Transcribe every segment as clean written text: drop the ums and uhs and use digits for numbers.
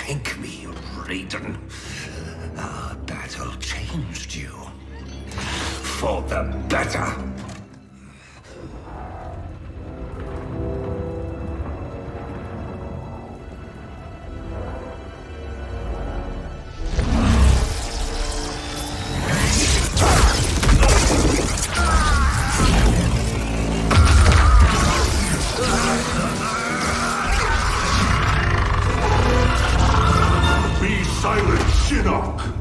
Thank me, Raiden. Our battle changed you. For the better. Be silent, Shinnok!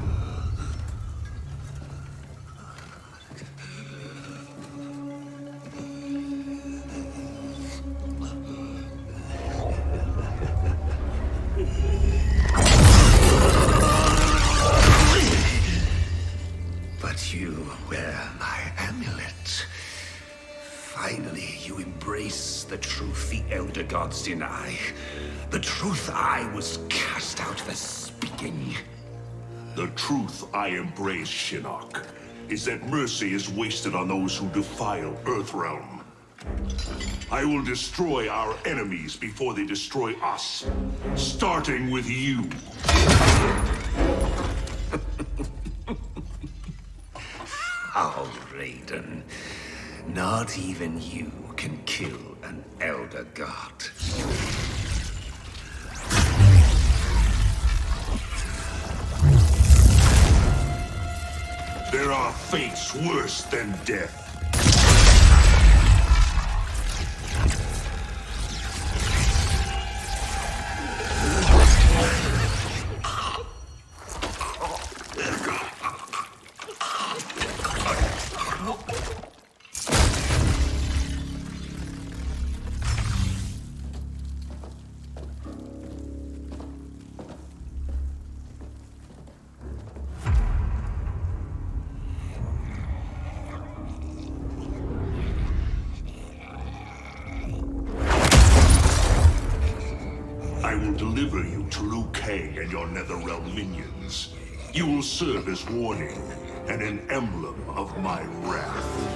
But you wear my amulet. Finally, you embrace the truth the Elder Gods deny. The truth I was cast out for speaking. The truth I embrace, Shinnok, is that mercy is wasted on those who defile Earthrealm. I will destroy our enemies before they destroy us, starting with you. Oh, Raiden. Not even you can kill an Elder God. There are fates worse than death. I will deliver you to Liu Kang and your Netherrealm minions. You will serve as warning and an emblem of my wrath.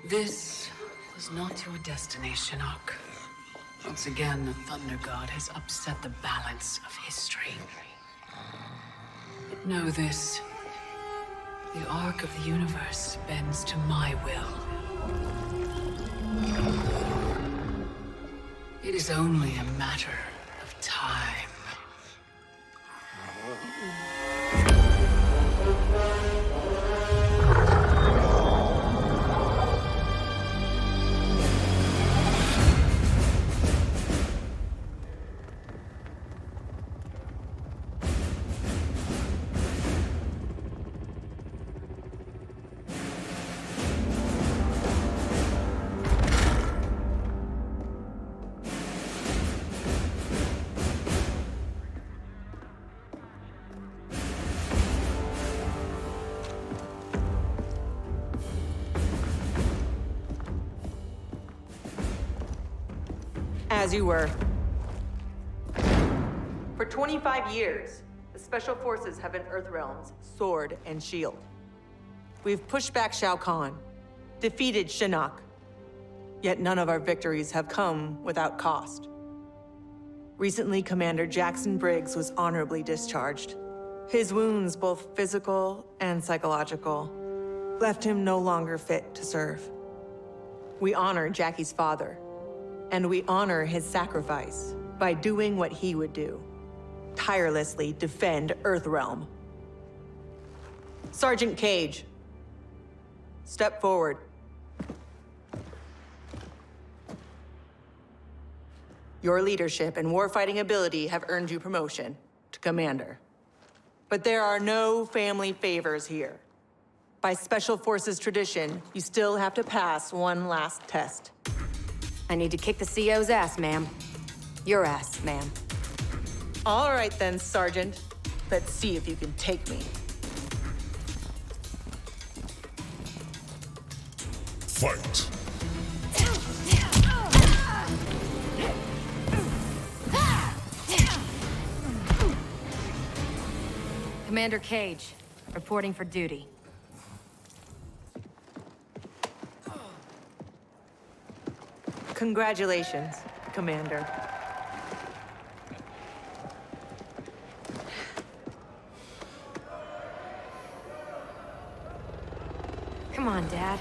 This was not your destiny, Shinnok. Once again, the Thunder God has upset the balance of history. But know this. The arc of the universe bends to my will. It is only a matter of time. As you were. For 25 years, the Special Forces have been Earthrealm's sword and shield. We've pushed back Shao Kahn, defeated Shinnok, yet none of our victories have come without cost. Recently, Commander Jackson Briggs was honorably discharged. His wounds, both physical and psychological, left him no longer fit to serve. We honor Jackie's father, and we honor his sacrifice by doing what he would do. Tirelessly defend Earthrealm. Sergeant Cage, step forward. Your leadership and warfighting ability have earned you promotion to commander. But there are no family favors here. By Special Forces tradition, you still have to pass one last test. I need to kick the CO's ass, ma'am. Your ass, ma'am. All right then, Sergeant. Let's see if you can take me. Fight! Commander Cage, reporting for duty. Congratulations, Commander. Come on, Dad.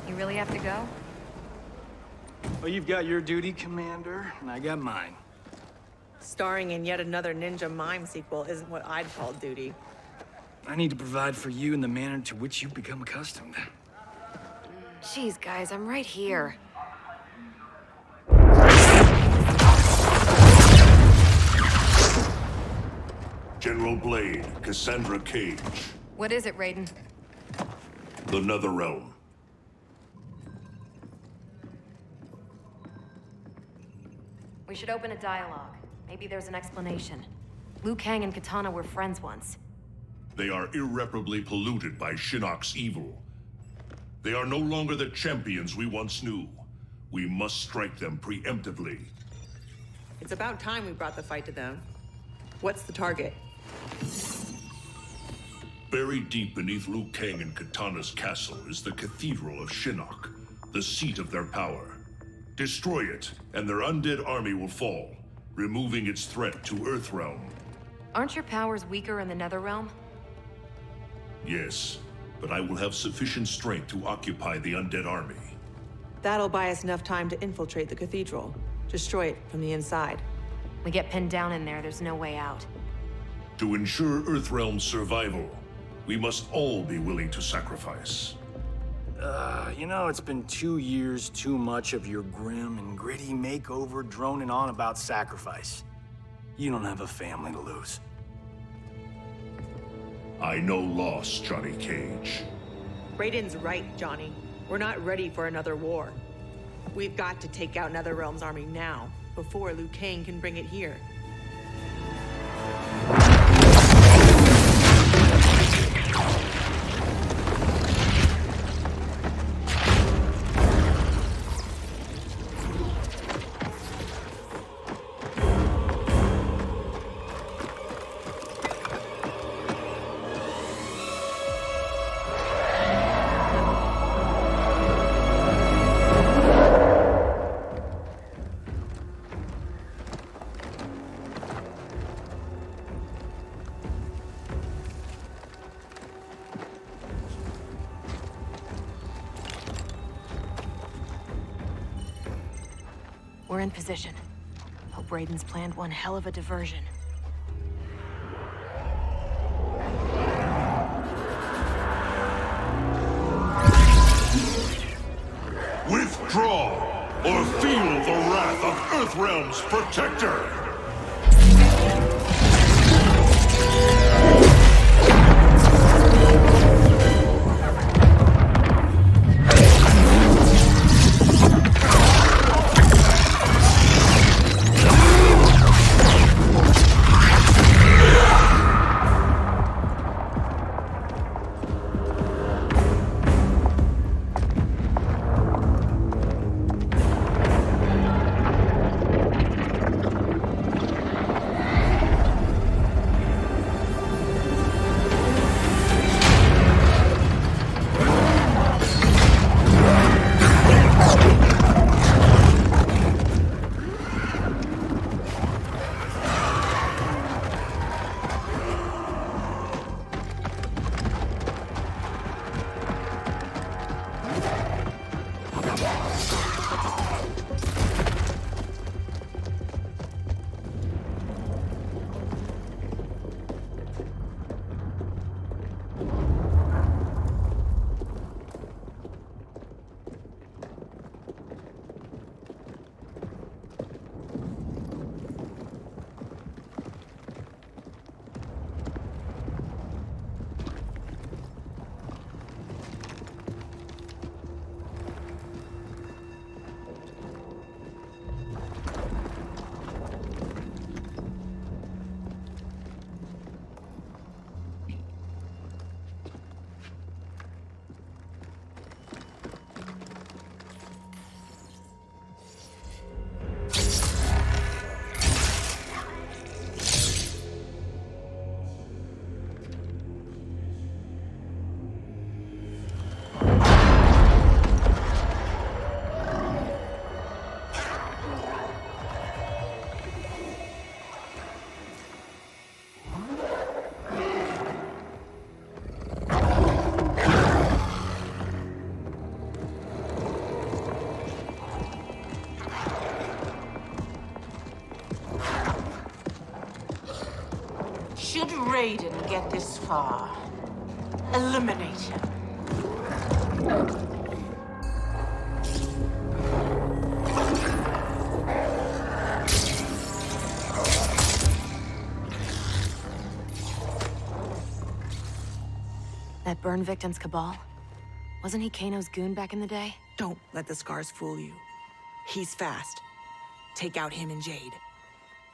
You really have to go? Well, you've got your duty, Commander, and I got mine. Starring in yet another Ninja Mime sequel isn't what I'd call duty. I need to provide for you in the manner to which you've become accustomed. Jeez, guys, I'm right here. General Blade, Cassandra Cage. What is it, Raiden? The Netherrealm. We should open a dialogue. Maybe there's an explanation. Liu Kang and Katana were friends once. They are irreparably polluted by Shinnok's evil. They are no longer the champions we once knew. We must strike them preemptively. It's about time we brought the fight to them. What's the target? Buried deep beneath Liu Kang and Katana's castle is the Cathedral of Shinnok, the seat of their power. Destroy it, and their undead army will fall, removing its threat to Earthrealm. Aren't your powers weaker in the Netherrealm? Yes, but I will have sufficient strength to occupy the undead army. That'll buy us enough time to infiltrate the cathedral. Destroy it from the inside. We get pinned down in there, there's no way out. To ensure Earthrealm's survival, we must all be willing to sacrifice. You know, it's been 2 years too much of your grim and gritty makeover droning on about sacrifice. You don't have a family to lose. I know loss, Johnny Cage. Raiden's right, Johnny. We're not ready for another war. We've got to take out Netherrealm's army now, before Liu Kang can bring it here. We're in position. Hope Raiden's planned one hell of a diversion. Withdraw, or feel the wrath of Earthrealm's protector! Raiden get this far? Eliminate him. That burn victim's Cabal? Wasn't he Kano's goon back in the day? Don't let the scars fool you. He's fast. Take out him and Jade.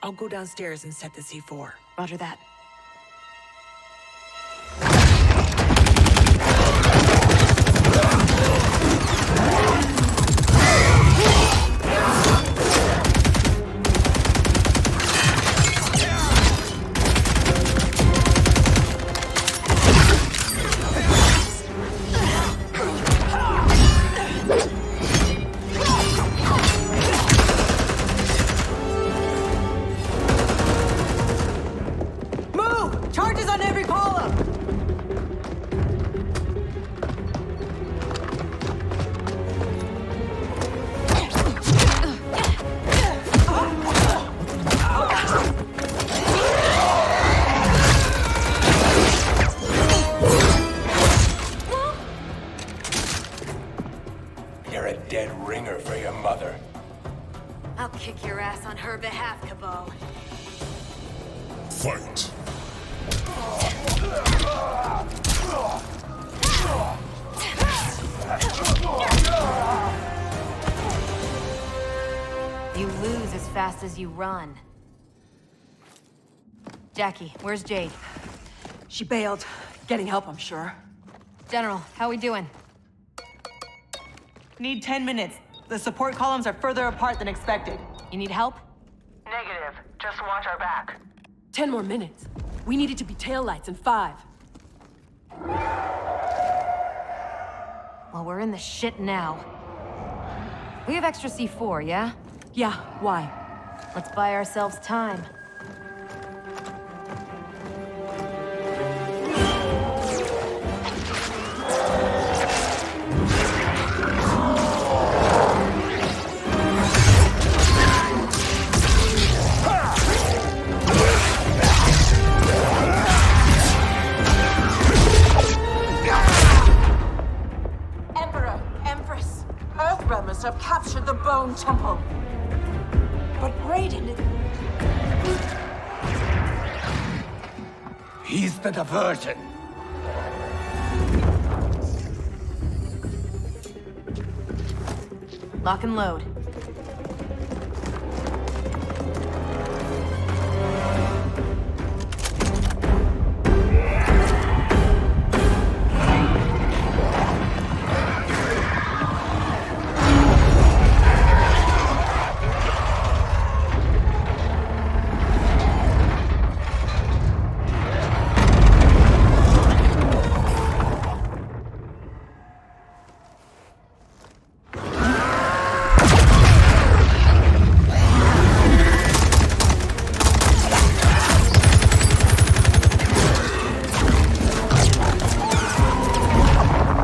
I'll go downstairs and set the C4. Roger that. Charges on every column! You're a dead ringer for your mother. I'll kick your ass on her behalf, Cabal. Fight. You lose as fast as you run. Jackie, where's Jade? She bailed. Getting help, I'm sure. General, how we doing? Need 10 minutes. The support columns are further apart than expected. You need help? Negative. Just watch our back. 10 more minutes. We need it to be taillights in 5. Well, we're in the shit now. We have extra C4, yeah? Yeah, why? Let's buy ourselves time. Emperor, Empress, Earthrealmers have captured the Bone Temple. But Raiden is... He's the diversion. Lock and load.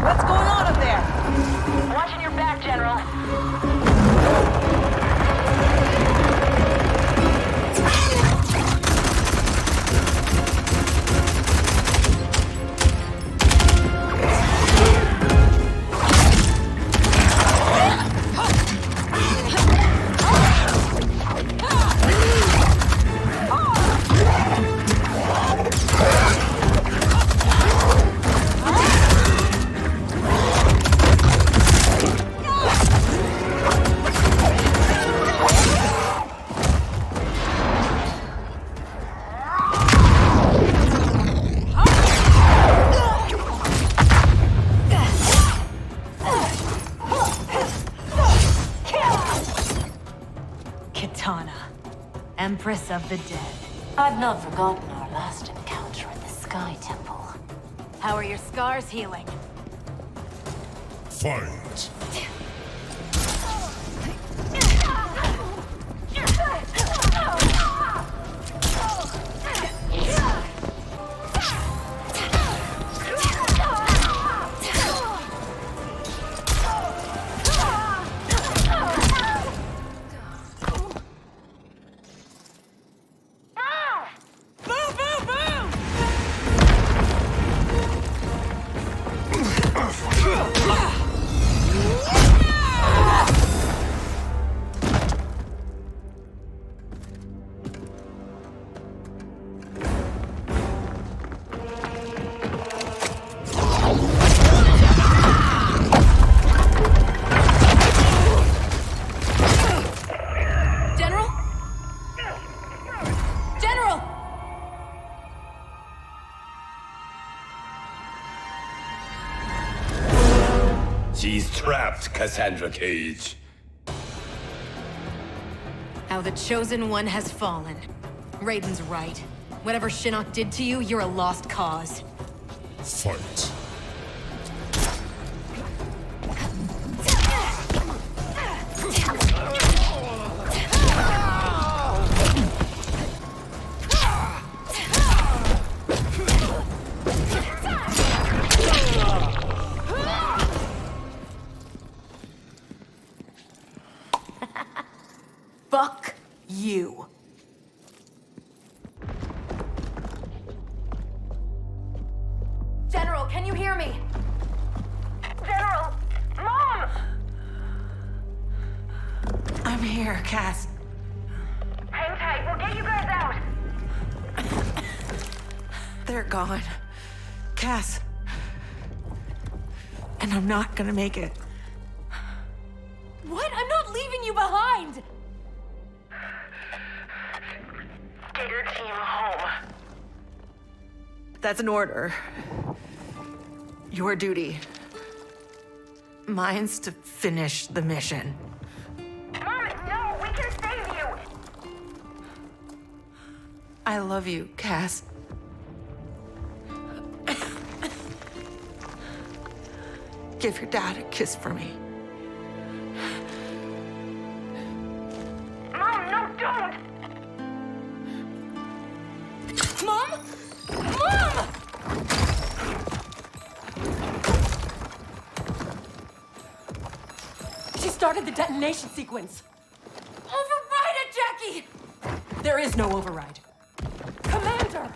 What's going on up there? Watching your back, General. Kitana, Empress of the Dead. I've not forgotten our last encounter at the Sky Temple. How are your scars healing? Fight. Boom, boom, boom! correct, Cassandra Cage. How the Chosen One has fallen. Raiden's right. Whatever Shinnok did to you, you're a lost cause. Fight. Fuck you. General, can you hear me? General! Mom! I'm here, Cass. Hang tight, we'll get you guys out. They're gone. Cass. And I'm not gonna make it. What? I'm not leaving you behind! Get your team home. That's an order. Your duty. Mine's to finish the mission. Mom, no! We can save you! I love you, Cass. Give your dad a kiss for me. Mom, no, don't! Mom? Mom! She started the detonation sequence. Override it, Jackie! There is no override. Commander!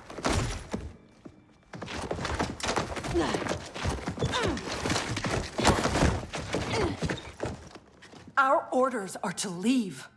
Our orders are to leave.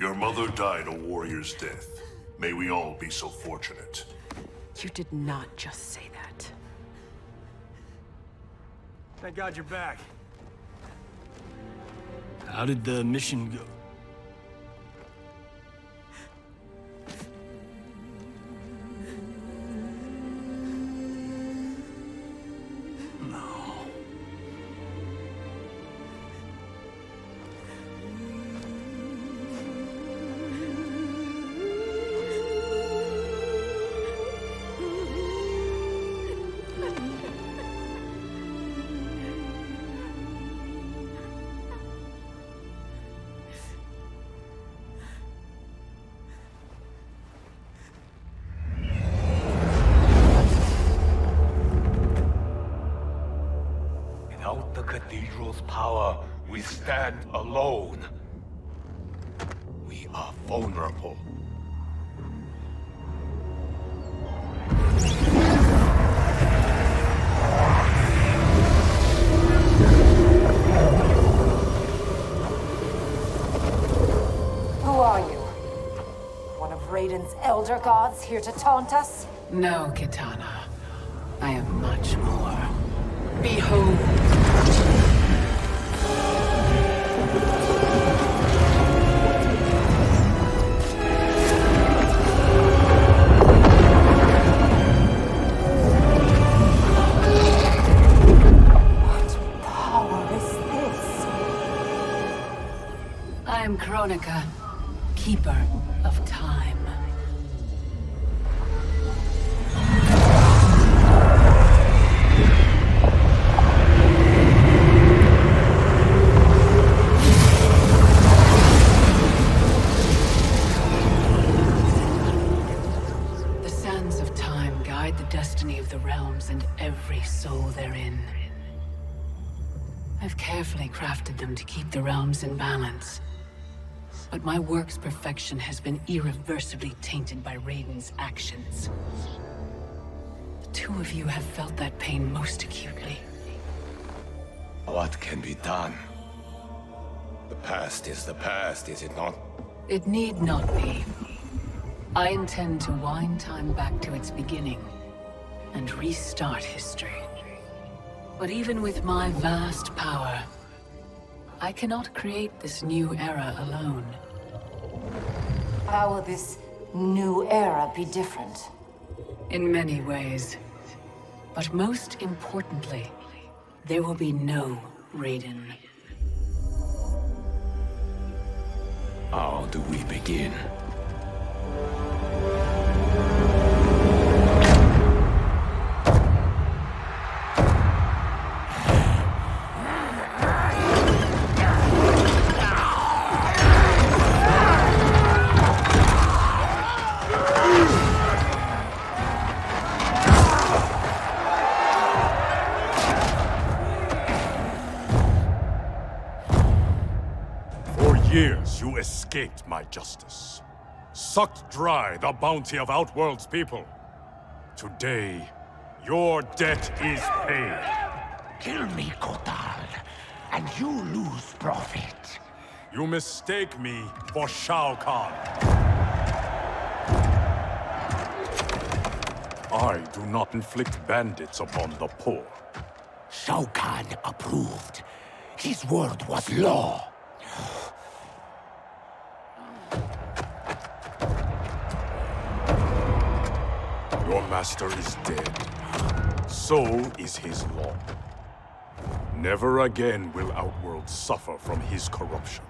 Your mother died a warrior's death. May we all be so fortunate. You did not just say that. Thank God you're back. How did the mission go? Without the cathedral's power, we stand alone. We are vulnerable. Who are you? One of Raiden's elder gods here to taunt us? No, Kitana. I am much more. Behold! What power is this? I am Kronika, keeper of time. destiny of the realms and every soul therein. I've carefully crafted them to keep the realms in balance. But my work's perfection has been irreversibly tainted by Raiden's actions. The two of you have felt that pain most acutely. What can be done? The past is the past, is it not? It need not be. I intend to wind time back to its beginning and restart history. But even with my vast power, I cannot create this new era alone. How will this new era be different? In many ways. But most importantly, there will be no Raiden. How do we begin? Years you escaped my justice. Sucked dry the bounty of Outworld's people. Today, your debt is paid. Kill me, Kotal, and you lose profit. You mistake me for Shao Kahn. I do not inflict bandits upon the poor. Shao Kahn approved. His word was law. Your master is dead. So is his law. Never again will Outworld suffer from his corruption.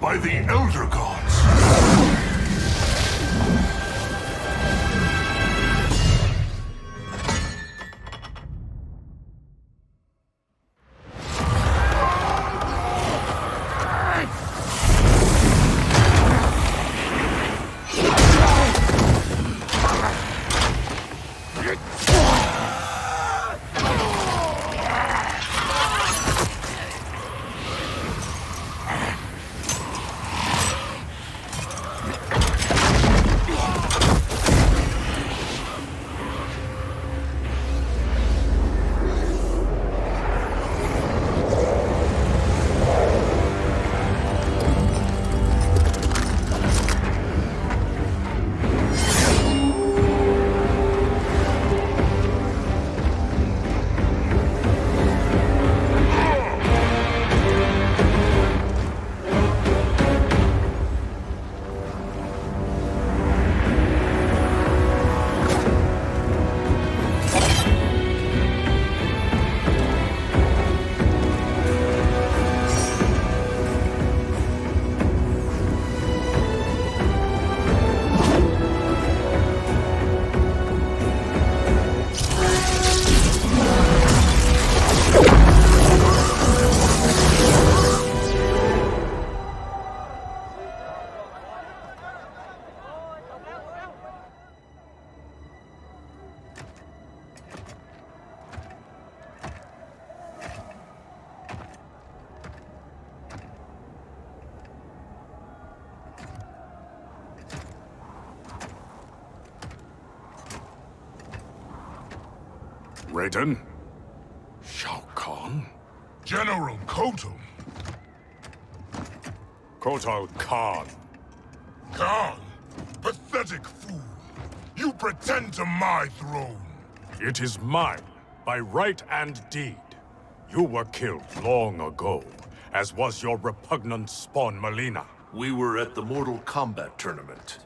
By the Elder Gods! Raiden? Shao Kahn? General Kotal. Kotal Kahn. Khan, pathetic fool. You pretend to my throne. It is mine, by right and deed. You were killed long ago, as was your repugnant spawn Melina. We were at the Mortal Kombat tournament.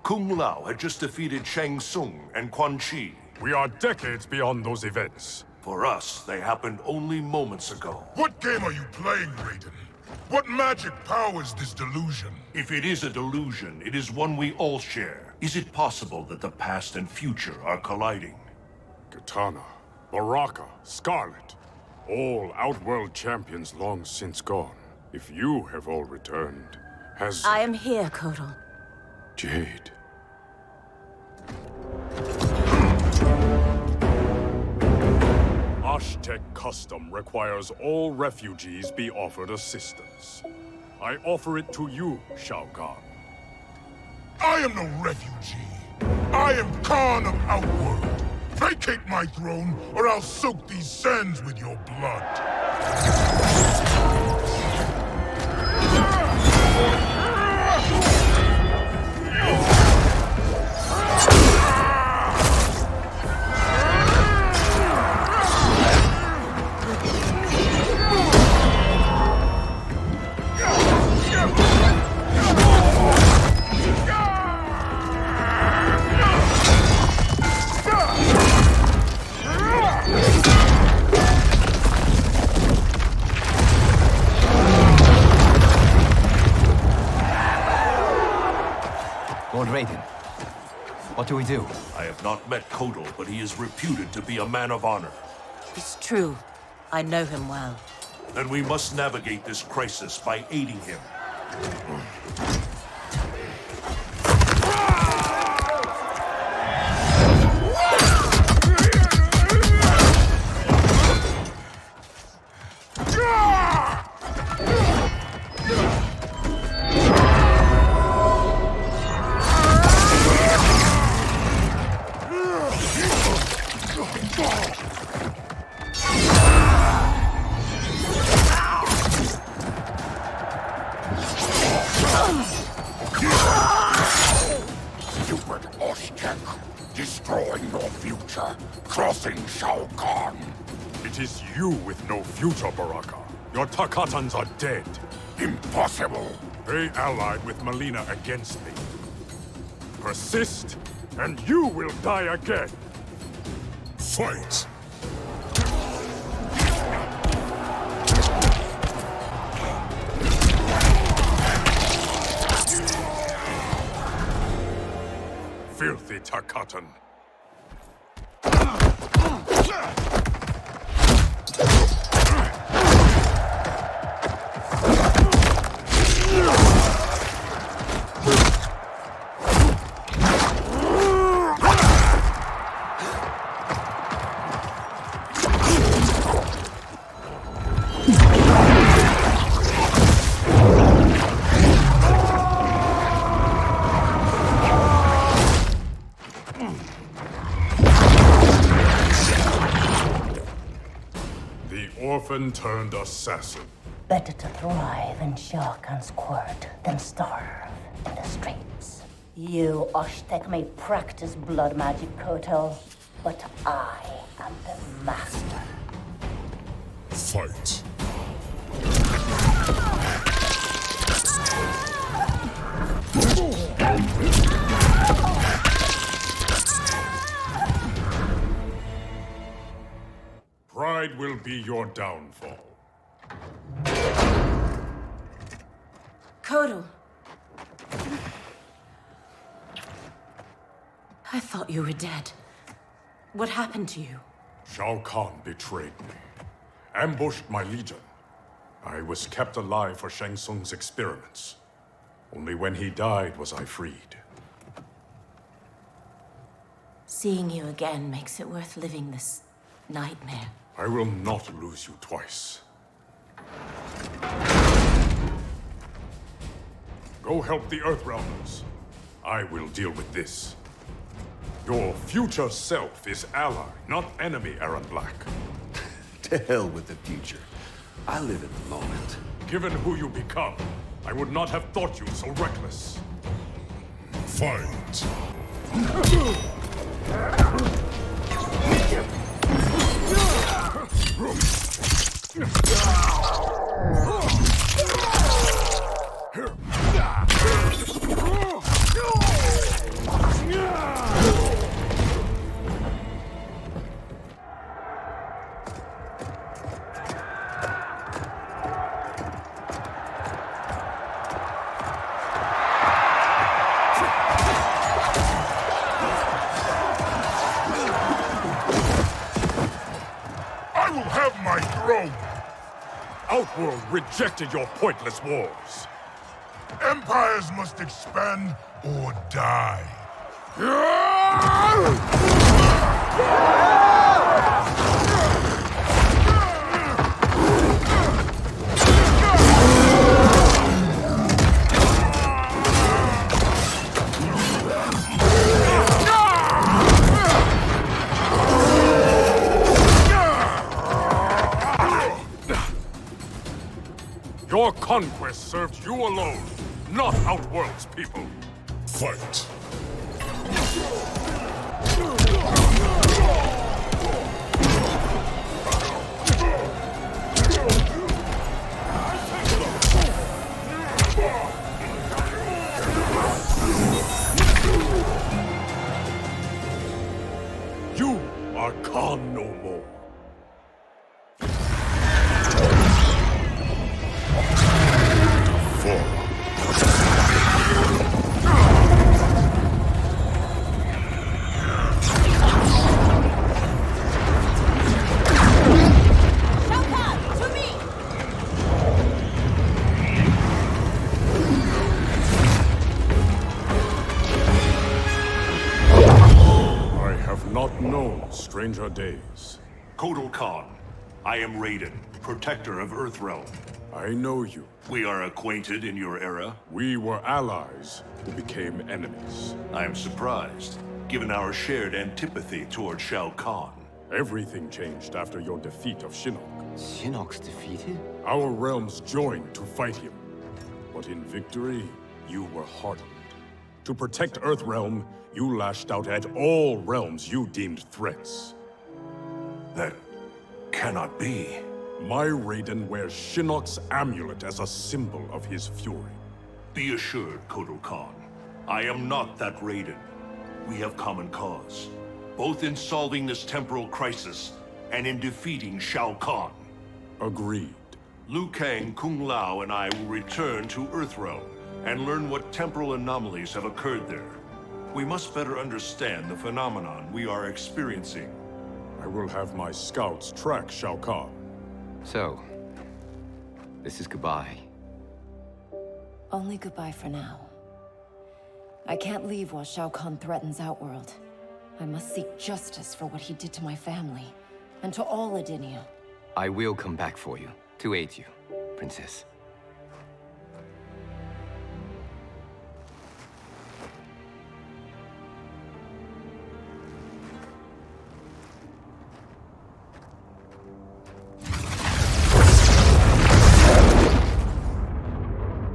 Kung Lao had just defeated Shang Tsung and Quan Chi. We are decades beyond those events. For us, they happened only moments ago. What game are you playing, Raiden? What magic powers this delusion? If it is a delusion, it is one we all share. Is it possible that the past and future are colliding? Kitana, Baraka, Scarlet, all Outworld champions long since gone. If you have all returned, has... I am here, Kotal. Jade. Aztec custom requires all refugees be offered assistance. I offer it to you, Shao Kahn. I am no refugee. I am Khan of Outworld. Vacate my throne, or I'll soak these sands with your blood. Lord Raiden, what do we do? I have not met Kotal, but he is reputed to be a man of honor. It's true. I know him well. Then we must navigate this crisis by aiding him. Stupid Aztec, destroying your future, crossing Shao Kahn. It is you with no future, Baraka. Your Takatans are dead. Impossible. They allied with Melina against me. Persist, and you will die again. Fight! Filthy Takatan. Orphan-turned assassin. Better to thrive in Shao Kahn's court than starve in the streets. You Aztec may practice blood magic, Kotal, but I am the master. Fight. Pride will be your downfall. Kotal. I thought you were dead. What happened to you? Shao Kahn betrayed me. Ambushed my legion. I was kept alive for Shang Tsung's experiments. Only when he died was I freed. Seeing you again makes it worth living this nightmare. I will not lose you twice. Go help the Earthrealmers. I will deal with this. Your future self is ally, not enemy, Aaron Black. To hell with the future. I live in the moment. Given who you become, I would not have thought you so reckless. Fight! Outworld rejected your pointless wars. Empires must expand or die. Your conquest served you alone, not Outworld's people. Fight! You are Khan no more. Stranger days. Kotal Khan, I am Raiden, protector of Earthrealm. I know you. We are acquainted in your era. We were allies who became enemies. I am surprised, given our shared antipathy toward Shao Kahn. Everything changed after your defeat of Shinnok. Shinnok's defeated? Our realms joined to fight him. But in victory, you were hardened. To protect Earthrealm, you lashed out at all realms you deemed threats. That cannot be. My Raiden wears Shinnok's amulet as a symbol of his fury. Be assured, Kotal Khan, I am not that Raiden. We have common cause, both in solving this temporal crisis and in defeating Shao Kahn. Agreed. Liu Kang, Kung Lao, and I will return to Earthrealm and learn what temporal anomalies have occurred there. We must better understand the phenomenon we are experiencing. I will have my scouts track Shao Kahn. So, this is goodbye. Only goodbye for now. I can't leave while Shao Kahn threatens Outworld. I must seek justice for what he did to my family, and to all Edenia. I will come back for you, to aid you, Princess.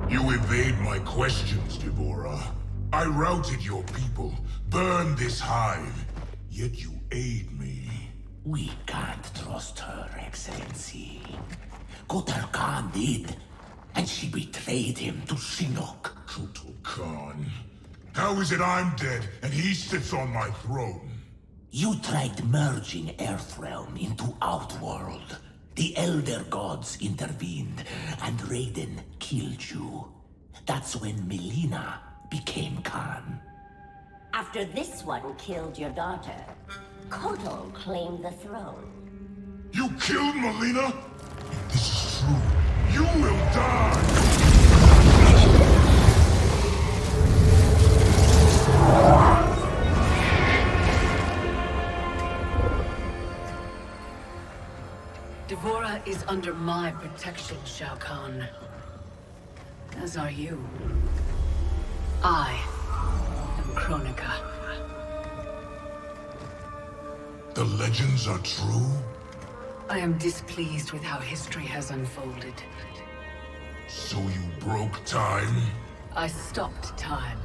You evade my questions, Devora. I routed your people, burned this hive, yet you aid me. We can't trust her, Excellency. Kotal Khan did, and she betrayed him to Shinnok. Kotal Khan? How is it I'm dead and he sits on my throne? You tried merging Earthrealm into Outworld. The Elder Gods intervened, and Raiden killed you. That's when Melina became Khan. After this one killed your daughter, Kotal claimed the throne. You killed Melina? If this is true, you will die! Devora is under my protection, Shao Kahn. As are you. I am Kronika. The legends are true? I am displeased with how history has unfolded. So you broke time? I stopped time.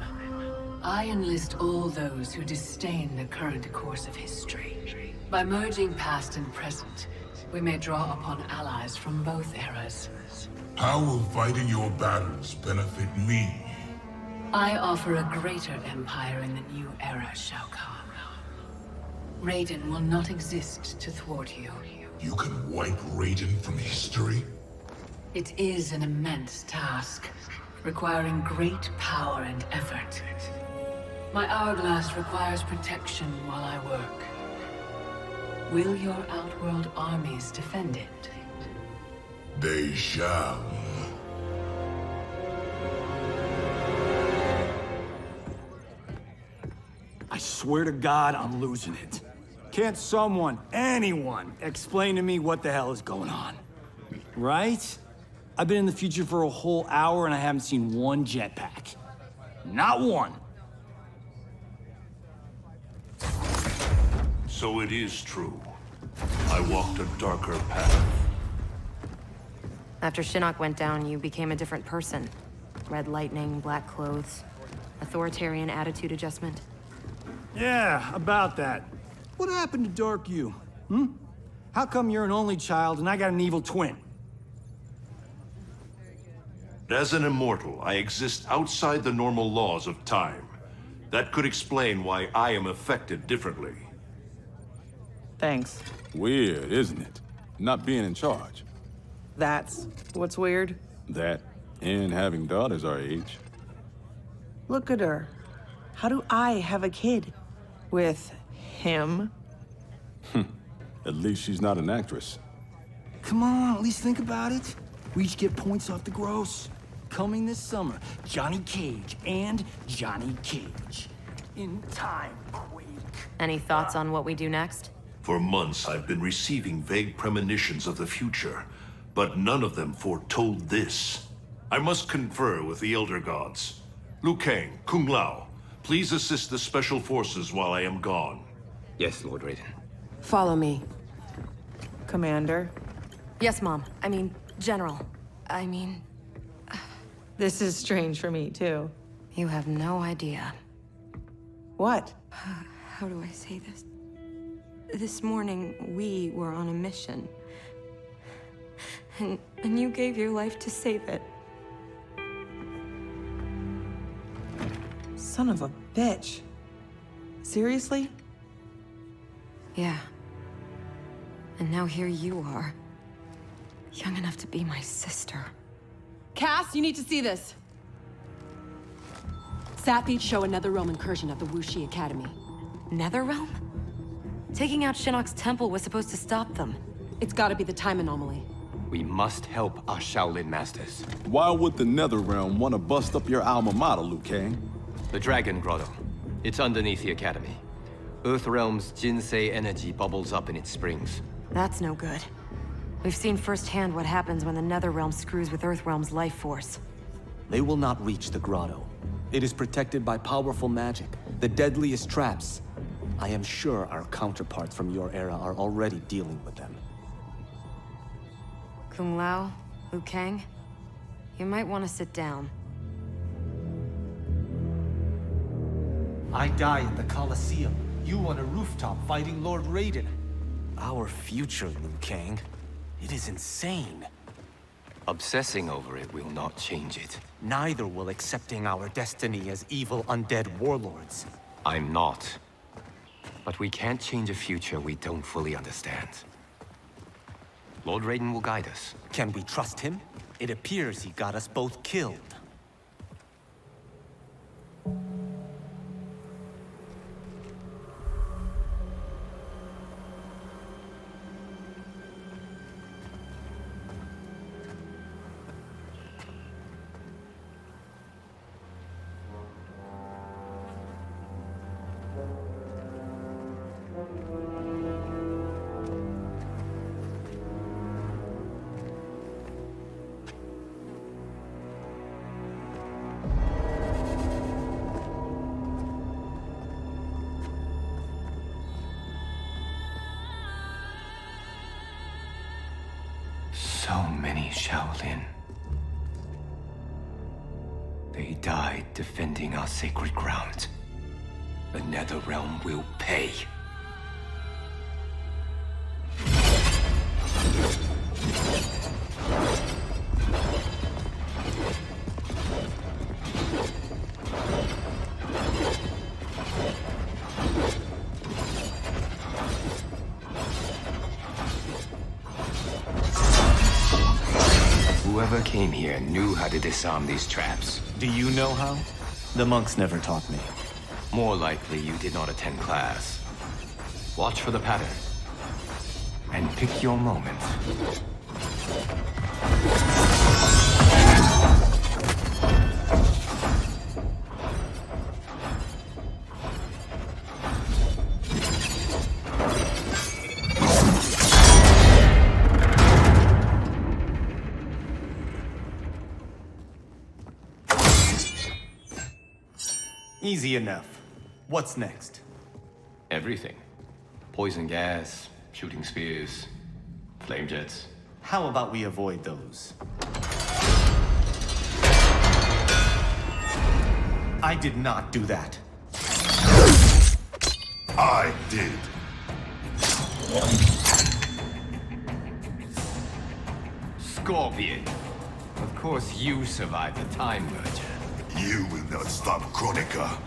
I enlist all those who disdain the current course of history. By merging past and present, we may draw upon allies from both eras. How will fighting your battles benefit me? I offer a greater empire in the new era, Shao Kahn. Raiden will not exist to thwart you. You can wipe Raiden from history? It is an immense task, requiring great power and effort. My hourglass requires protection while I work. Will your Outworld armies defend it? They shall. I swear to God, I'm losing it. Can't someone, anyone, explain to me what the hell is going on? Right? I've been in the future for a whole hour and I haven't seen one jetpack. Not one. So it is true. I walked a darker path. After Shinnok went down, you became a different person. Red lightning, black clothes, authoritarian attitude adjustment. Yeah, about that. What happened to Dark You? How come you're an only child and I got an evil twin? As an immortal, I exist outside the normal laws of time. That could explain why I am affected differently. Thanks. Weird, isn't it? Not being in charge. That's what's weird. That, and having daughters our age. Look at her. How do I have a kid? With him? At least she's not an actress. Come on, at least think about it. We each get points off the gross. Coming this summer, Johnny Cage and Johnny Cage. In time, Quake. Any thoughts on what we do next? For months, I've been receiving vague premonitions of the future, but none of them foretold this. I must confer with the Elder Gods. Liu Kang, Kung Lao, please assist the Special Forces while I am gone. Yes, Lord Raiden. Follow me. Commander? Yes, Mom. I mean, General. I mean... This is strange for me, too. You have no idea. What? How do I say this? This morning, we were on a mission. And you gave your life to save it. Son of a bitch. Seriously? Yeah. And now here you are. Young enough to be my sister. Cass, you need to see this. Sat feeds show a Netherrealm incursion at the Wuxi Academy. Netherrealm? Taking out Shinnok's temple was supposed to stop them. It's gotta be the time anomaly. We must help our Shaolin masters. Why would the Netherrealm want to bust up your alma mater, Liu Kang? The Dragon Grotto. It's underneath the Academy. Earthrealm's Jinsei energy bubbles up in its springs. That's no good. We've seen firsthand what happens when the Netherrealm screws with Earthrealm's life force. They will not reach the grotto. It is protected by powerful magic, the deadliest traps. I am sure our counterparts from your era are already dealing with them. Kung Lao, Liu Kang, you might want to sit down. I die at the Colosseum. You on a rooftop fighting Lord Raiden. Our future, Liu Kang. It is insane. Obsessing over it will not change it. Neither will accepting our destiny as evil undead warlords. I'm not. But we can't change a future we don't fully understand. Lord Raiden will guide us. Can we trust him? It appears he got us both killed. So many Shaolin. They died defending our sacred ground. The Netherrealm will pay. Whoever came here knew how to disarm these traps. Do you know how? The monks never taught me. More likely you did not attend class. Watch for the pattern. And pick your moment. Easy enough. What's next? Everything. Poison gas, shooting spears, flame jets. How about we avoid those? I did not do that. I did. Scorpion. Of course you survived the time merger. You will not stop Kronika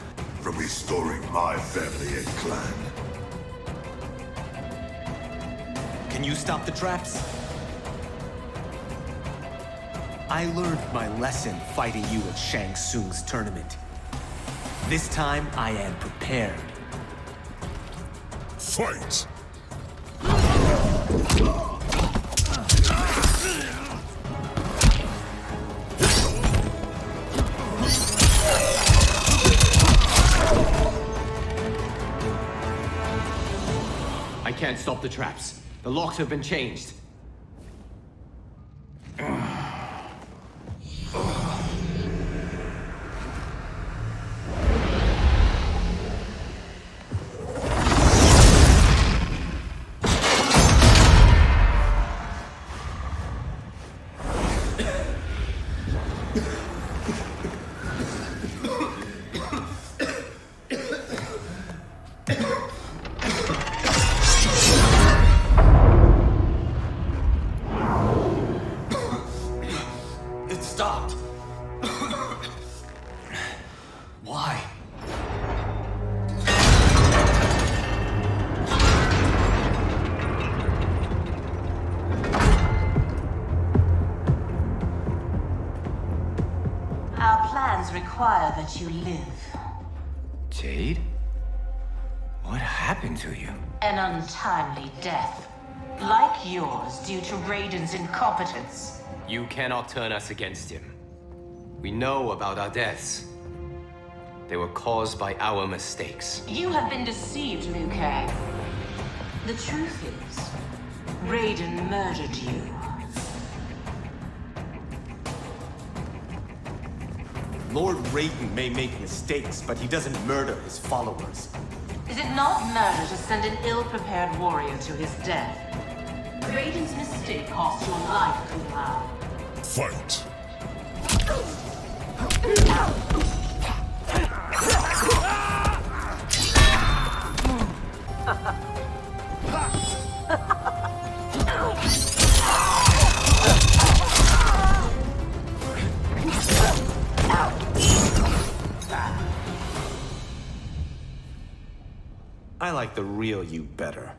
from restoring my family and clan. Can you stop the traps? I learned my lesson fighting you at Shang Tsung's tournament. This time, I am prepared. Fight! I can't stop the traps. The locks have been changed. Require that you live. Jade? What happened to you? An untimely death. Like yours, due to Raiden's incompetence. You cannot turn us against him. We know about our deaths. They were caused by our mistakes. You have been deceived, Liu Kang. The truth is, Raiden murdered you. Lord Raiden may make mistakes, but he doesn't murder his followers. Is it not murder to send an ill-prepared warrior to his death? Raiden's mistake cost your life, Kung Lao. Fight! I like the real you better.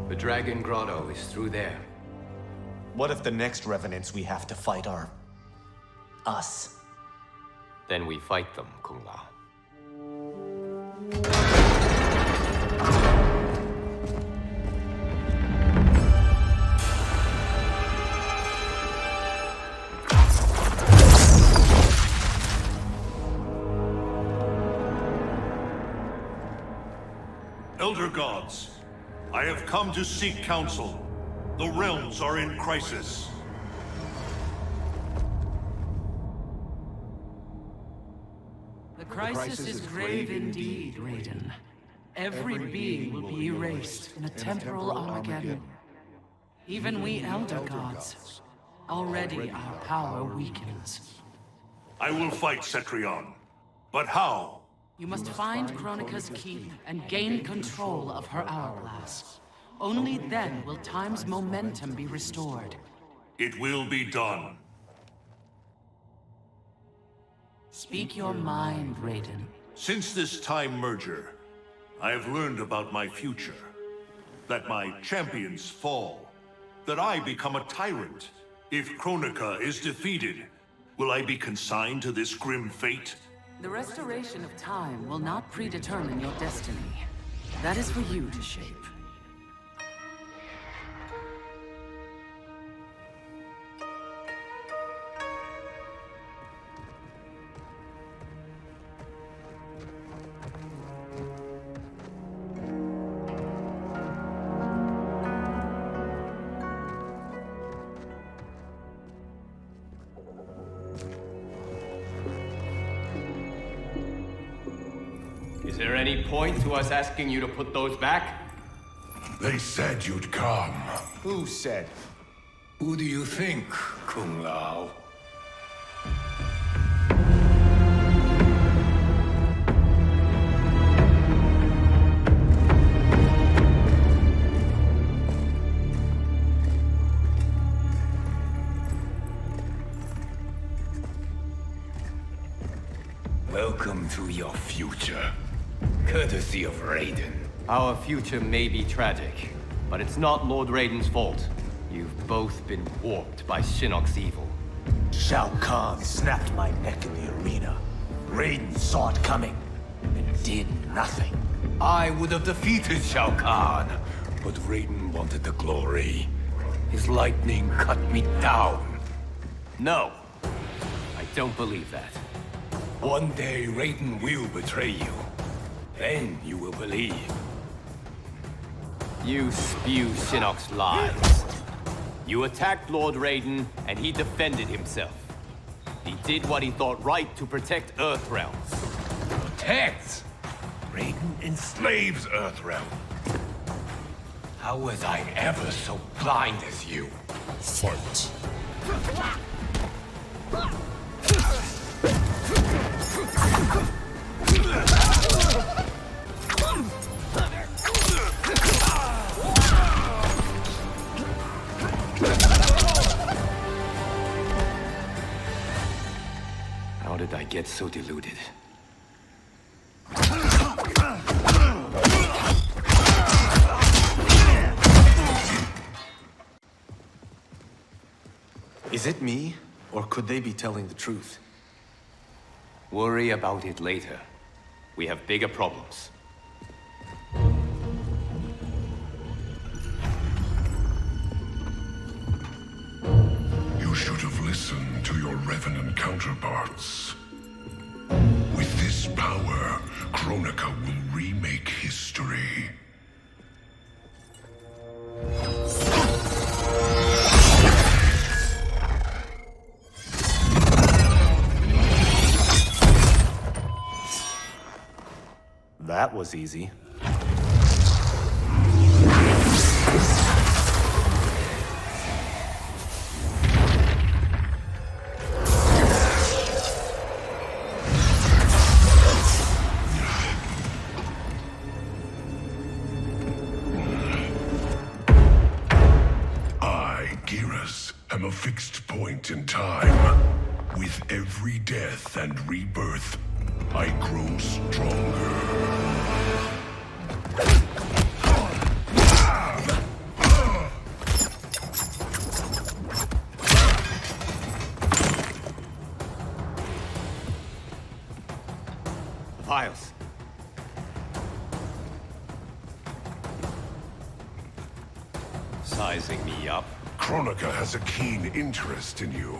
The Dragon Grotto is through there. What if the next revenants we have to fight are us? Then we fight them, Kung Lao. Gods. I have come to seek counsel. The realms are in crisis. The crisis is grave indeed, Raiden. Every being will be erased in a temporal Armageddon. Even we Elder Gods. Already our power weakens. I will fight Cetrion. But how? You must find Kronika's keep and gain control of her hourglass. Only then will time's momentum be restored. It will be done. Speak your mind, Raiden. Since this time merger, I have learned about my future. That my champions fall. That I become a tyrant. If Kronika is defeated, will I be consigned to this grim fate? The restoration of time will not predetermine your destiny. That is for you to shape. Is there any point to us asking you to put those back? They said you'd come. Who said? Who do you think, Kung Lao? Welcome to your future. Courtesy of Raiden. Our future may be tragic, but it's not Lord Raiden's fault. You've both been warped by Shinnok's evil. Shao Kahn snapped my neck in the arena. Raiden saw it coming and did nothing. I would have defeated Shao Kahn, but Raiden wanted the glory. His lightning cut me down. No, I don't believe that. One day Raiden will betray you. Then you will believe. You spew Shinnok's lies. You attacked Lord Raiden, and he defended himself. He did what he thought right to protect Earthrealms. Protect? Raiden enslaves Earthrealm. How was I ever so blind as you? Fight. How did I get so deluded? Is it me, or could they be telling the truth? Worry about it later. We have bigger problems. You should have listened to your Revenant counterparts. With this power, Kronika will remake history. That was easy. am a fixed point in time. With every death and rebirth, I grow stronger. Vials. Sizing me up. Kronika has a keen interest in you.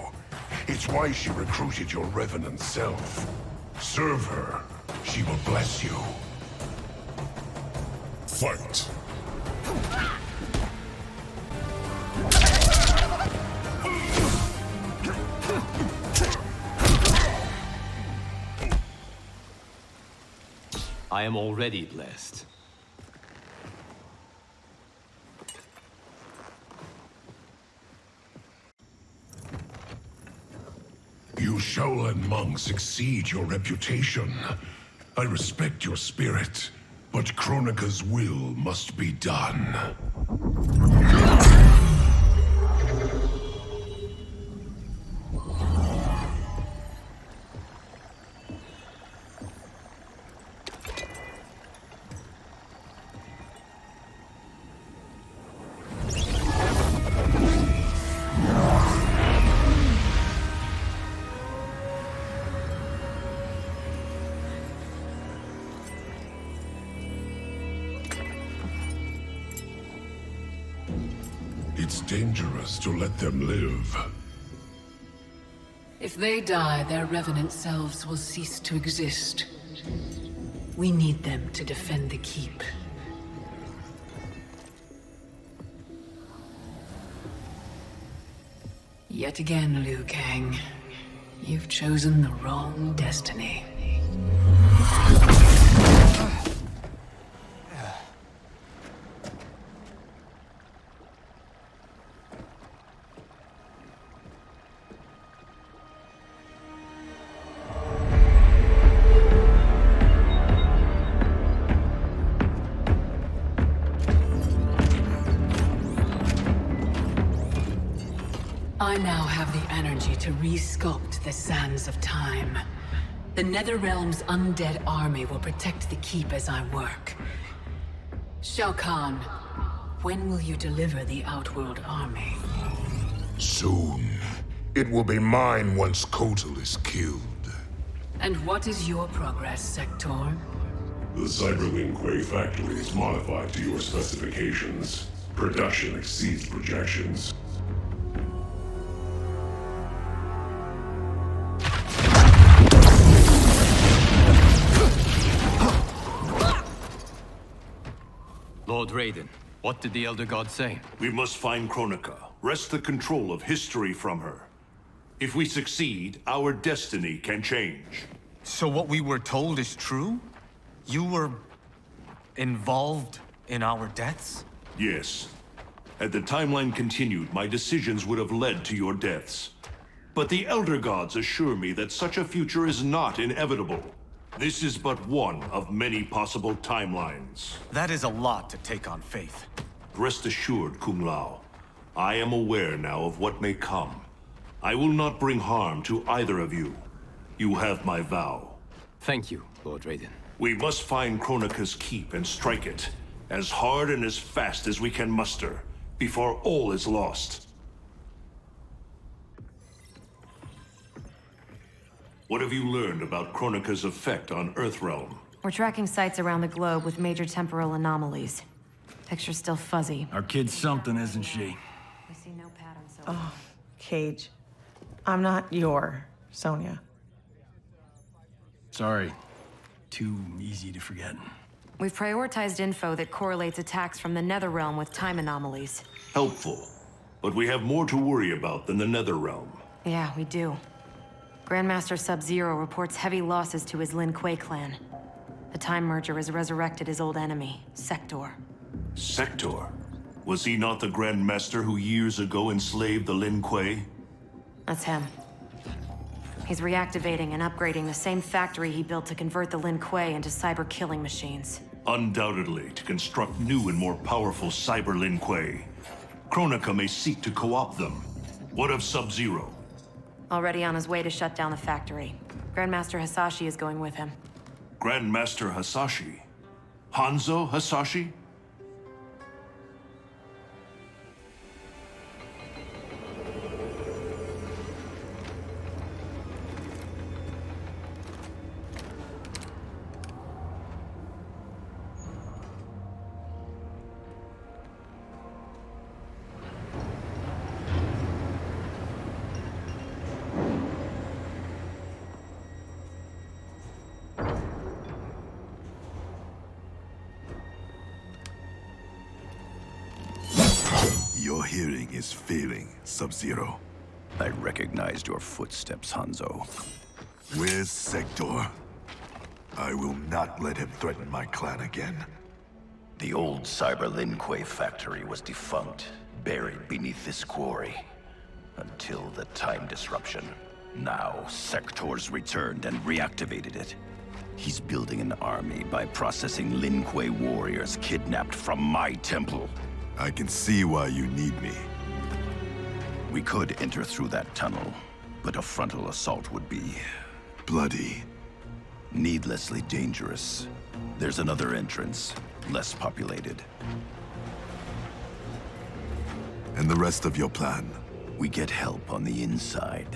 It's why she recruited your Revenant self. Serve her. She will bless you. Fight! I am already blessed. You Shaolin monks exceed your reputation. I respect your spirit, but Kronika's will must be done. It's dangerous to let them live. If they die, their revenant selves will cease to exist. We need them to defend the keep. Yet again, Liu Kang, you've chosen the wrong destiny. I now have the energy to re-sculpt the sands of time. The Netherrealm's undead army will protect the keep as I work. Shao Kahn, when will you deliver the Outworld army? Soon. It will be mine once Kotal is killed. And what is your progress, Sector? The Cyberlink Quay factory is modified to your specifications. Production exceeds projections. Lord Raiden, what did the Elder God say? We must find Kronika, wrest the control of history from her. If we succeed, our destiny can change. So what we were told is true? You were involved in our deaths? Yes. Had the timeline continued, my decisions would have led to your deaths. But the Elder Gods assure me that such a future is not inevitable. This is but one of many possible timelines. That is a lot to take on faith. Rest assured, Kung Lao. I am aware now of what may come. I will not bring harm to either of you. You have my vow. Thank you, Lord Raiden. We must find Kronika's keep and strike it, as hard and as fast as we can muster, before all is lost. What have you learned about Kronika's effect on Earthrealm? We're tracking sites around the globe with major temporal anomalies. Picture's still fuzzy. Our kid's something, isn't she? We see no pattern so Oh, Cage. I'm not your Sonya. Sorry. Too easy to forget. We've prioritized info that correlates attacks from the Netherrealm with time anomalies. Helpful. But we have more to worry about than the Netherrealm. Yeah, we do. Grandmaster Sub-Zero reports heavy losses to his Lin Kuei clan. The Time Merger has resurrected his old enemy, Sector. Sector? Was he not the Grandmaster who years ago enslaved the Lin Kuei? That's him. He's reactivating and upgrading the same factory he built to convert the Lin Kuei into cyber-killing machines. Undoubtedly, to construct new and more powerful cyber Lin Kuei. Kronika may seek to co-opt them. What of Sub-Zero? Already on his way to shut down the factory. Grandmaster Hasashi is going with him. Grandmaster Hasashi? Hanzo Hasashi? Your hearing is failing, Sub-Zero. I recognized your footsteps, Hanzo. Where's Sector? I will not let him threaten my clan again. The old Cyber Lin Kuei factory was defunct, buried beneath this quarry. Until the time disruption. Now, Sector's returned and reactivated it. He's building an army by processing Lin Kuei warriors kidnapped from my temple. I can see why you need me. We could enter through that tunnel, but a frontal assault would be... bloody. Needlessly dangerous. There's another entrance, less populated. And the rest of your plan? We get help on the inside.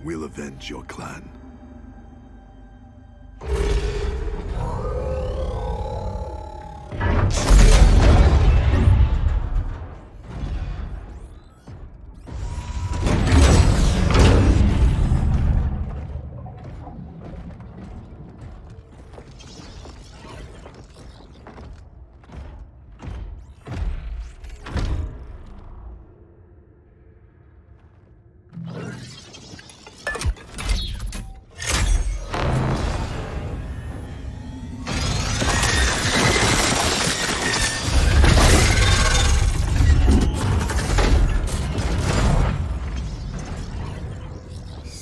We'll avenge your clan.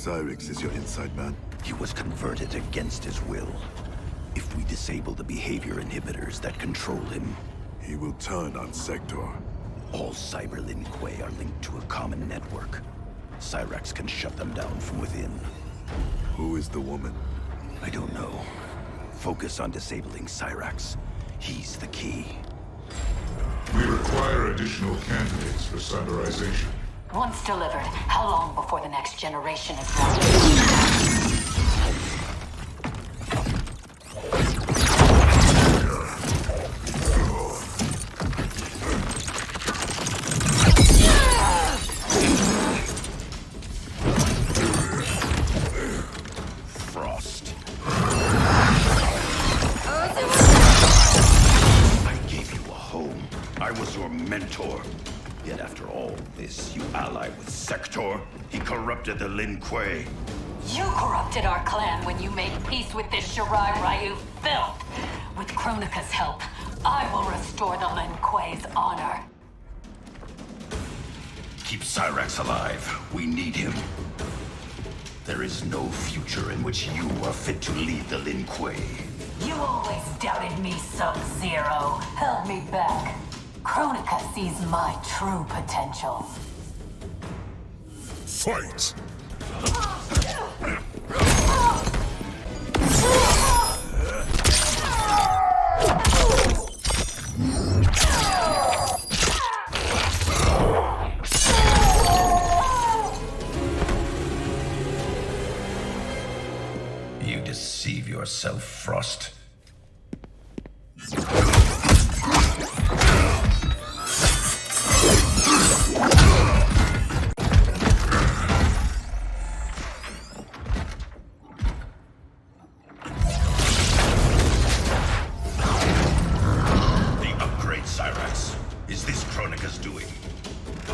Cyrix is your inside man? He was converted against his will. If we disable the behavior inhibitors that control him... he will turn on Sector. All Cyber Lin Kuei are linked to a common network. Cyrax can shut them down from within. Who is the woman? I don't know. Focus on disabling Cyrax. He's the key. We require additional candidates for cyberization. Once delivered, how long before the next generation is ready? Frost. I gave you a home. I was your mentor. Yet after all this, you ally with Sector. He corrupted the Lin Kuei. You corrupted our clan when you made peace with this Shirai Ryu filth. With Kronika's help, I will restore the Lin Kuei's honor. Keep Cyrax alive. We need him. There is no future in which you are fit to lead the Lin Kuei. You always doubted me, Sub-Zero. Held me back. Kronika sees my true potential. Fight! You deceive yourself, Frost.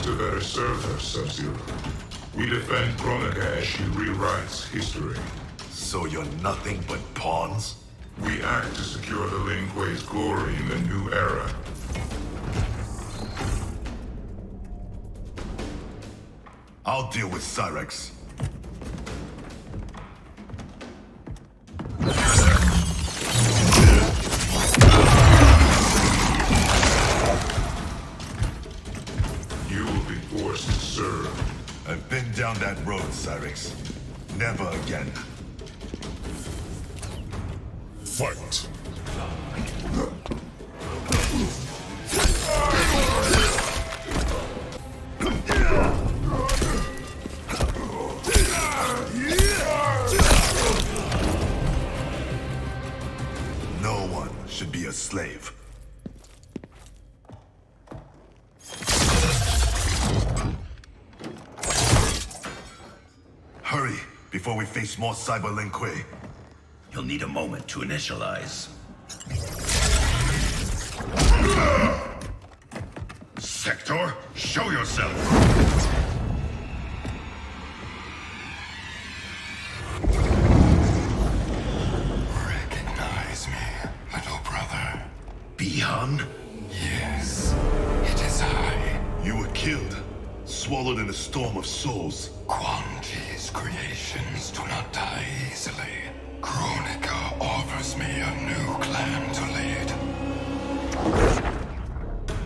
To better serve her, Sub-Zero. We defend Kronika as she rewrites history. So you're nothing but pawns? We act to secure the Lin Kuei's glory in the new era. I'll deal with Cyrex. You will be forced to serve. I've been down that road, Cyrex. Never again. Fight! No one should be a slave. Hurry, before we face more Cyber Lin Kuei. You'll need a moment to initialize. Sector, show yourself! Recognize me, little brother. Bihan? Yes, it is I. You were killed, swallowed in a storm of souls. Quan Chi's creations do not die easily. Kronika offers me a new clan to lead.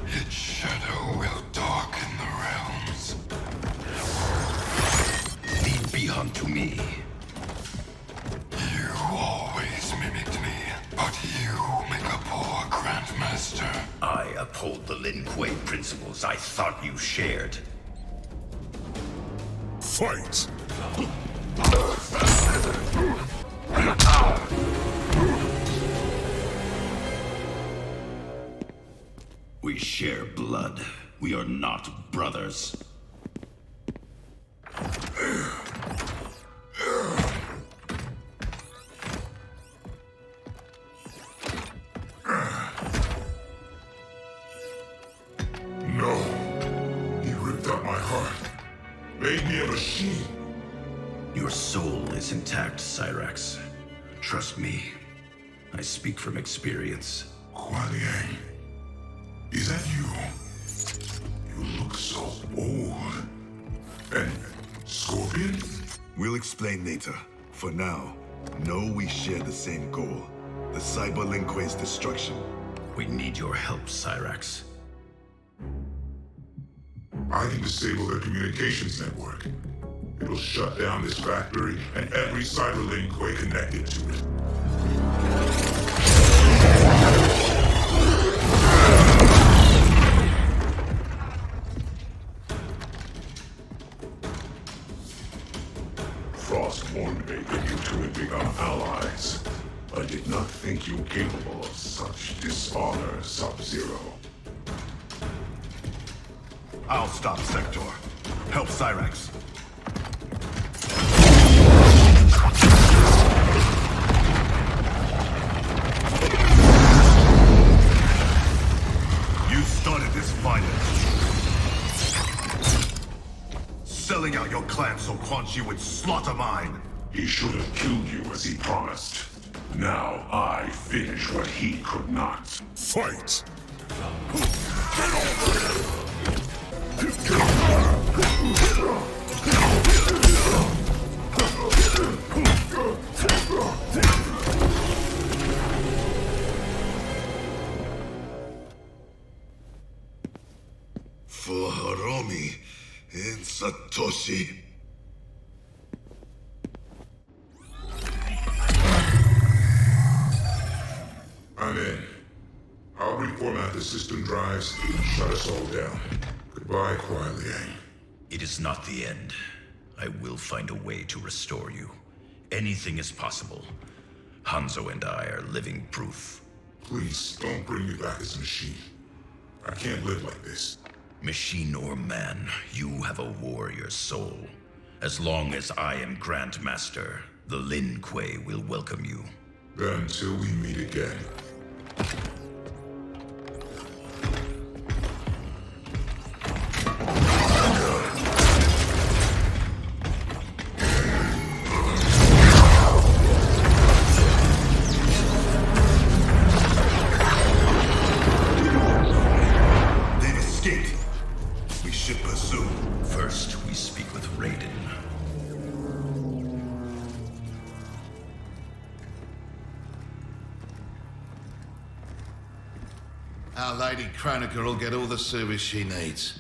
Its shadow will darken the realms. Lead Bihan to me. You always mimicked me, but you make a poor Grandmaster. I uphold the Lin Kuei principles I thought you shared. Fight! We share blood. We are not brothers. No. He ripped out my heart. Made me a machine. Your soul is intact, Cyrax. Trust me. I speak from experience. Kuai Liang. Is that you? You look so old. And Scorpion? We'll explain later. For now, know we share the same goal. The Cyber Lin Kuei's destruction. We need your help, Cyrax. I can disable their communications network. It'll shut down this factory and every Cyber Lin Kuei connected to it. Frost warned me that you two had become allies. I did not think you capable of such dishonor, Sub-Zero. I'll stop Sector. Help Cyrax. You started this violence. Selling out your clan so Quan Chi would slaughter mine. He should have killed you as he promised. Now I finish what he could not. Fight! For Hiromi and Satoshi. I'm in. I'll reformat the system drives, shut us all down. Goodbye, Kuai Liang. It is not the end. I will find a way to restore you. Anything is possible. Hanzo and I are living proof. Please, don't bring me back as a machine. I can't live like this. Machine or man, you have a warrior soul. As long as I am Grandmaster, the Lin Kuei will welcome you. Then until we meet again. Our Lady Kronika will get all the service she needs.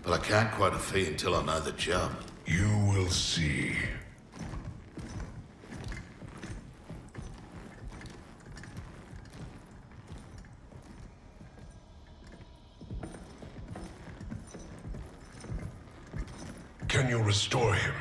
But I can't quote a fee until I know the job. You will see. Can you restore him?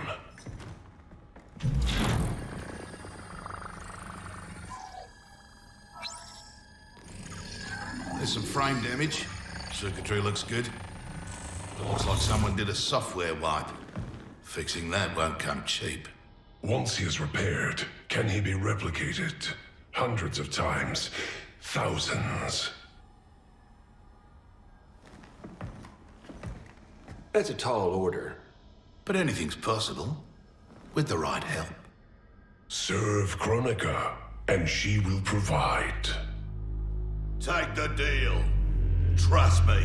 There's some frame damage. Circuitry looks good. It looks like someone did a software wipe. Fixing that won't come cheap. Once he is repaired, can he be replicated? Hundreds of times. Thousands. That's a tall order. But anything's possible. With the right help. Serve Kronika, and she will provide. Take the deal. Trust me.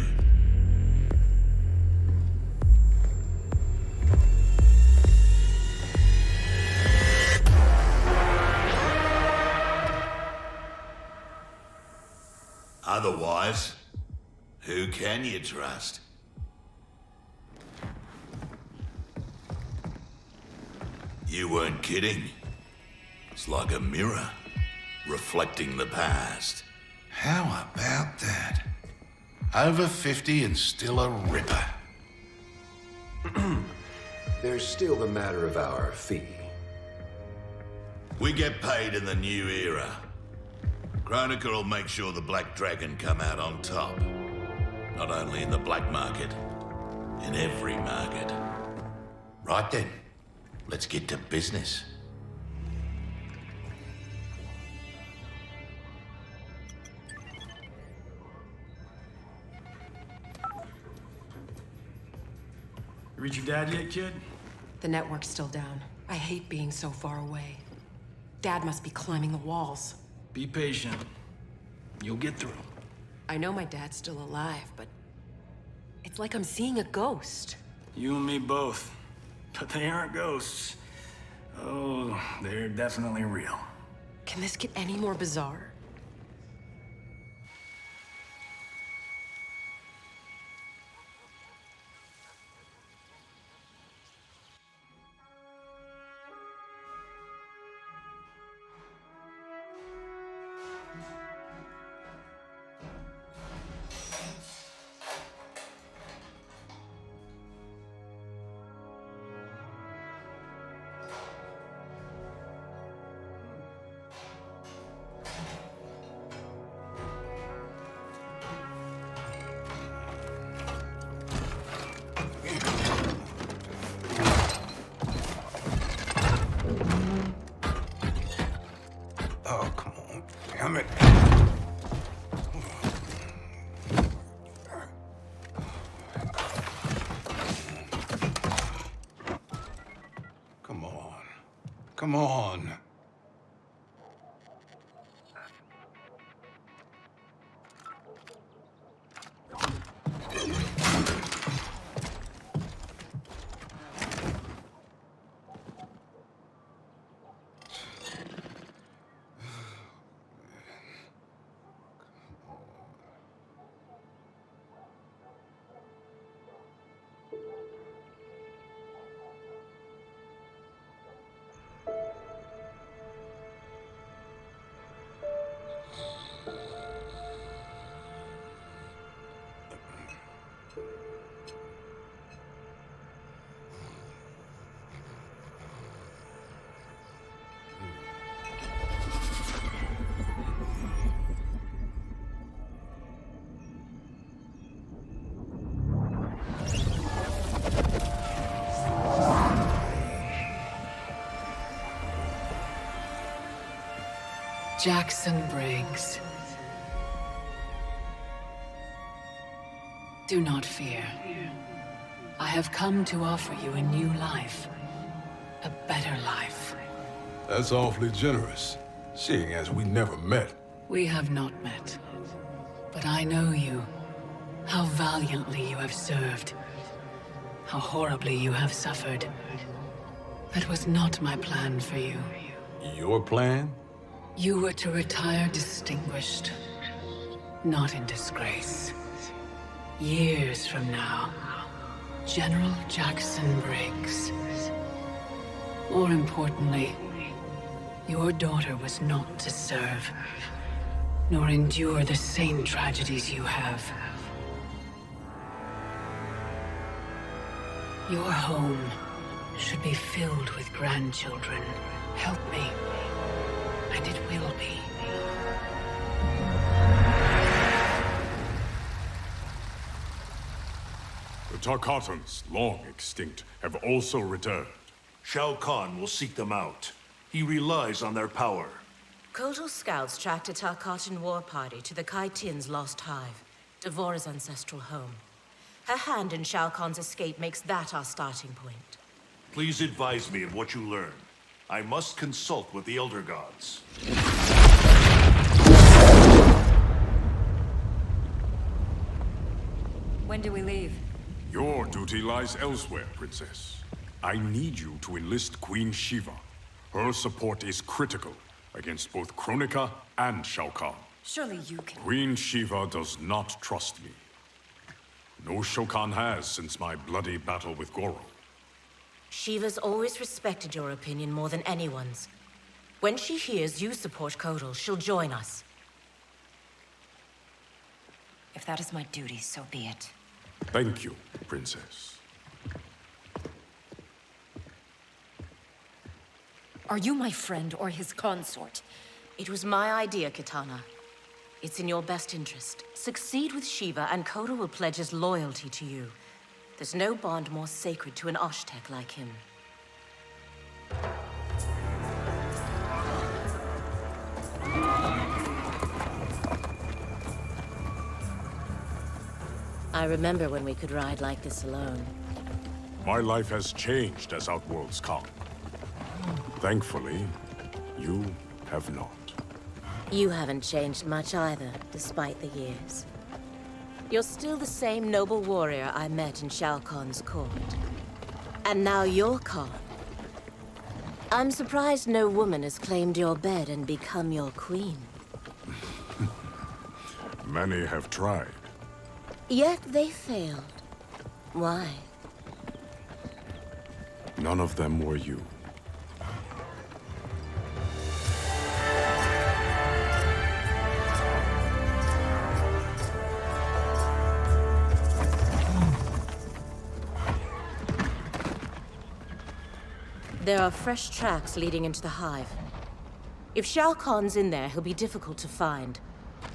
Otherwise, who can you trust? You weren't kidding. It's like a mirror, reflecting the past. How about that? Over 50 and still a ripper. There's still the matter of our fee. We get paid in the new era. Kronika will make sure the Black Dragon come out on top. Not only in the black market, in every market. Right then, let's get to business. You reach your dad yet, kid? The network's still down. I hate being so far away. Dad must be climbing the walls. Be patient. You'll get through. I know my dad's still alive, but it's like I'm seeing a ghost. You and me both. But they aren't ghosts. Oh, they're definitely real. Can this get any more bizarre? Oh, come on. Damn it. Come on. Come on. Jackson Briggs. Do not fear. I have come to offer you a new life. A better life. That's awfully generous, seeing as we never met. We have not met. But I know you. How valiantly you have served. How horribly you have suffered. That was not my plan for you. Your plan? You were to retire distinguished. Not in disgrace. Years from now, General Jackson Briggs. More importantly, your daughter was not to serve, nor endure the same tragedies you have. Your home should be filled with grandchildren. Help me, and it will be. The Tarkatans, long extinct, have also returned. Shao Kahn will seek them out. He relies on their power. Kotal scouts tracked a Tarkatan war party to the Kai Tian's lost hive, Devora's ancestral home. Her hand in Shao Kahn's escape makes that our starting point. Please advise me of what you learn. I must consult with the Elder Gods. When do we leave? Your duty lies elsewhere, Princess. I need you to enlist Queen Shiva. Her support is critical against both Kronika and Shao Kahn. Surely you can... Queen Shiva does not trust me. No Shao Kahn has since my bloody battle with Goro. Shiva's always respected your opinion more than anyone's. When she hears you support Kotal, she'll join us. If that is my duty, so be it. Thank you, Princess. Are you my friend or his consort? It was my idea, Kitana. It's in your best interest. Succeed with Shiva, and Kotal will pledge his loyalty to you. There's no bond more sacred to an Oshtek like him. I remember when we could ride like this alone. My life has changed as Outworlds come. Thankfully, you have not. You haven't changed much either, despite the years. You're still the same noble warrior I met in Shao Kahn's court. And now you're Khan. I'm surprised no woman has claimed your bed and become your queen. Many have tried. Yet they failed. Why? None of them were you. There are fresh tracks leading into the hive. If Shao Kahn's in there, he'll be difficult to find.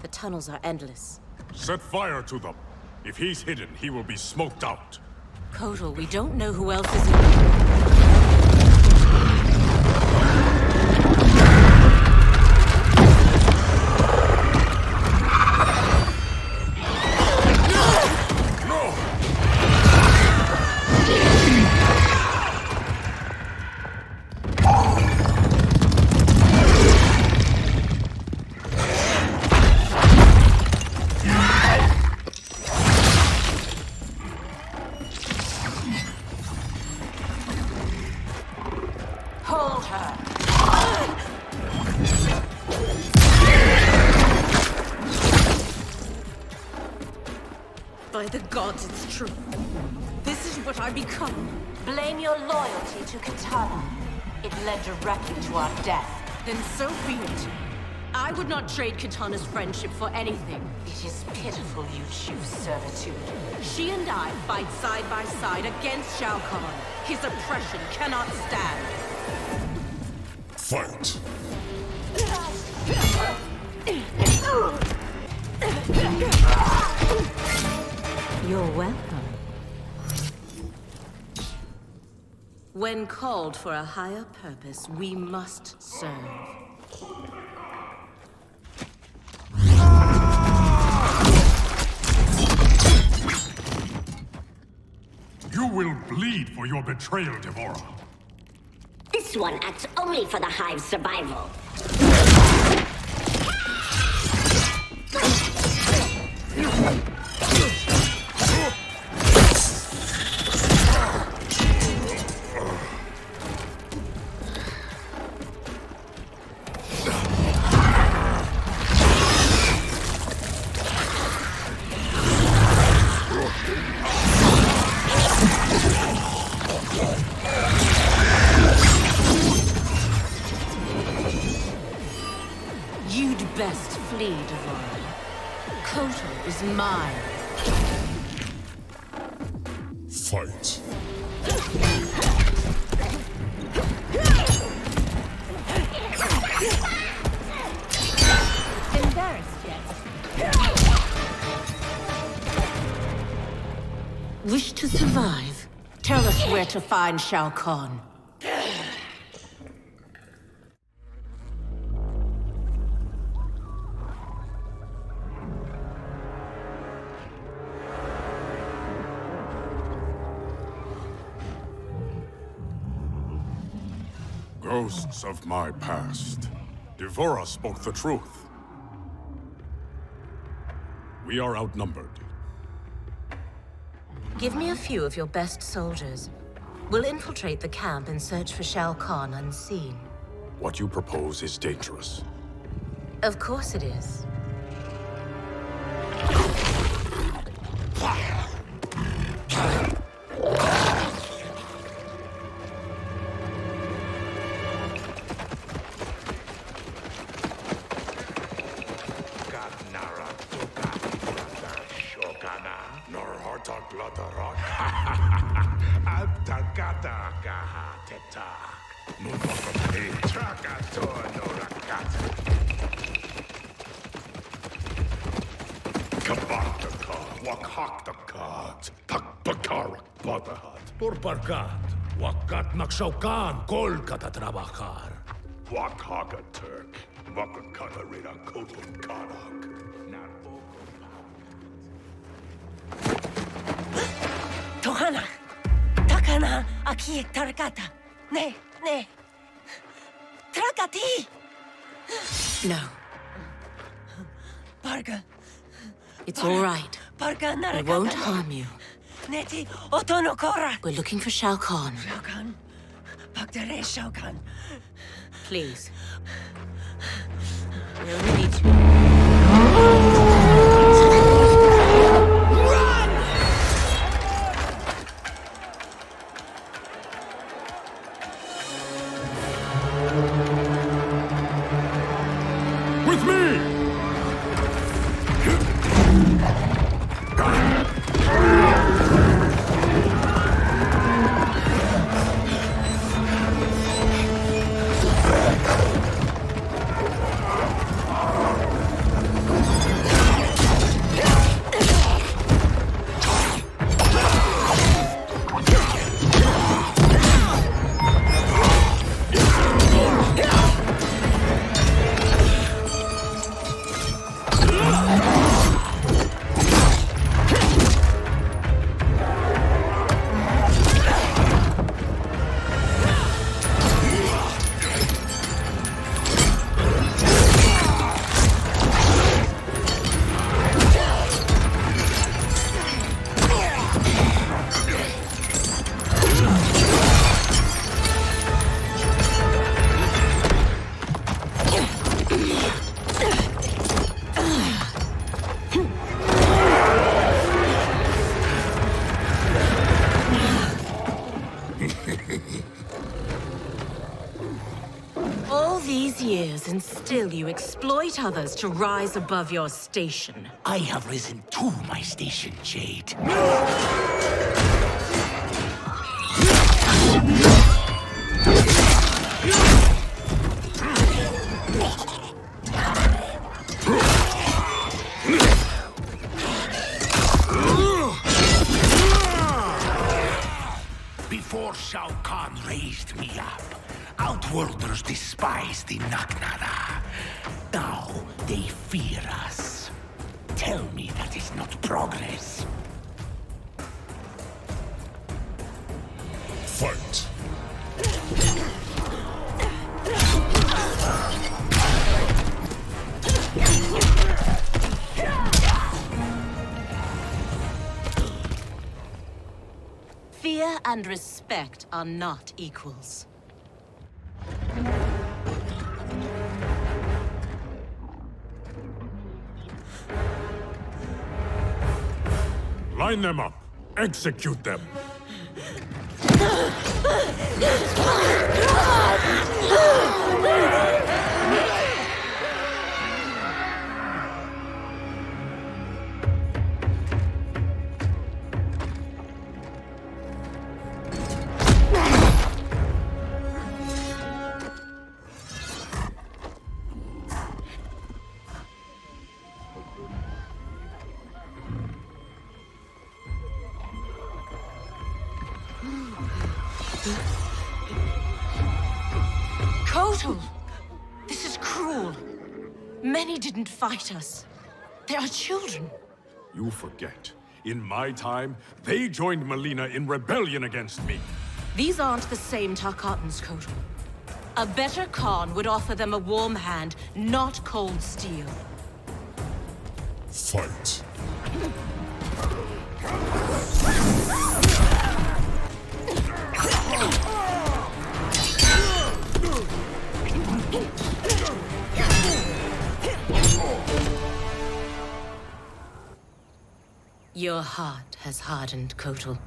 The tunnels are endless. Set fire to them. If he's hidden, he will be smoked out. Kotal, we don't know who else is in there. By the gods, it's true. This is what I become. Blame your loyalty to Kitana. It led directly to our death. Then so be it. I would not trade Kitana's friendship for anything. It is pitiful you choose servitude. She and I fight side by side against Shao Kahn. His oppression cannot stand. Fight! You're welcome. When called for a higher purpose, we must serve. You will bleed for your betrayal, Devora. This one acts only for the Hive's survival. best flee, Devon. Kotal is mine. Fight. Embarrassed yet? Wish to survive? Tell us where to find Shao Kahn. Ghosts of my past. Devora spoke the truth. We are outnumbered. Give me a few of your best soldiers. We'll infiltrate the camp and search for Shao Kahn unseen. What you propose is dangerous. Of course it is. Purparkat, wakat nagsaukan, kolkata trabajar. Wakhaka Turk, Wakakata Reda Kotal Kanak. Tohana, takana aki tarakata. Ne. Trakati. No. Parga. It's all right. Parga narakata. We won't harm you. Neti otonokora. We're looking for Shao Kahn. Shao Kahn. Bagdare Shao Kahn. Please. We only need to... With me! All these years, and still you exploit others to rise above your station. I have risen to my station, Jade. Before Shao Kahn raised me up, Outworlders despised the Naknada. Now they fear us. Tell me that is not progress. Fight. Fear and respect are not equals. Line them up. Execute them. Kotal! This is cruel. Many didn't fight us. They are children. You forget. In my time, they joined Melina in rebellion against me. These aren't the same Tarkatans, Kotal. A better Khan would offer them a warm hand, not cold steel. Fight. Your heart has hardened, Kotal.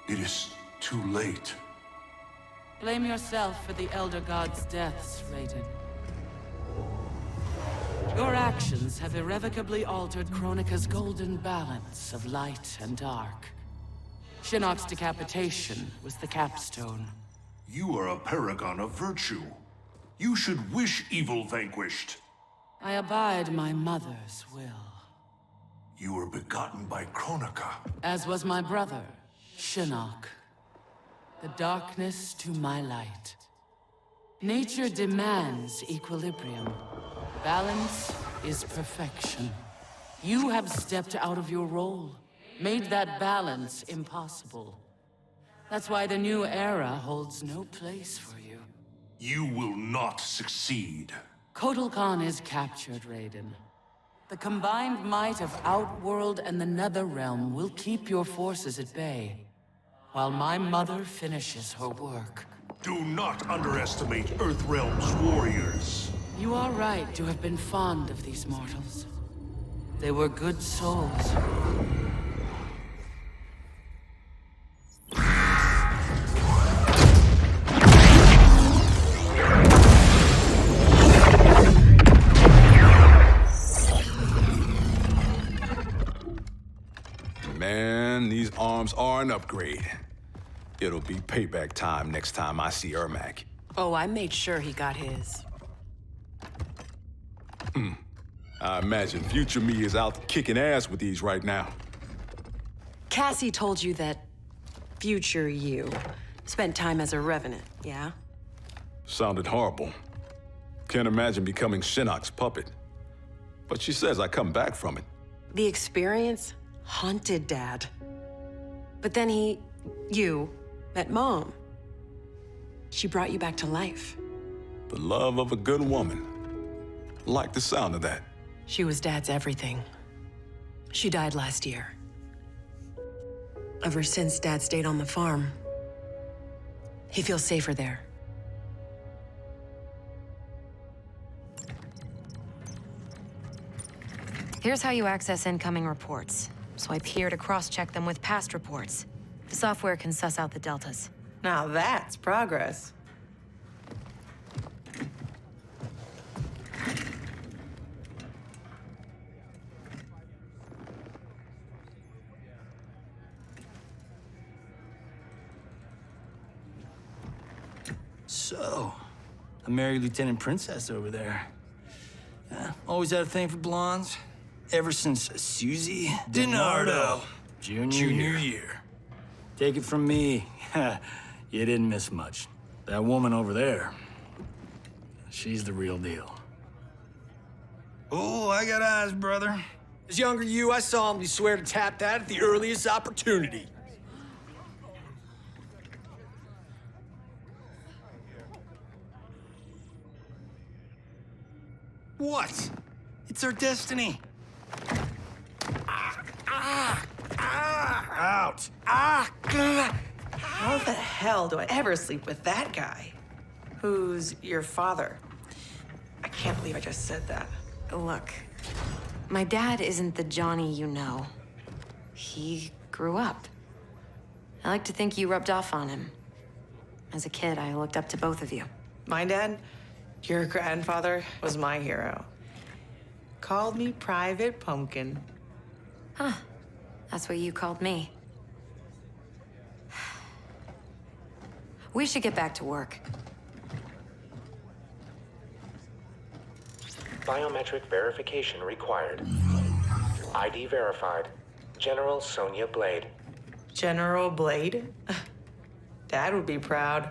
It is too late. Blame yourself for the Elder God's deaths, Raiden. Your actions have irrevocably altered Kronika's golden balance of light and dark. Shinnok's decapitation was the capstone. You are a paragon of virtue. You should wish evil vanquished. I abide my mother's will. You were begotten by Kronika. As was my brother, Shinnok. The darkness to my light. Nature demands equilibrium. Balance is perfection. You have stepped out of your role, made that balance impossible. That's why the new era holds no place for you. You will not succeed. Kotal Khan is captured, Raiden. The combined might of Outworld and the Netherrealm will keep your forces at bay, while my mother finishes her work. Do not underestimate Earthrealm's warriors. You are right to have been fond of these mortals. They were good souls. Man, these arms are an upgrade. It'll be payback time next time I see Ermac. Oh, I made sure he got his. I imagine future me is out kicking ass with these right now. Cassie told you that future you spent time as a revenant, yeah? Sounded horrible. Can't imagine becoming Shinnok's puppet. But she says I come back from it. The experience haunted Dad. But then you, met Mom. She brought you back to life. The love of a good woman. Like the sound of that. She was Dad's everything. She died last year. Ever since Dad stayed on the farm, he feels safer there. Here's how you access incoming reports. Swipe here to cross-check them with past reports. The software can suss out the deltas. Now that's progress. So, I married Lieutenant Princess over there. Always had a thing for blondes. Ever since Susie DiNardo, junior year. Take it from me, you didn't miss much. That woman over there, she's the real deal. Oh, I got eyes, brother. As younger you, I saw him. You swear to tap that at the earliest opportunity. What? It's our destiny. Out. How the hell do I ever sleep with that guy? Who's your father? I can't believe I just said that. Look, my dad isn't the Johnny you know. he grew up. I like to think you rubbed off on him. As a kid, I looked up to both of you. My dad, your grandfather, was my hero. Called me Private Pumpkin. Huh. That's what you called me. We should get back to work. Biometric verification required. ID verified. General Sonia Blade. General Blade? Dad would be proud.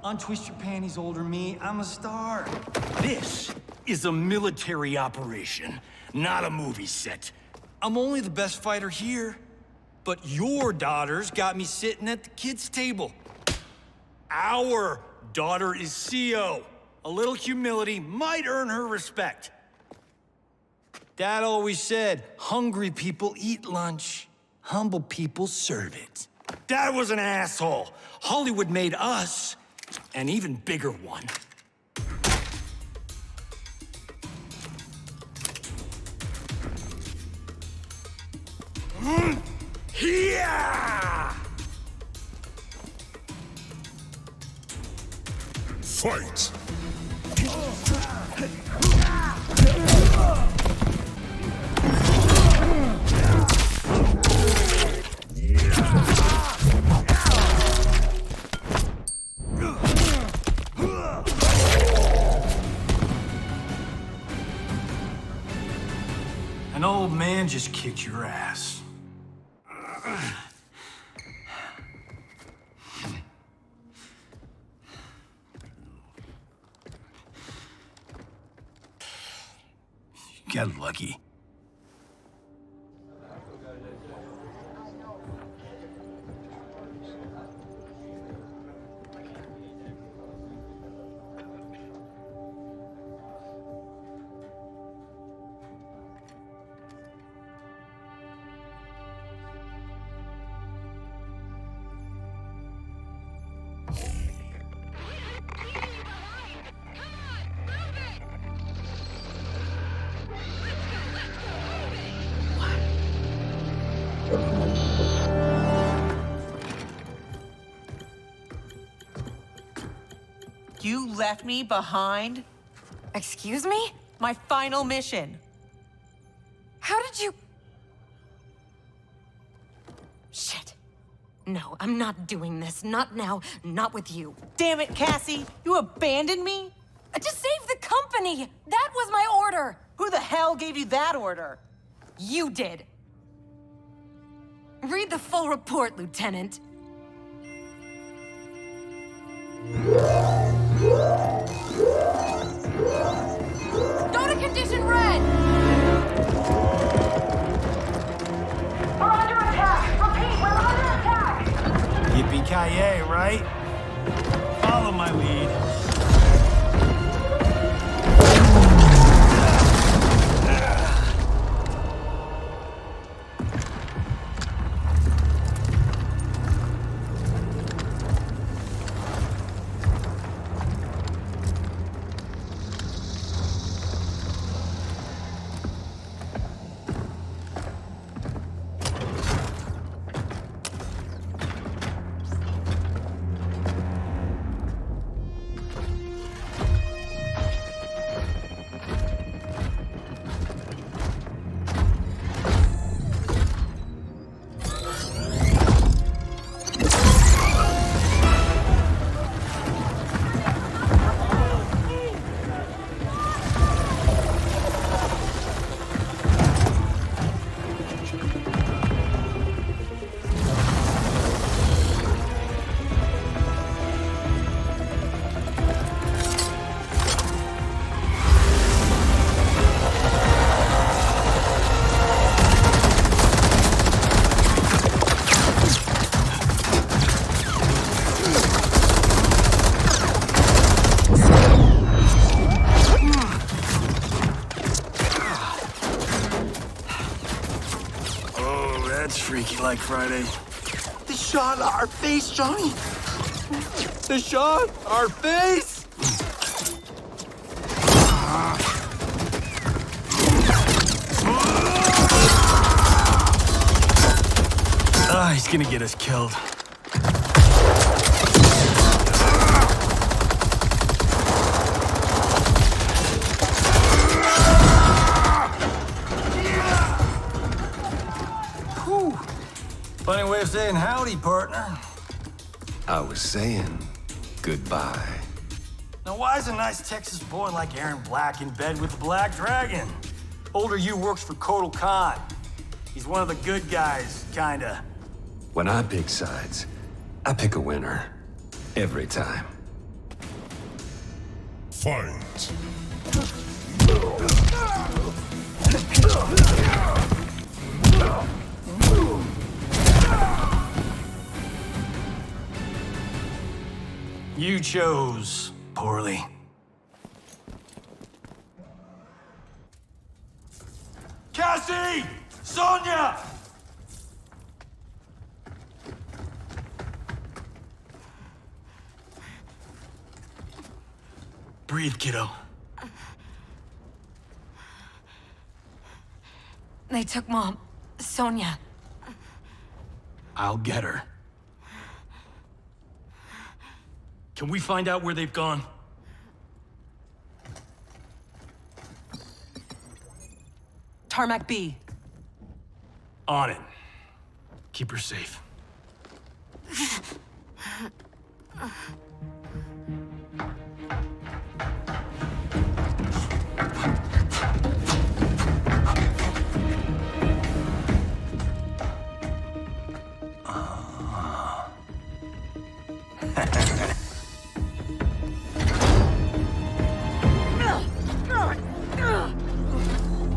Untwist your panties, older me. I'm a star. This is a military operation, not a movie set. I'm only the best fighter here, but your daughters got me sitting at the kids' table. Our daughter is CO. A little humility might earn her respect. Dad always said, hungry people eat lunch, humble people serve it. Dad was an asshole. Hollywood made us an even bigger one. Yeah! Fight! An old man just kicked your ass. You got lucky. You left me behind? Excuse me? My final mission. How did you... Shit. No, I'm not doing this. Not now. Not with you. Damn it, Cassie! You abandoned me? To save the company! That was my order! Who the hell gave you that order? You did. Read the full report, Lieutenant. Go to condition red! We're under attack! Repeat, we're under attack! Yippee-ki-yay, right? Follow my lead. Freaky like Friday. The shot of our face, Johnny. The shot of our face. He's gonna get us killed. Whew. Funny way of saying howdy, partner. I was saying goodbye. Now, why is a nice Texas boy like Aaron Black in bed with the Black Dragon? Older you works for Kotal Khan. He's one of the good guys, kinda. When I pick sides, I pick a winner. Every time. Fight. You chose poorly. Cassie! Sonia! Breathe, kiddo. They took Mom. Sonia. I'll get her. Can we find out where they've gone? Tarmac B. On it. Keep her safe.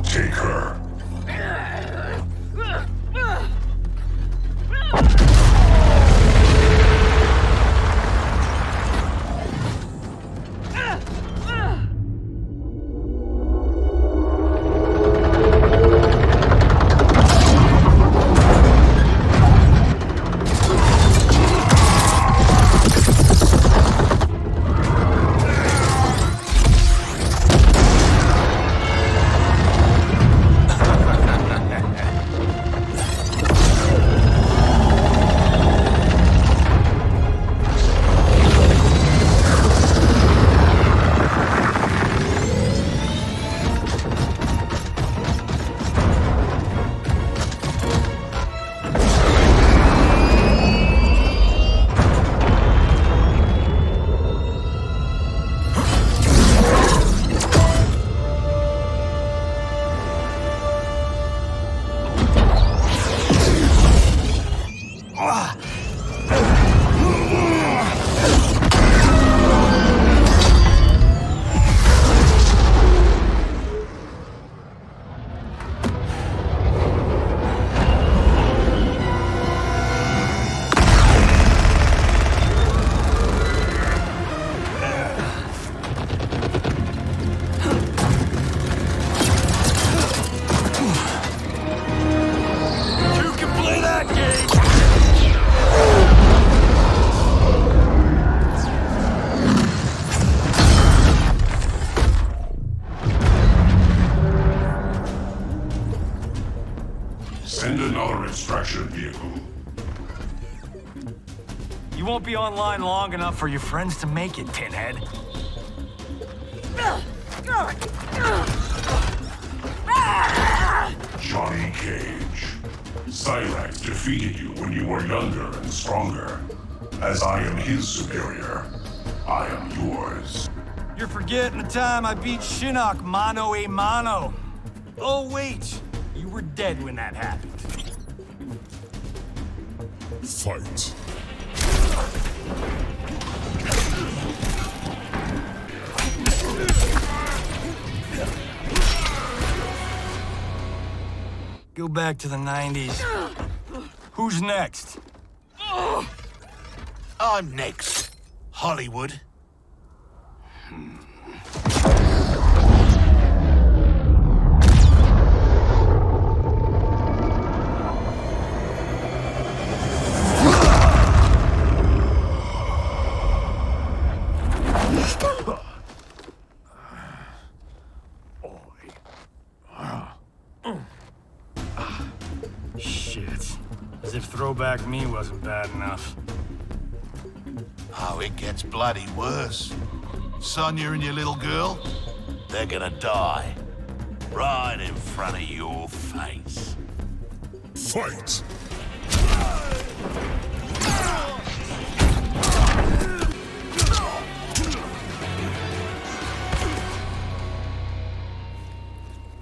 Take her. Send another extraction vehicle. You won't be online long enough for your friends to make it, Pinhead. Johnny Cage. Cyrax defeated you when you were younger and stronger. As I am his superior, I am yours. You're forgetting the time I beat Shinnok mano a mano. Oh, wait. You were dead when that happened. Fight. Go back to the 90s. Who's next? I'm next. Hollywood. attack me wasn't bad enough. Oh, it gets bloody worse. Sonya and your little girl, they're gonna die. Right in front of your face. Fight!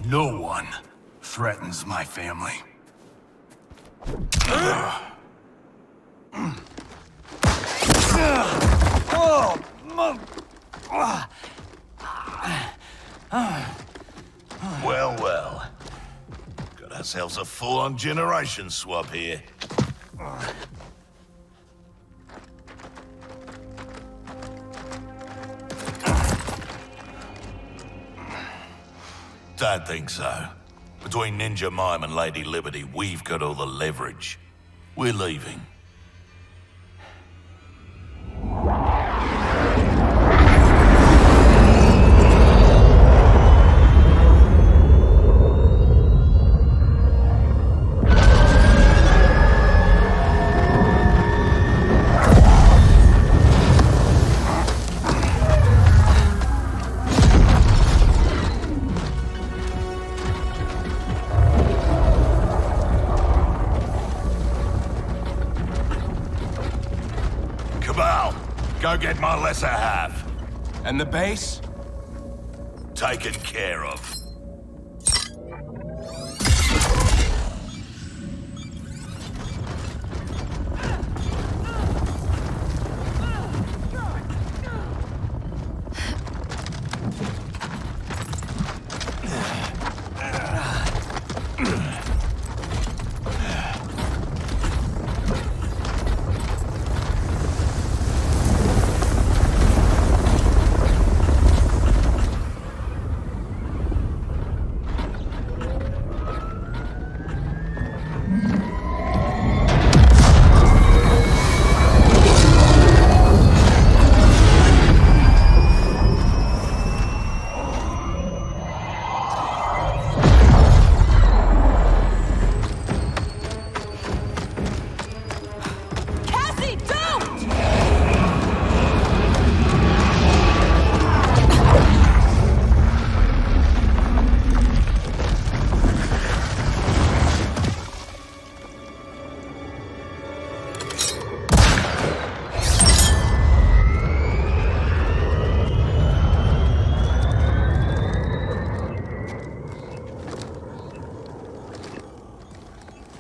No one threatens my family. Well, well. Got ourselves a full-on generation swap here. Don't think so. Between Ninja Mime and Lady Liberty, we've got all the leverage. We're leaving. Go get my lesser half. And the base? Taken care of.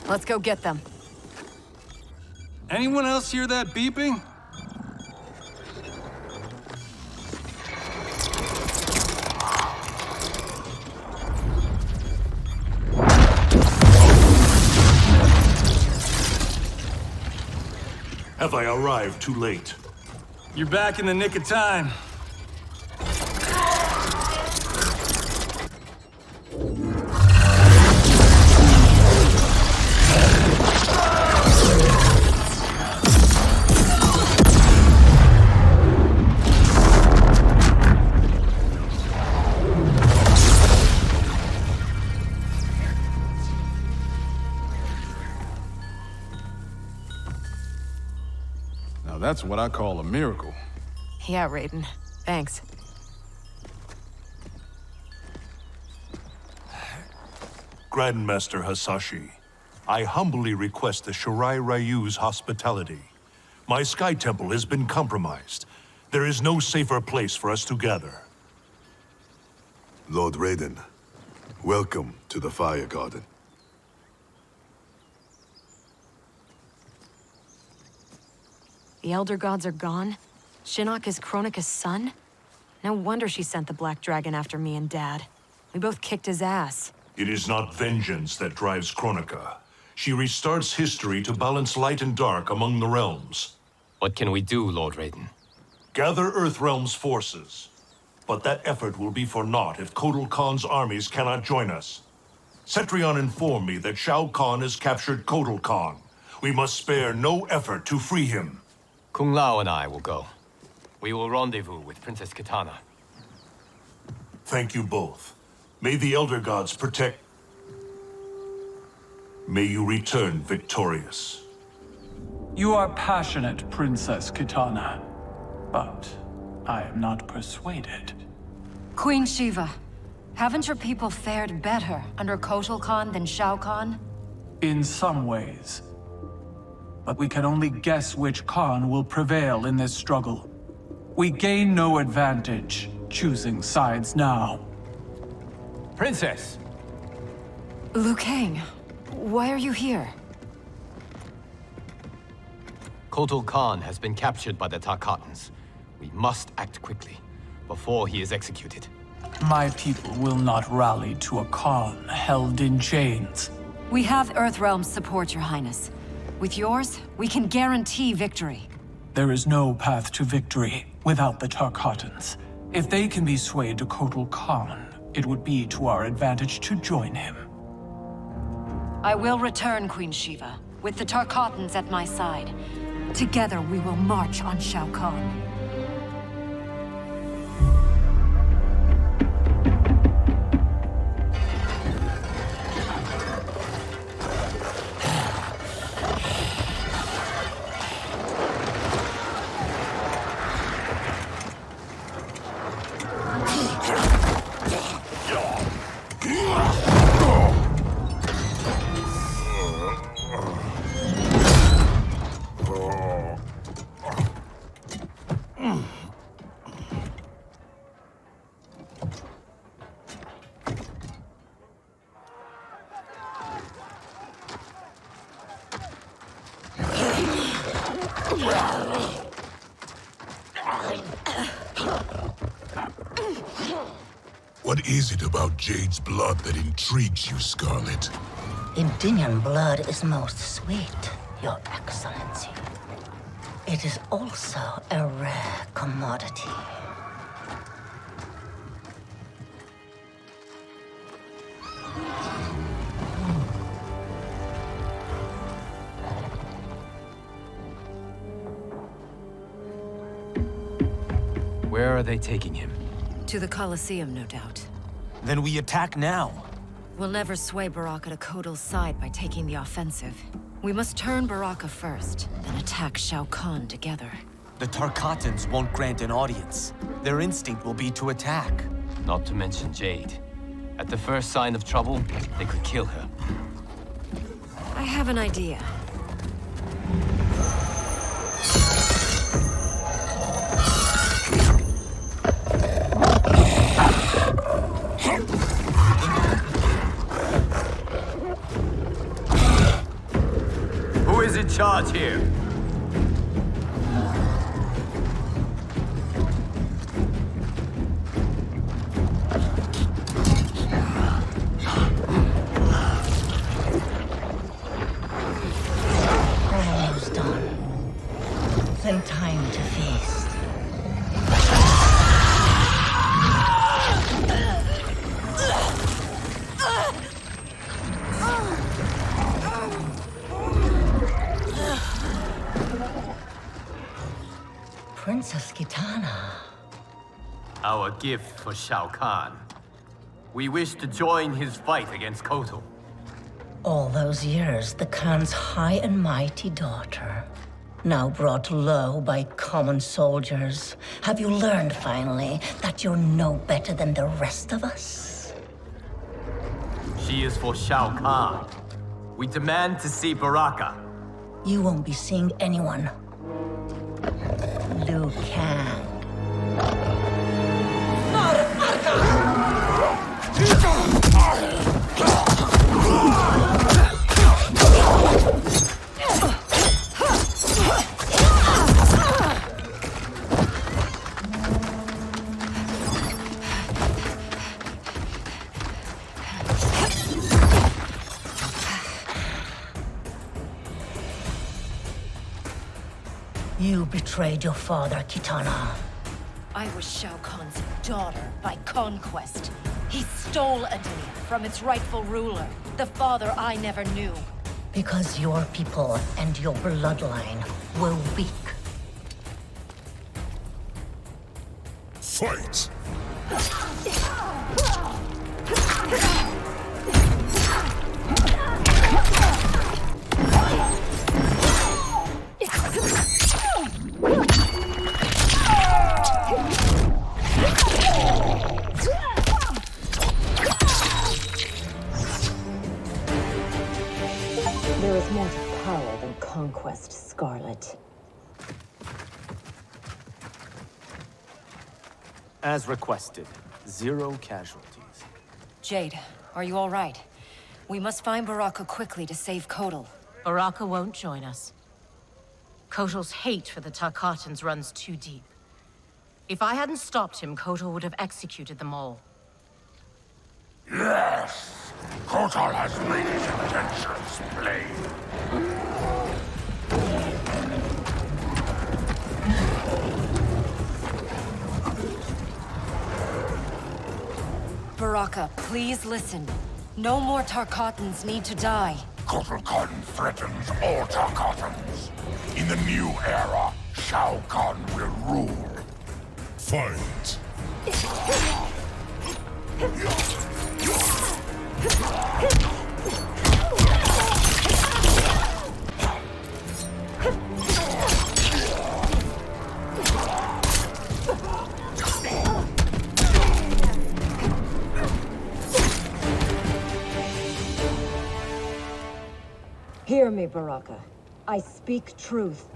Let's go get them. Anyone else hear that beeping? Have I arrived too late? You're back in the nick of time. Now that's what I call a miracle. Yeah, Raiden. Thanks. Grandmaster Hasashi, I humbly request the Shirai Ryu's hospitality. My Sky Temple has been compromised. There is no safer place for us to gather. Lord Raiden, welcome to the Fire Garden. The Elder Gods are gone? Shinnok is Kronika's son? No wonder she sent the Black Dragon after me and Dad. We both kicked his ass. It is not vengeance that drives Kronika. She restarts history to balance light and dark among the realms. What can we do, Lord Raiden? Gather Earthrealm's forces. But that effort will be for naught if Kotal Khan's armies cannot join us. Cetrion informed me that Shao Kahn has captured Kotal Khan. We must spare no effort to free him. Kung Lao and I will go. We will rendezvous with Princess Kitana. Thank you both. May the Elder Gods protect... May you return victorious. You are passionate, Princess Kitana, but I am not persuaded. Queen Shiva, haven't your people fared better under Kotal Khan than Shao Kahn? In some ways. But we can only guess which Khan will prevail in this struggle. We gain no advantage choosing sides now. Princess! Liu Kang, why are you here? Kotal Khan has been captured by the Tarkatans. We must act quickly, before he is executed. My people will not rally to a Khan held in chains. We have Earthrealm's support, Your Highness. With yours, we can guarantee victory. There is no path to victory without the Tarkatans. If they can be swayed to Kotal Khan, it would be to our advantage to join him. I will return, Queen Shiva, with the Tarkatans at my side. Together we will march on Shao Kahn. What is it about Jade's blood that intrigues you, Scarlet? Indian blood is most sweet, Your Excellency. It is also a rare commodity. Where are they taking him? To the Colosseum, no doubt. Then we attack now. We'll never sway Baraka to Kotal's side by taking the offensive. We must turn Baraka first, then attack Shao Kahn together. The Tarkatans won't grant an audience. Their instinct will be to attack. Not to mention Jade. At the first sign of trouble, they could kill her. I have an idea. Who is in charge here? Almost done. Then time to feast. Princess Kitana. Our gift for Shao Kahn. We wish to join his fight against Kotal. All those years, the Khan's high and mighty daughter, now brought low by common soldiers. Have you learned, finally, that you're no better than the rest of us? She is for Shao Kahn. We demand to see Baraka. You won't be seeing anyone. Liu Kang. You betrayed your father, Kitana. I was Shao Kahn's daughter by conquest. He stole Adia from its rightful ruler, the father I never knew. Because your people and your bloodline were weak. Fight! As requested. 0 casualties. Jade, are you all right? We must find Baraka quickly to save Kotal. Baraka won't join us. Kotal's hate for the Tarkatans runs too deep. If I hadn't stopped him, Kotal would have executed them all. Yes! Kotal has made his intentions plain. Baraka, please listen. No more Tarkatans need to die. Kotal Khan threatens all Tarkatans. In the new era, Shao Kahn will rule. Fight. Hear me, Baraka. I speak truth.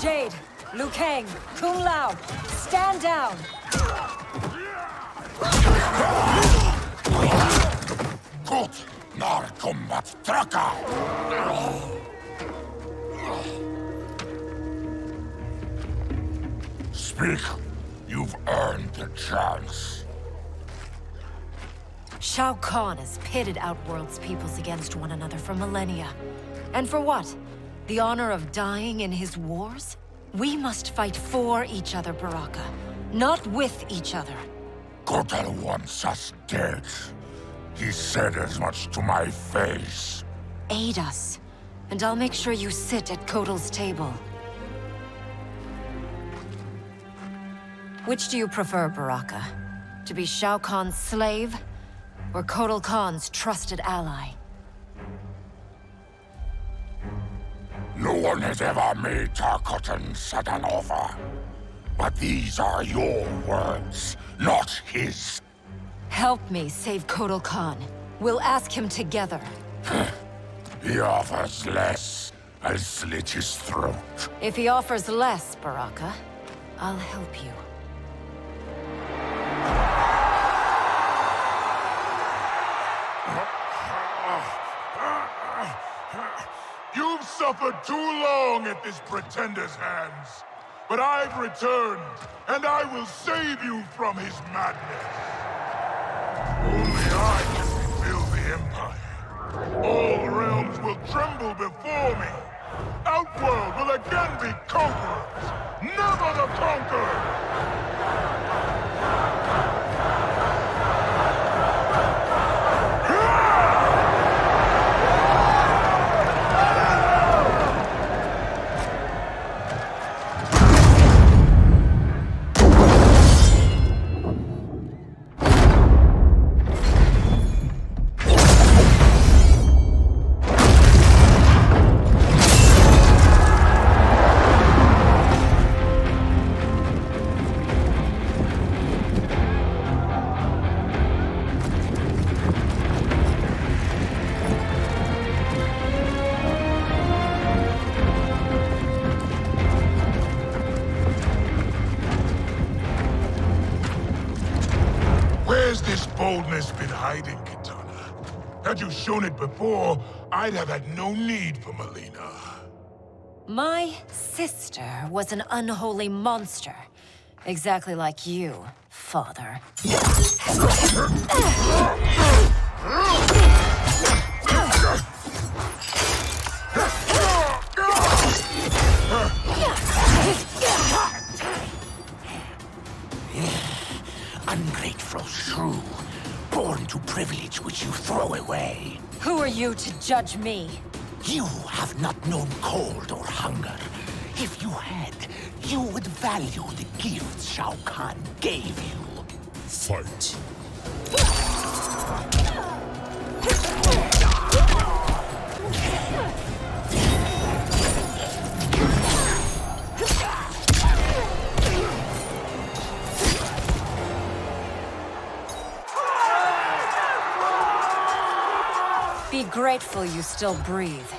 Jade, Liu Kang, Kung Lao, stand down! Gut, nar KOMBAT traka! Speak. You've earned the chance. Shao Kahn has pitted Outworld's peoples against one another for millennia. And for what? The honor of dying in his wars? We must fight for each other, Baraka, not with each other. Kotal wants us dead. He said as much to my face. Aid us, and I'll make sure you sit at Kotal's table. Which do you prefer, Baraka? To be Shao Kahn's slave, or Kotal Khan's trusted ally? No one has ever made Tarkatan such an offer. But these are your words, not his. Help me save Kotal Khan. We'll ask him together. He offers less. I'll slit his throat. If he offers less, Baraka, I'll help you. You've suffered too long at this pretender's hands. But I've returned, and I will save you from his madness. Only I can rebuild the Empire. All realms will tremble before me. Outworld will again be conquerors, never the conquered! Where's this boldness been hiding, Kitana? Had you shown it before, I'd have had no need for Melina. My sister was an unholy monster. Exactly like you, father. Ungrateful shrew, born to privilege which you throw away. Who are you to judge me? You have not known cold or hunger. If you had, you would value the gifts Shao Kahn gave you. Fight. Be grateful you still breathe.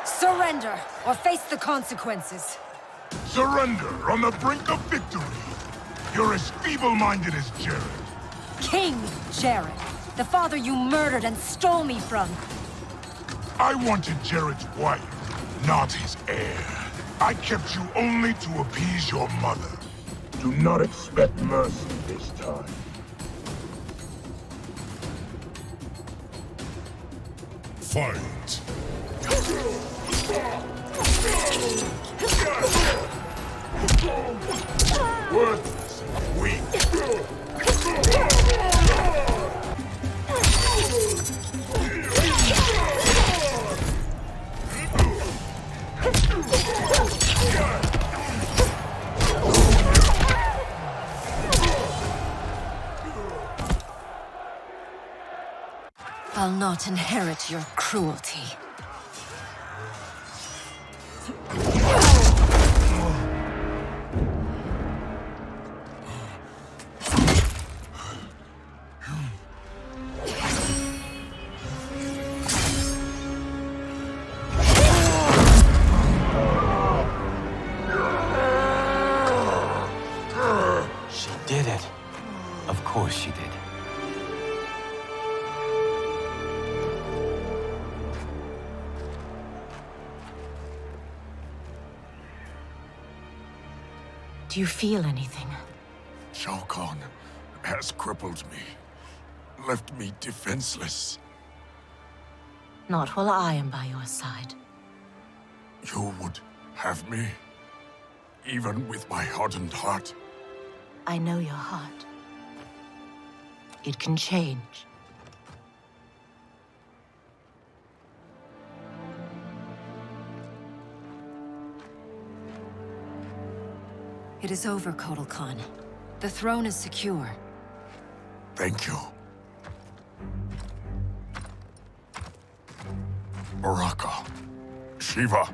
Surrender, or face the consequences. Surrender on the brink of victory. You're as feeble-minded as Jared. King Jared, the father you murdered and stole me from. I wanted Jared's wife, not his heir. I kept you only to appease your mother. Do not expect mercy this time. Fight! Worthless, weak. I'll not inherit your cruelty. She did it. Of course she did. Do you feel anything? Shao Kahn has crippled me, left me defenseless. Not while I am by your side. You would have me, even with my hardened heart. I know your heart. It can change. It is over, Kotal Khan. The throne is secure. Thank you. Baraka, Shiva,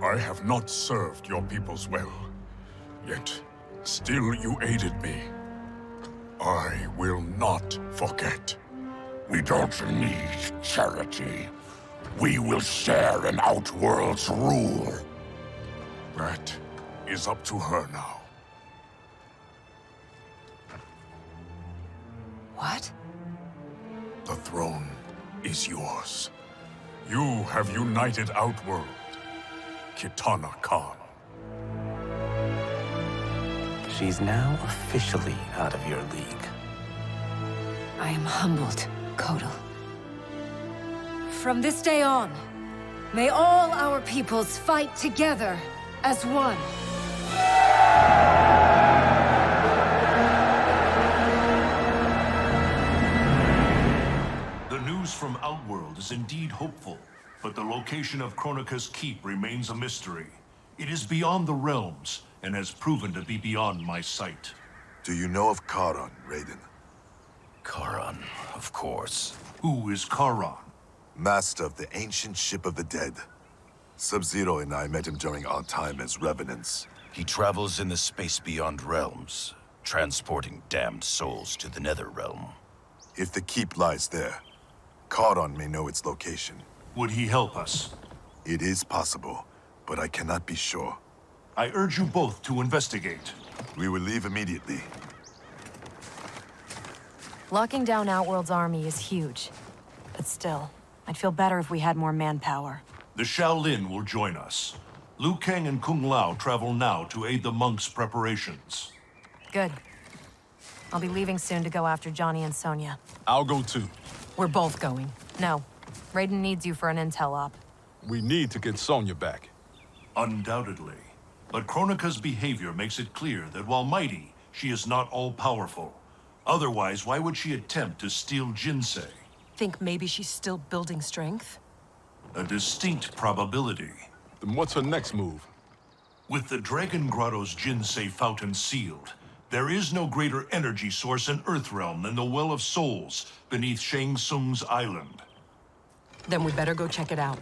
I have not served your peoples well, yet still you aided me. I will not forget. We don't need charity. We will share an Outworld's rule. That is up to her now. What? The throne is yours. You have united Outworld, Kitana Khan. She's now officially out of your league. I am humbled, Kotal. From this day on, may all our peoples fight together as one. The news from Outworld is indeed hopeful, but the location of Kronika's keep remains a mystery. It is beyond the realms, and has proven to be beyond my sight. Do you know of Charon, Raiden? Charon, of course. Who is Charon? Master of the ancient ship of the dead. Sub-Zero and I met him during our time as Revenants. He travels in the space beyond realms, transporting damned souls to the Nether Realm. If the keep lies there, Charon may know its location. Would he help us? It is possible, but I cannot be sure. I urge you both to investigate. We will leave immediately. Locking down Outworld's army is huge. But still, I'd feel better if we had more manpower. The Shaolin will join us. Liu Kang and Kung Lao travel now to aid the monks' preparations. Good. I'll be leaving soon to go after Johnny and Sonya. I'll go too. We're both going. No, Raiden needs you for an intel op. We need to get Sonya back. Undoubtedly. But Kronika's behavior makes it clear that while mighty, she is not all-powerful. Otherwise, why would she attempt to steal Jinsei? Think maybe she's still building strength? A distinct probability. Then what's her next move? With the Dragon Grotto's Jinsei fountain sealed, there is no greater energy source in Earthrealm than the Well of Souls beneath Shang Tsung's island. Then we better go check it out.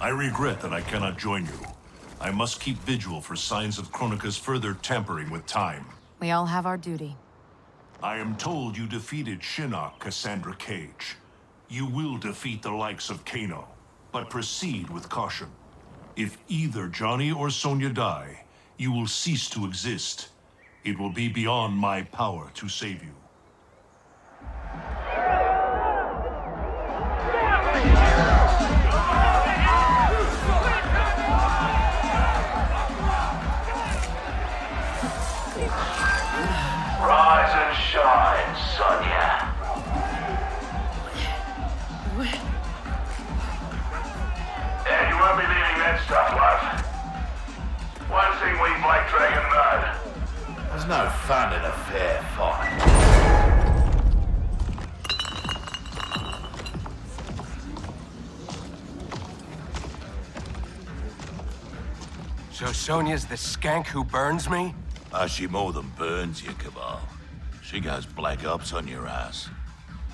I regret that I cannot join you. I must keep vigil for signs of Kronika's further tampering with time. We all have our duty. I am told you defeated Shinnok, Cassandra Cage. You will defeat the likes of Kano, but proceed with caution. If either Johnny or Sonya die, you will cease to exist. It will be beyond my power to save you. Rise and shine, Sonya. Yeah, you won't be leaving that stuff, love. One thing we Black Dragon know. There's no fun in a fair fight. So Sonya's the skank who burns me? She more than burns you, Cabal. She goes black ops on your ass.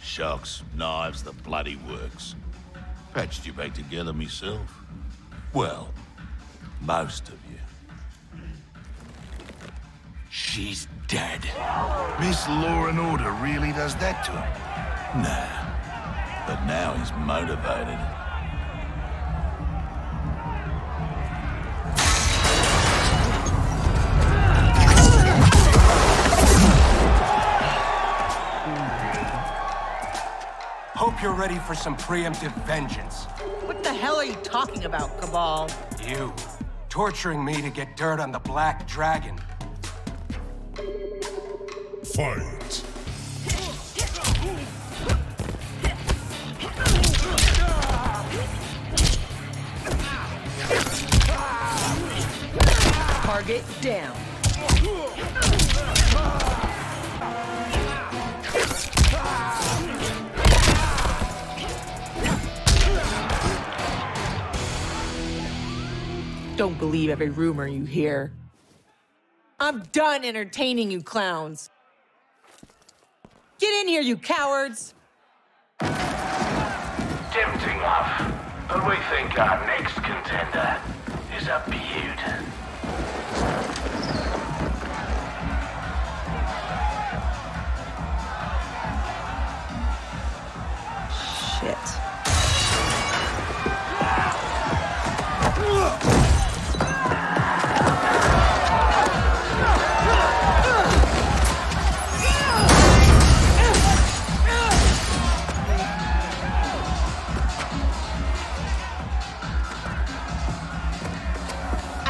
Shocks, knives, the bloody works. Patched you back together myself. Well, most of you. She's dead. Miss Law and Order really does that to him? Nah. But now he's motivated. Hope you're ready for some preemptive vengeance. What the hell are you talking about, Cabal? You, torturing me to get dirt on the Black Dragon. Fight. Target down. Don't believe every rumor you hear. I'm done entertaining you clowns. Get in here, you cowards! Tempting, love. But we think our next contender is a beaut. Shit.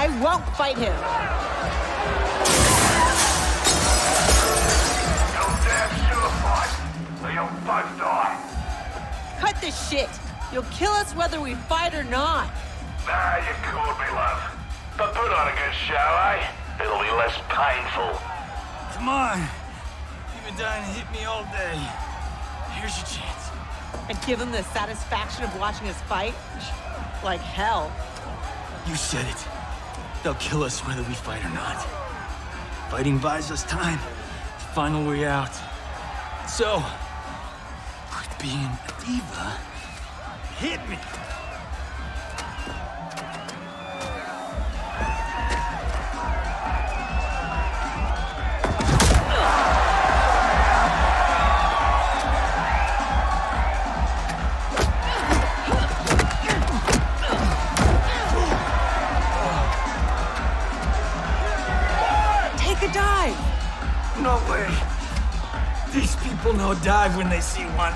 I won't fight him. You'll damn sure fight, or you'll both die. Cut this shit. You'll kill us whether we fight or not. Nah, you called me, love. But put on a good show, eh? It'll be less painful. Come on. You've been dying to hit me all day. Here's your chance. And give him the satisfaction of watching us fight? Like hell. You said it. They'll kill us whether we fight or not. Fighting buys us time to find a way out. So, quit being a diva. Hit me. No way. These people know dive when they see one.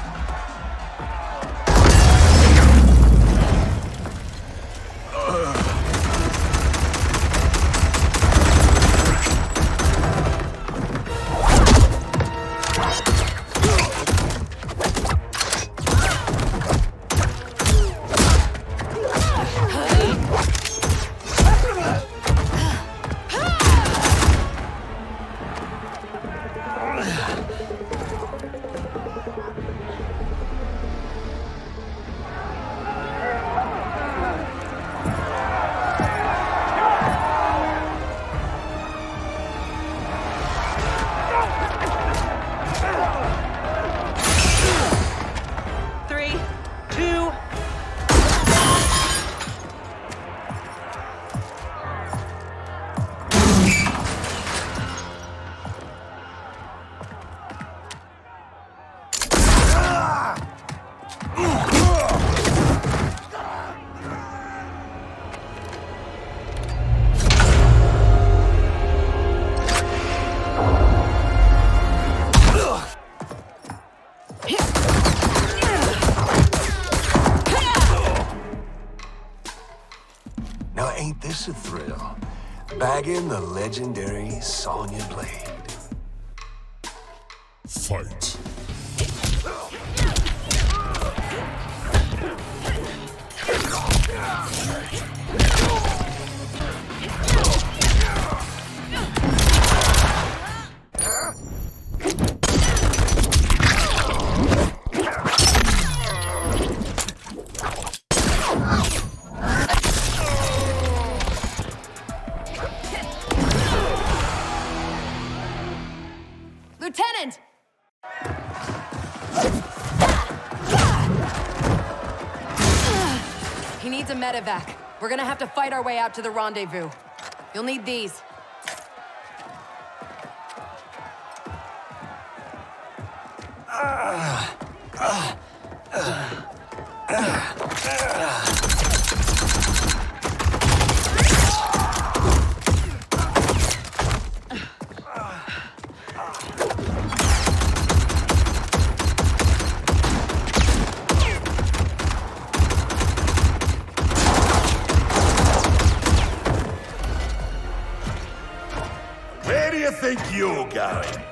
this a thrill? Bagging the legendary Sonya Blade. Fight. Lieutenant! He needs a medevac. We're gonna have to fight our way out to the rendezvous. You'll need these. Where do you think you're going?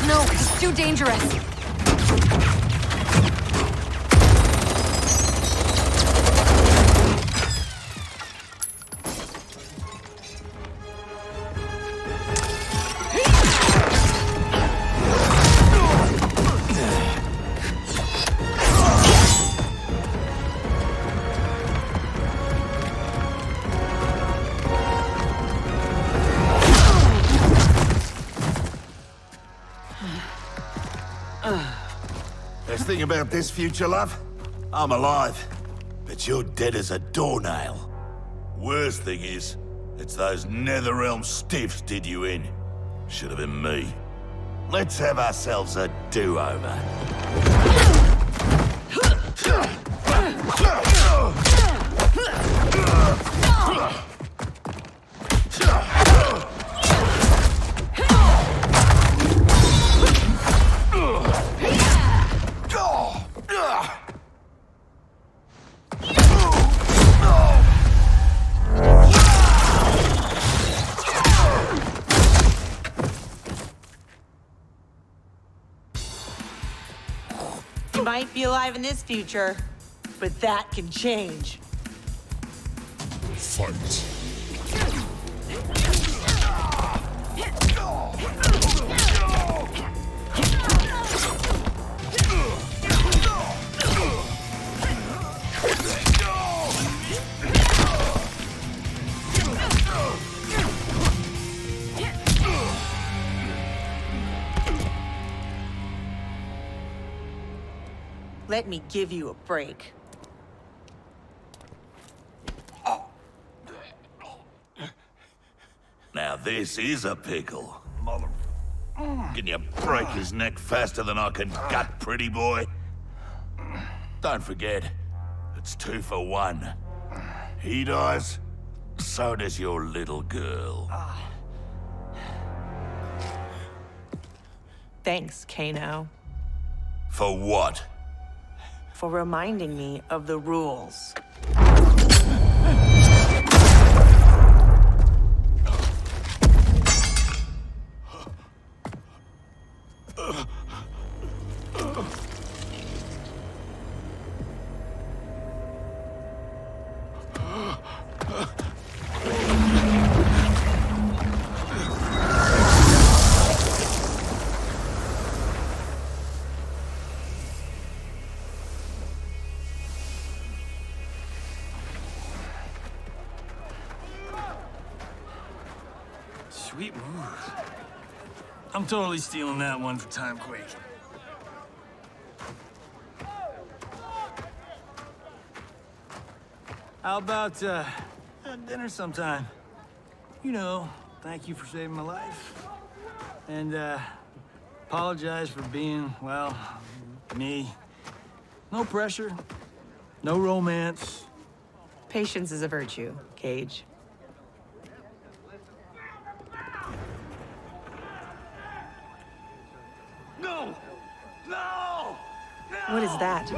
No, it's too dangerous. Best thing about this future, love? I'm alive, but you're dead as a doornail. Worst thing is, it's those Netherrealm stiffs did you in. Should have been me. Let's have ourselves a do-over. You might be alive in this future, but that can change. Fight. Let me give you a break. Now this is a pickle. Mother... Can you break his neck faster than I can gut, pretty boy? Don't forget, it's 2 for 1. He dies, so does your little girl. Thanks, Kano. For what? For reminding me of the rules. Sweet move. I'm totally stealing that one for Timequake. How about dinner sometime? You know, thank you for saving my life. And, apologize for being, well, me. No pressure, no romance. Patience is a virtue, Cage. No! No! What is that?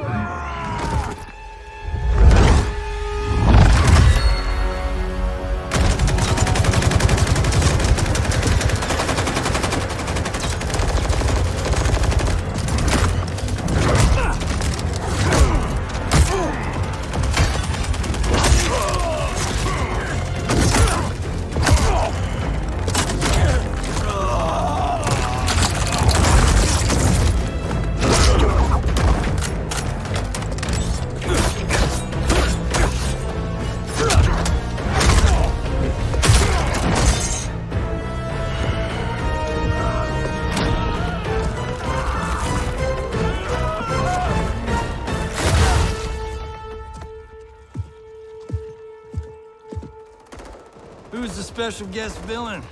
Who's the special guest villain?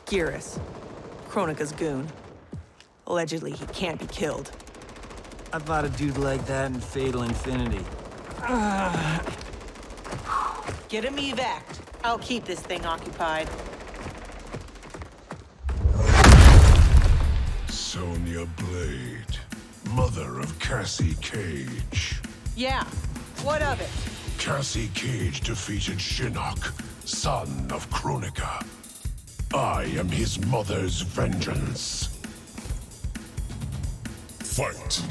Geras, Kronika's goon. Allegedly, he can't be killed. I fought a dude like that in Fatal Infinity. Get him evac'd. I'll keep this thing occupied. Sonya Blade, mother of Cassie Cage. Yeah, what of it? Cassie Cage defeated Shinnok, son of Kronika. I am his mother's vengeance. Fight!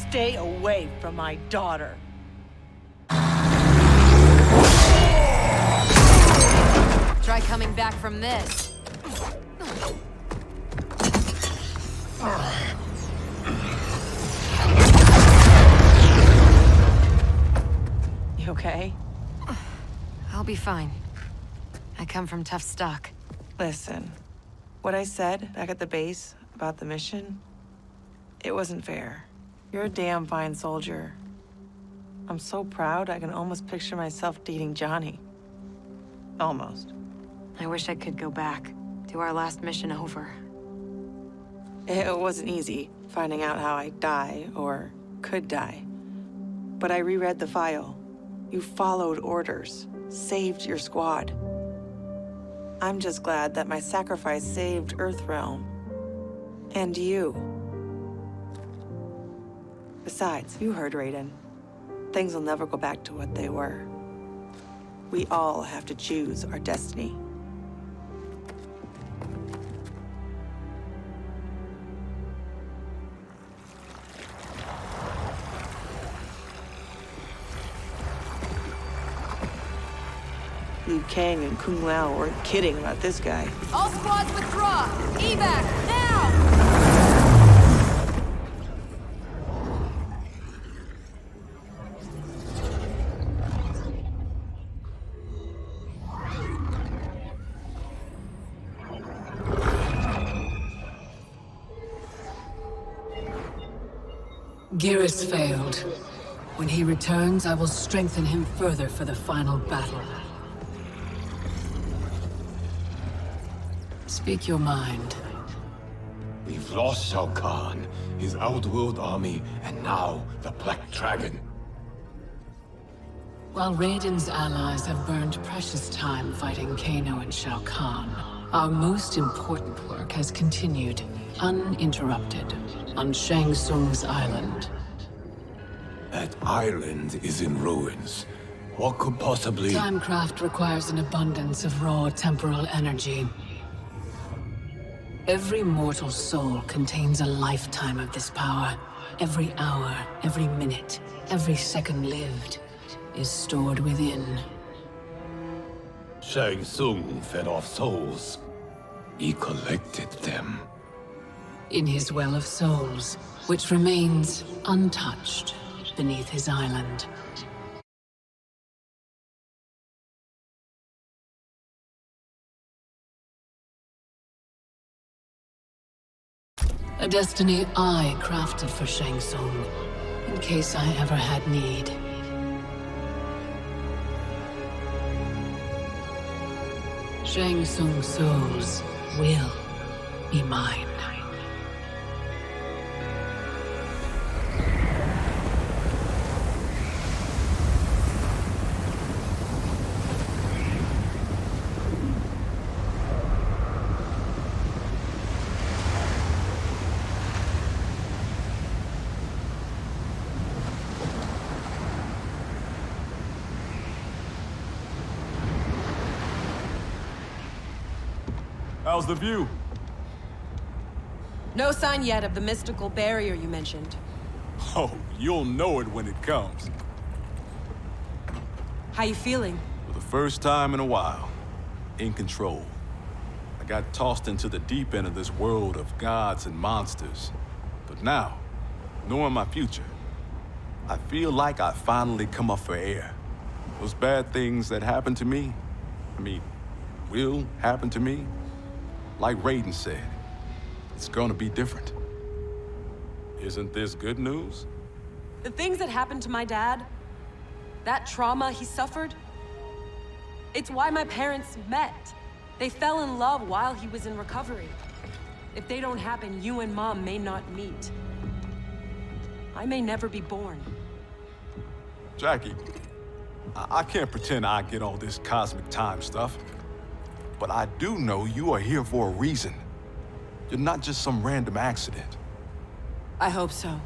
Stay away from my daughter. Try coming back from this. You okay? I'll be fine. I come from tough stock. Listen, what I said back at the base about the mission, it wasn't fair. You're a damn fine soldier. I'm so proud I can almost picture myself dating Johnny. Almost. I wish I could go back. Do our last mission over. It wasn't easy finding out how I'd die, or could die. But I reread the file. You followed orders, saved your squad. I'm just glad that my sacrifice saved Earthrealm. And you. Besides, you heard Raiden. Things will never go back to what they were. We all have to choose our destiny. Liu Kang and Kung Lao weren't kidding about this guy. All squads withdraw! Evac, now! Geras failed. When he returns, I will strengthen him further for the final battle. Speak your mind. We've lost Shao Kahn, his outworld army, and now the Black Dragon. While Raiden's allies have burned precious time fighting Kano and Shao Kahn, our most important work has continued, uninterrupted, on Shang Tsung's island. That island is in ruins. What could possibly... Timecraft requires an abundance of raw temporal energy. Every mortal soul contains a lifetime of this power. Every hour, every minute, every second lived is stored within. Shang Tsung fed off souls. He collected them. In his well of souls, which remains untouched beneath his island. A destiny I crafted for Shang Tsung, in case I ever had need. Shang Tsung's souls will be mine. How's the view? No sign yet of the mystical barrier you mentioned. Oh, you'll know it when it comes. How you feeling? For the first time in a while, in control. I got tossed into the deep end of this world of gods and monsters. But now, knowing my future, I feel like I finally come up for air. Those bad things that happened to me, will happen to me. Like Raiden said, it's gonna be different. Isn't this good news? The things that happened to my dad, that trauma he suffered, it's why my parents met. They fell in love while he was in recovery. If they don't happen, you and Mom may not meet. I may never be born. Jackie, I can't pretend I get all this cosmic time stuff. But I do know you are here for a reason. You're not just some random accident. I hope so.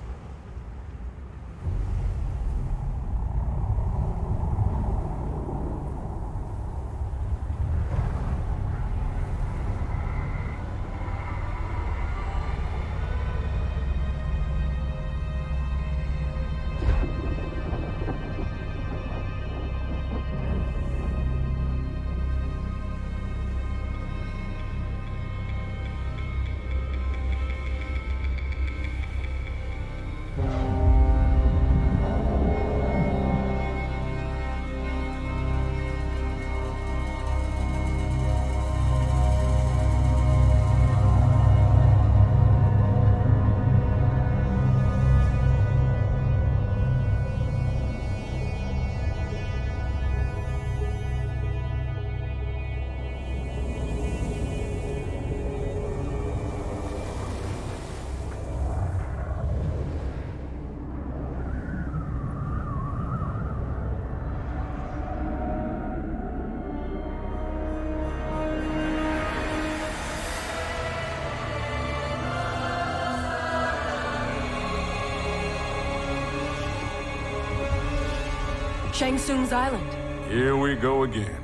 Shang Tsung's island. Here we go again.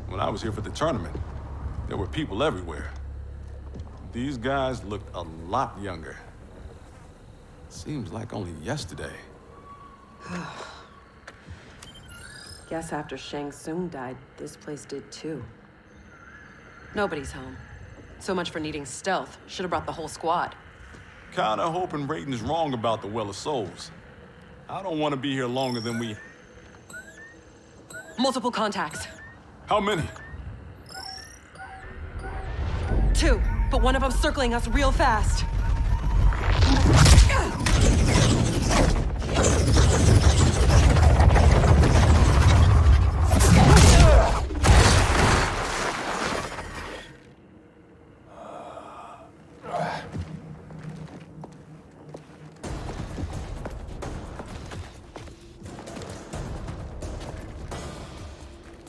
When I was here for the tournament, there were people everywhere. These guys looked a lot younger. Seems like only yesterday. Guess after Shang Tsung died, this place did too. Nobody's home. So much for needing stealth. Should have brought the whole squad. Kinda hoping Raiden's wrong about the Well of Souls. I don't want to be here longer than we... Multiple contacts. How many? 2, but one of them's circling us real fast.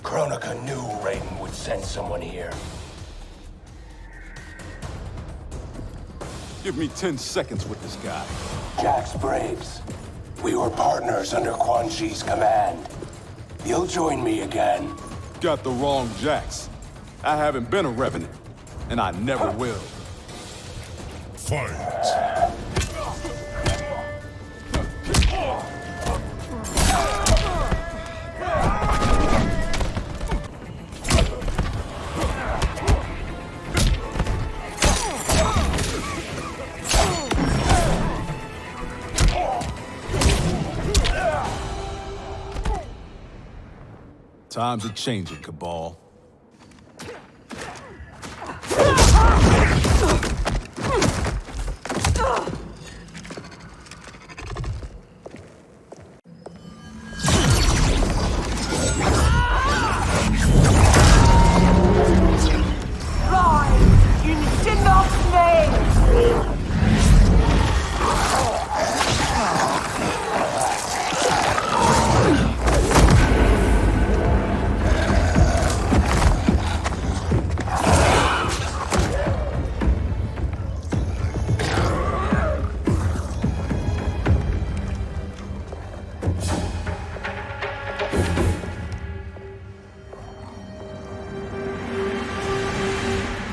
Kronika knew Raiden would send someone here. Give me 10 seconds with this guy. Jax Braves. We were partners under Quan Chi's command. You'll join me again. Got the wrong Jax. I haven't been a Revenant, and I never will. Fight! Times are changing, Cabal. Rise in Shinnok's name!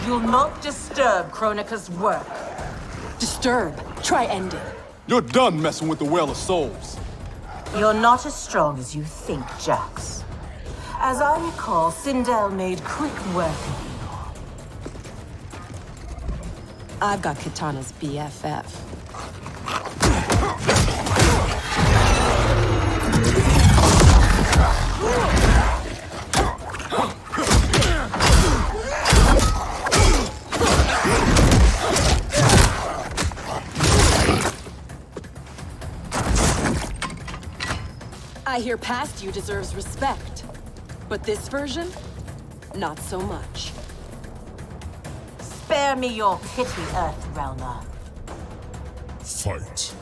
You'll not disturb Kronika's work. Disturb. Try ending. You're done messing with the Well of Souls. You're not as strong as you think, Jax. As I recall, Sindel made quick work of you. I've got Kitana's BFF. I hear past you deserves respect. But this version, not so much. Spare me your pity, Earthrealmer. Fight!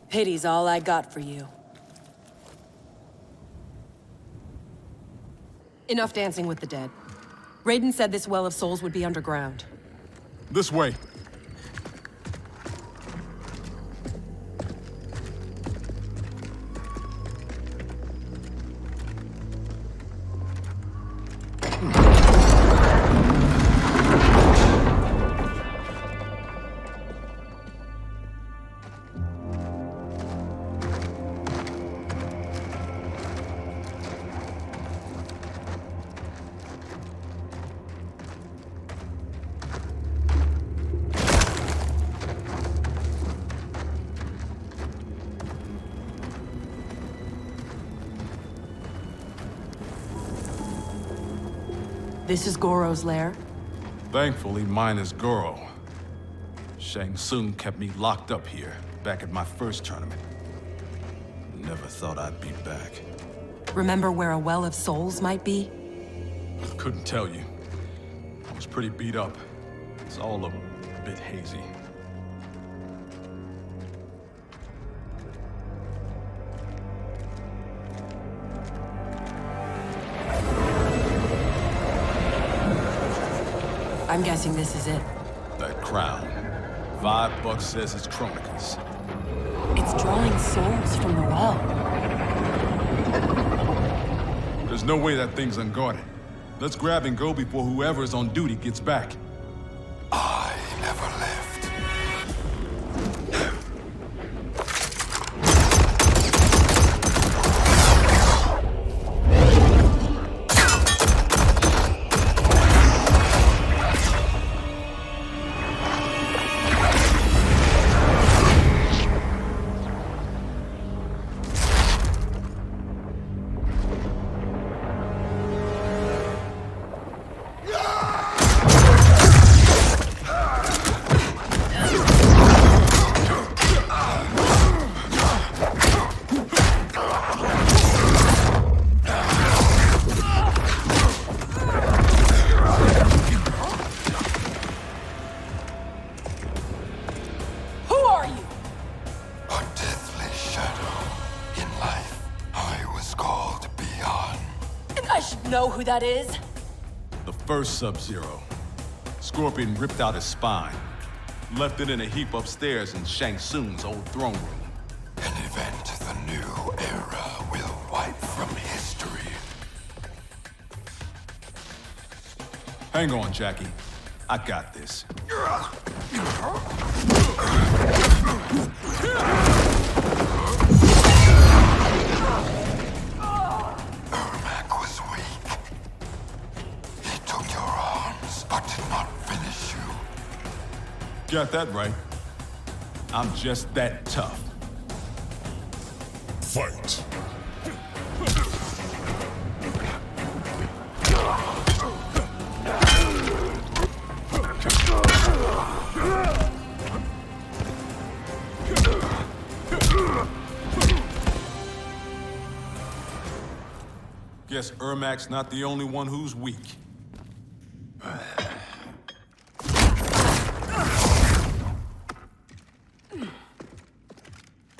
Pity's all I got for you. Enough dancing with the dead. Raiden said this Well of Souls would be underground. This way. This is Goro's lair? Thankfully, mine is Goro. Shang Tsung kept me locked up here, back at my first tournament. Never thought I'd be back. Remember where a Well of Souls might be? Couldn't tell you. I was pretty beat up. It's all a bit hazy. I'm guessing this is it. That crown. $5 says it's Kronika's. It's drawing souls from the well. There's no way that thing's unguarded. Let's grab and go before whoever's on duty gets back. I never left. know who that is? The first Sub-Zero. Scorpion ripped out his spine. Left it in a heap upstairs in Shang Tsung's old throne room. An event the new era will wipe from history. Hang on, Jackie. I got this. Ermac was weak. He took your arms, but did not finish you. Got that right. I'm just that tough. Fight. Guess Ermac's not the only one who's weak.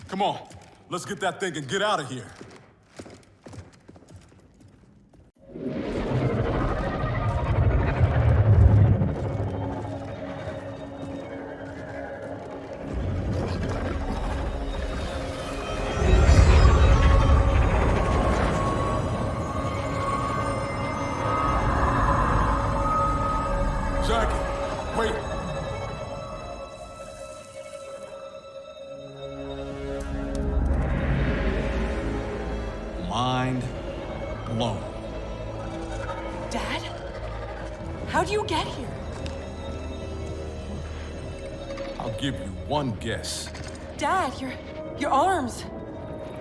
Come on, let's get that thing and get out of here. Jackie, wait. Mind blown. Dad? How'd you get here? I'll give you one guess. Dad, your arms.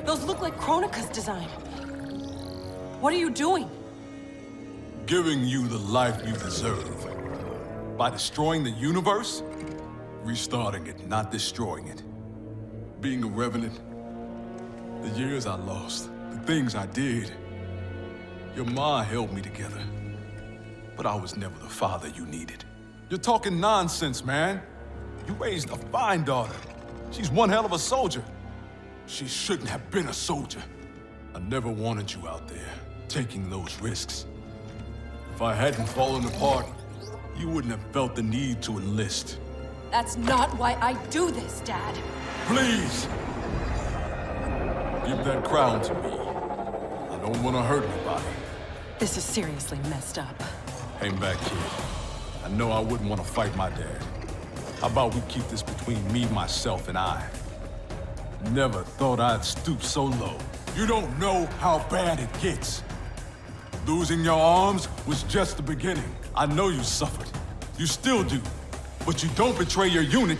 Those look like Kronika's design. What are you doing? Giving you the life you deserve. By destroying the universe, restarting it, not destroying it. Being a revenant, the years I lost, the things I did. Your ma held me together, but I was never the father you needed. You're talking nonsense, man. You raised a fine daughter. She's one hell of a soldier. She shouldn't have been a soldier. I never wanted you out there, taking those risks. If I hadn't fallen apart, you wouldn't have felt the need to enlist. That's not why I do this, Dad. Please! Give that crown to me. I don't want to hurt anybody. This is seriously messed up. Hang back, kid. I know I wouldn't want to fight my dad. How about we keep this between me, myself, and I? Never thought I'd stoop so low. You don't know how bad it gets. Losing your arms was just the beginning. I know you suffered. You still do. But you don't betray your unit.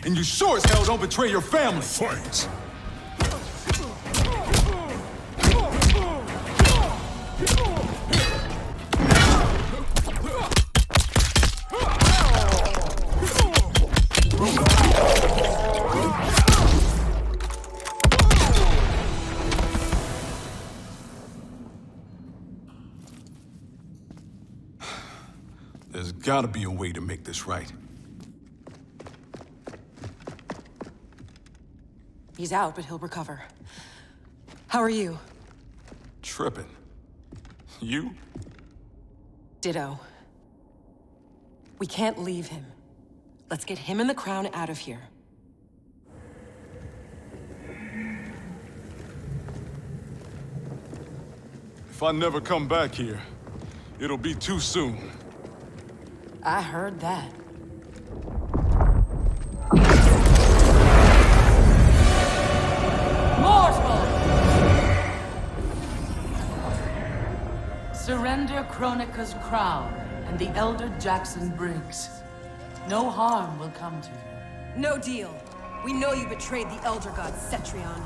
And you sure as hell don't betray your family. Fight! There's gotta be a way to make this right. He's out, but he'll recover. How are you? Tripping. You? Ditto. We can't leave him. Let's get him and the crown out of here. If I never come back here, it'll be too soon. I heard that. Mortal! Surrender Kronika's crown and the Elder Jackson Briggs. No harm will come to you. No deal. We know you betrayed the Elder God Cetrion.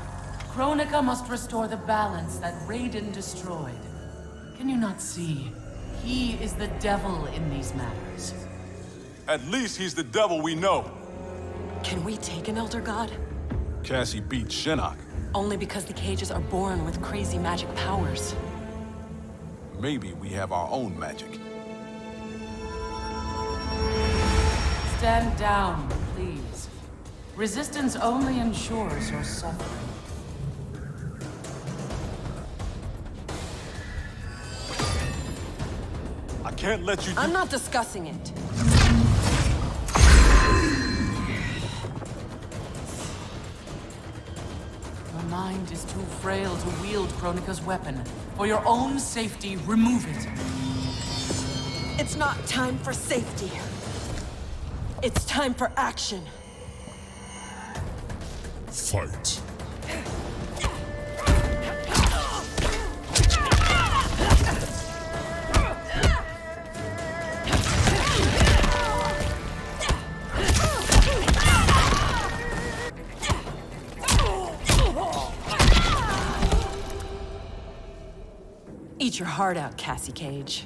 Kronika must restore the balance that Raiden destroyed. Can you not see? He is the devil in these matters. At least he's the devil we know. Can we take an Elder God? Cassie beat Shinnok. Only because the cages are born with crazy magic powers. Maybe we have our own magic. Stand down, please. Resistance only ensures your suffering. can't let you do... I'm not discussing it. Your mind is too frail to wield Kronika's weapon. For your own safety, remove it. It's not time for safety. It's time for action. Fight. Eat your heart out, Cassie Cage.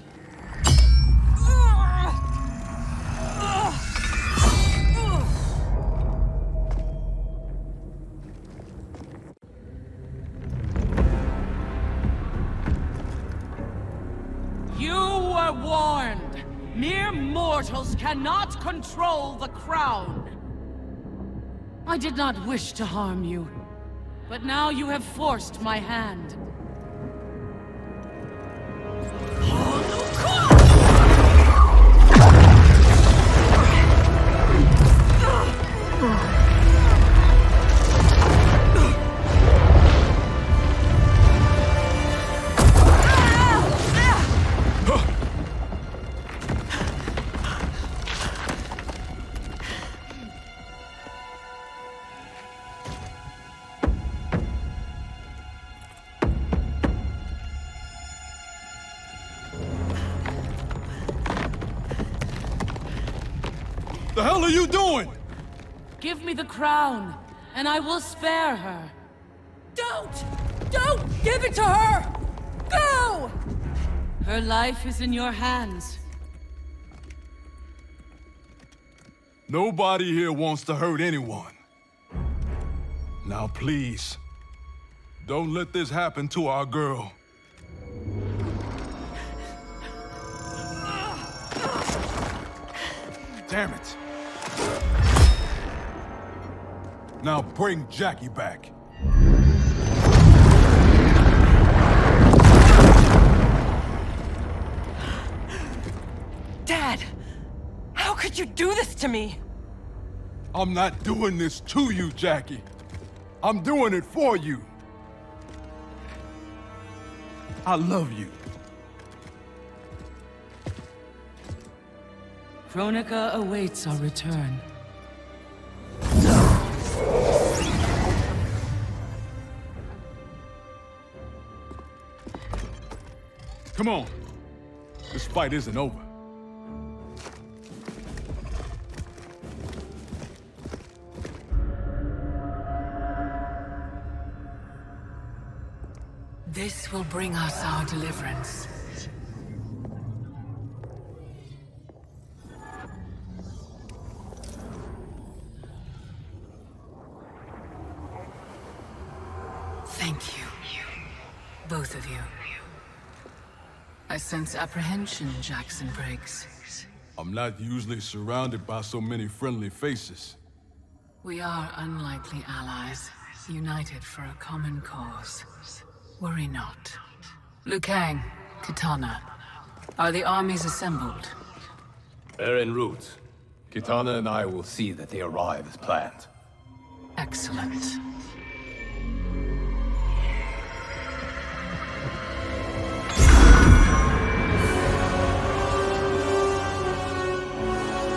You were warned. Mere mortals cannot control the crown. I did not wish to harm you, but now you have forced my hand. The hell are you doing? Give me the crown, and I will spare her. Don't! Don't give it to her! Go! Her life is in your hands. Nobody here wants to hurt anyone. Now please, don't let this happen to our girl. Damn it. Now bring Jackie back. Dad! How could you do this to me? I'm not doing this to you, Jackie. I'm doing it for you. I love you. Kronika awaits our return. Come on. This fight isn't over. This will bring us our deliverance. Thank you. Both of you. I sense apprehension, Jackson Briggs. I'm not usually surrounded by so many friendly faces. We are unlikely allies, united for a common cause. Worry not. Liu Kang, Kitana, are the armies assembled? They're en route. Kitana and I will see that they arrive as planned. Excellent.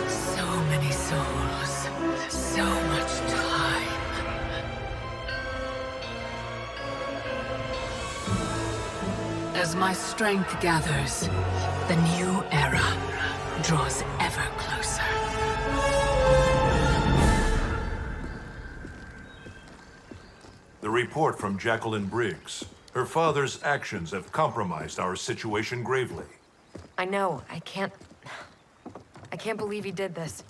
So many souls. So much time. As my strength gathers, the new era draws ever closer. The report from Jacqueline Briggs. Her father's actions have compromised our situation gravely. I know. I can't believe he did this.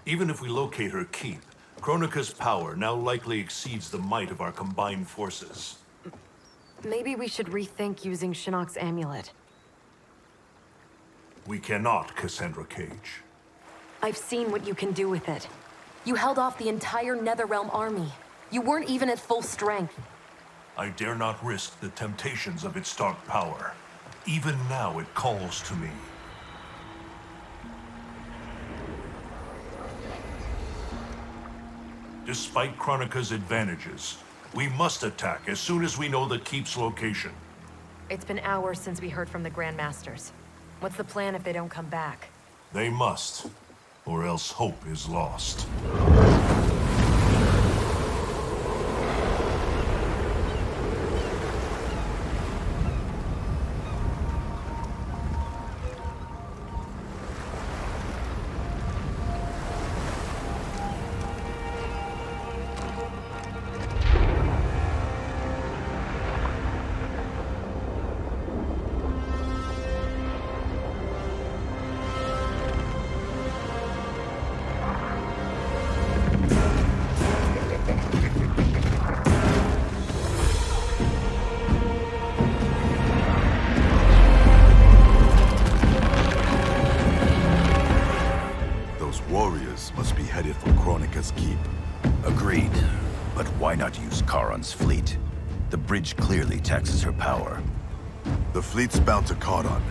Even if we locate her keep, Kronika's power now likely exceeds the might of our combined forces. Maybe we should rethink using Shinnok's amulet. We cannot, Cassandra Cage. I've seen what you can do with it. You held off the entire Netherrealm army. You weren't even at full strength. I dare not risk the temptations of its dark power. Even now it calls to me. despite Kronika's advantages. We must attack as soon as we know the keep's location. It's been hours since we heard from the Grand Masters. What's the plan if they don't come back? They must, or else hope is lost. Warriors must be headed for Kronika's keep. Agreed. But why not use Charon's fleet? The bridge clearly taxes her power. The fleet's bound to Charon.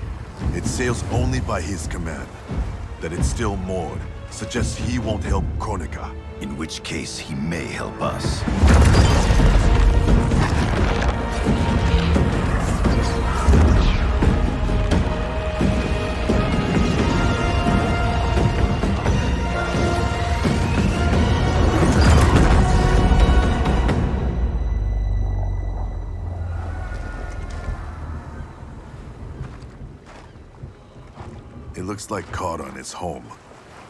It sails only by his command. That it's still moored suggests he won't help Kronika. In which case, he may help us. It looks like Charon is home.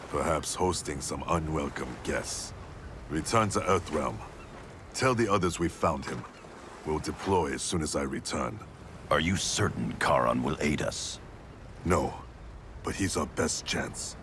Perhaps hosting some unwelcome guests. Return to Earthrealm. Tell the others we found him. We'll deploy as soon as I return. Are you certain Charon will aid us? No, but he's our best chance.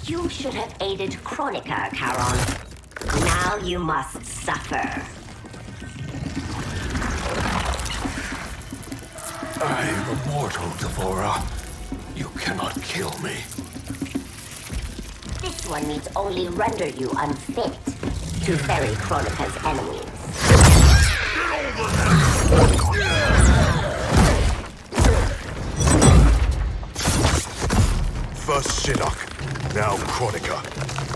You should have aided Kronika, Charon. Now you must suffer. I am immortal, Devora. You cannot kill me. This one needs only render you unfit to ferry Kronika's enemies. First Shinnok, now Kronika.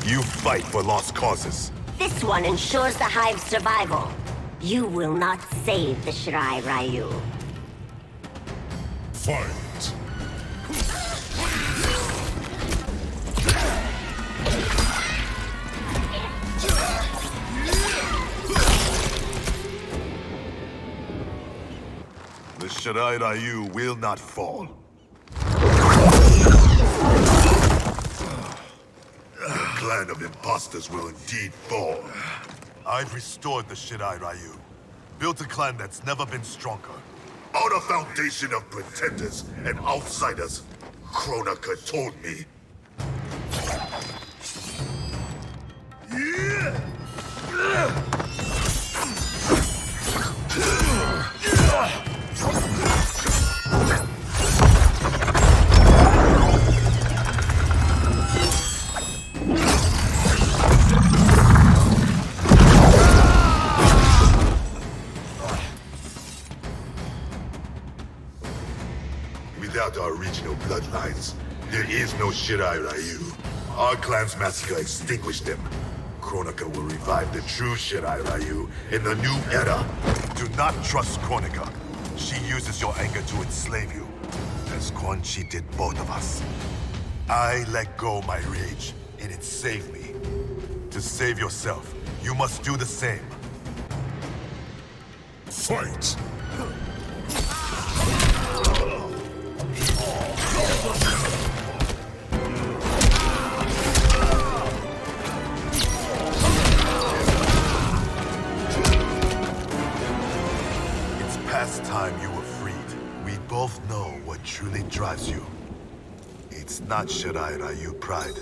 You fight for lost causes. This one ensures the Hive's survival. You will not save the Shirai Ryu. Fight! The Shirai Ryu will not fall. The clan of imposters will indeed fall. I've restored the Shirai Ryu. Built a clan that's never been stronger. On a foundation of pretenders and outsiders, Kronika told me. Without our regional bloodlines, there is no Shirai Ryu. Our clan's massacre extinguished them. Kronika will revive the true Shirai Ryu in the new era. Do not trust Kronika. She uses your anger to enslave you, as Quan Chi did both of us. I let go my rage, and it saved me. To save yourself, you must do the same. Fight! It's past time you were freed. We both know what truly drives you. It's not Shirai Ryu pride.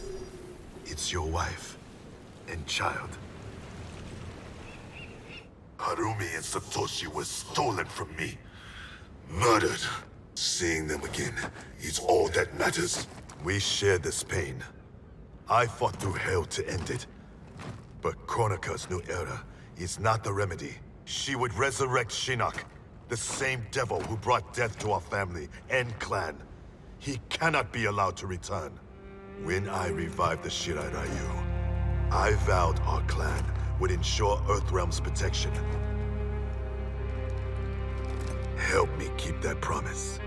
It's your wife and child. Harumi and Satoshi were stolen from me. Murdered. Seeing them again is all that matters. We share this pain. I fought through hell to end it. But Kronika's new era is not the remedy. She would resurrect Shinnok, the same devil who brought death to our family and clan. He cannot be allowed to return. When I revived the Shirai Ryu, I vowed our clan would ensure Earthrealm's protection. Help me keep that promise.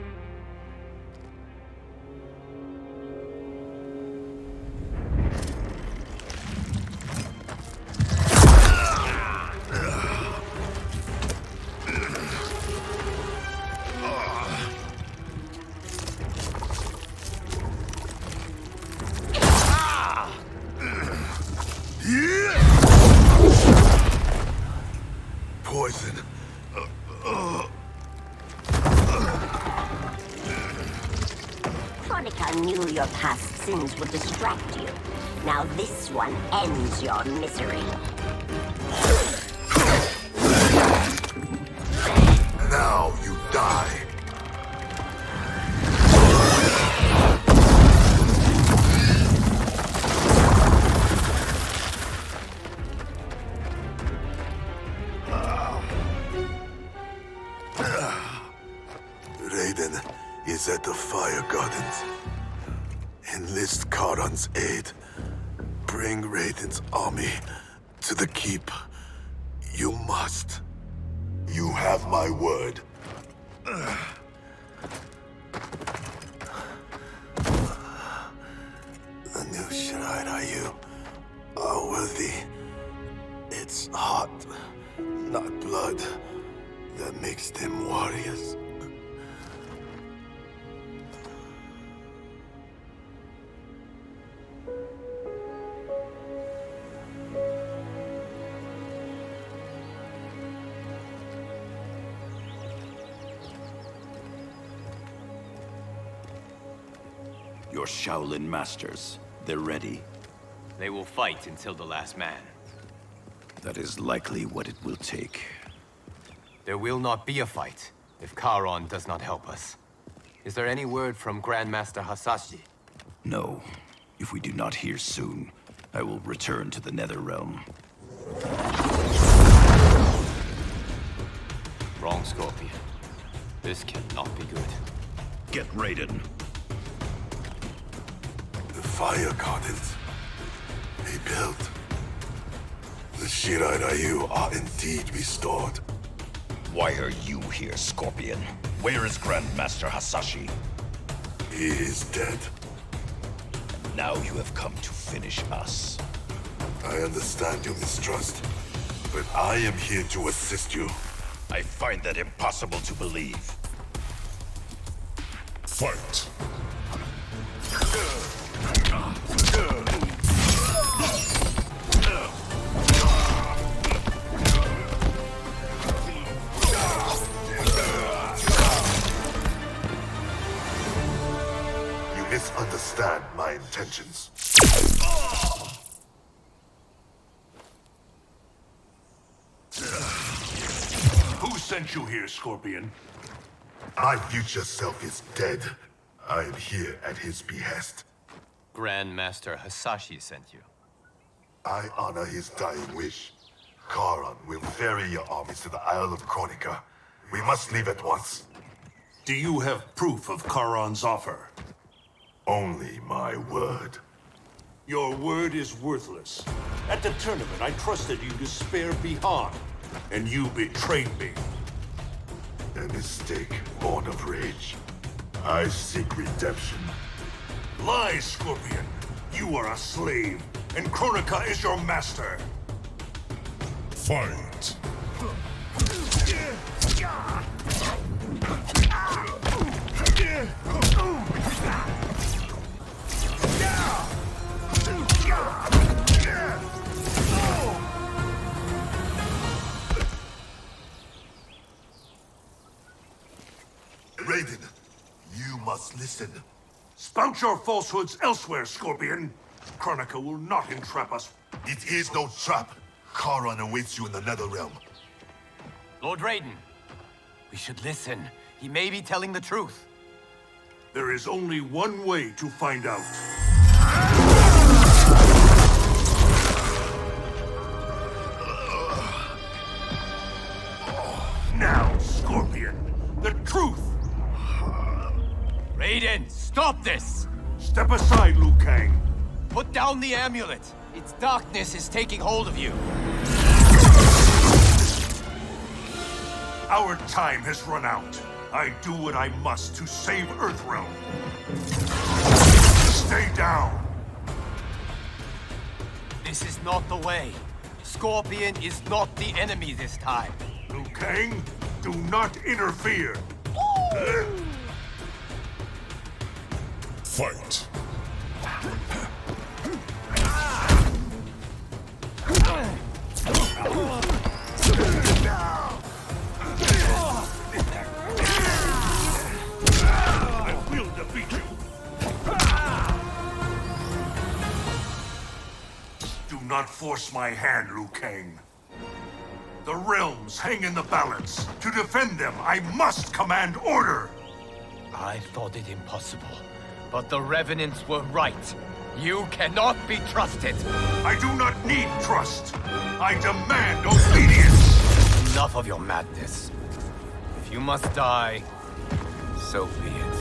Poison. Kronika knew your past sins would distract you. Now this one ends your misery. Now you die. Raiden is at the Fire Gardens. Enlist Karan's aid. Bring Raiden's army to the keep. You must. You have my word. The new Shirai Ryu are worthy. It's heart, not blood, that makes them warriors. Your Shaolin masters, they're ready. They will fight until the last man. That is likely what it will take. There will not be a fight if Karon does not help us. Is there any word from Grandmaster Hasashi? No. If we do not hear soon, I will return to the Netherrealm. Wrong, Scorpion. This cannot be good. Get Raiden. The Fire Gardens. Rebuilt. The Shirai Ryu are indeed restored. Why are you here, Scorpion? Where is Grandmaster Hasashi? He is dead. Now you have come to finish us. I understand your mistrust, but I am here to assist you. I find that impossible to believe. Fight! You misunderstand my intentions. Who sent you here, Scorpion? My future self is dead. I am here at his behest. Grandmaster Hasashi sent you. I honor his dying wish. Karan will ferry your armies to the Isle of Kronika. We must leave at once. Do you have proof of Karan's offer? Only my word. Your word is worthless. At the tournament, I trusted you to spare Bihan, and you betrayed me. A mistake born of rage. I seek redemption. Lies, Scorpion. You are a slave, and Kronika is your master. Fight! Raiden, you must listen. Spout your falsehoods elsewhere, Scorpion. Kronika will not entrap us. It is no trap. Karan awaits you in the Netherrealm. Lord Raiden, we should listen. He may be telling the truth. There is only one way to find out. Now, Scorpion, the truth! Raiden, stop this! Step aside, Liu Kang. Put down the amulet. Its darkness is taking hold of you. Our time has run out. I do what I must to save Earthrealm. Stay down. This is not the way. Scorpion is not the enemy this time. Liu Kang, do not interfere. Fight. I will defeat you. Do not force my hand, Liu Kang. The realms hang in the balance. To defend them, I must command order. I thought it impossible, but the Revenants were right. You cannot be trusted. I do not need trust. I demand obedience. Enough of your madness. If you must die, so be it.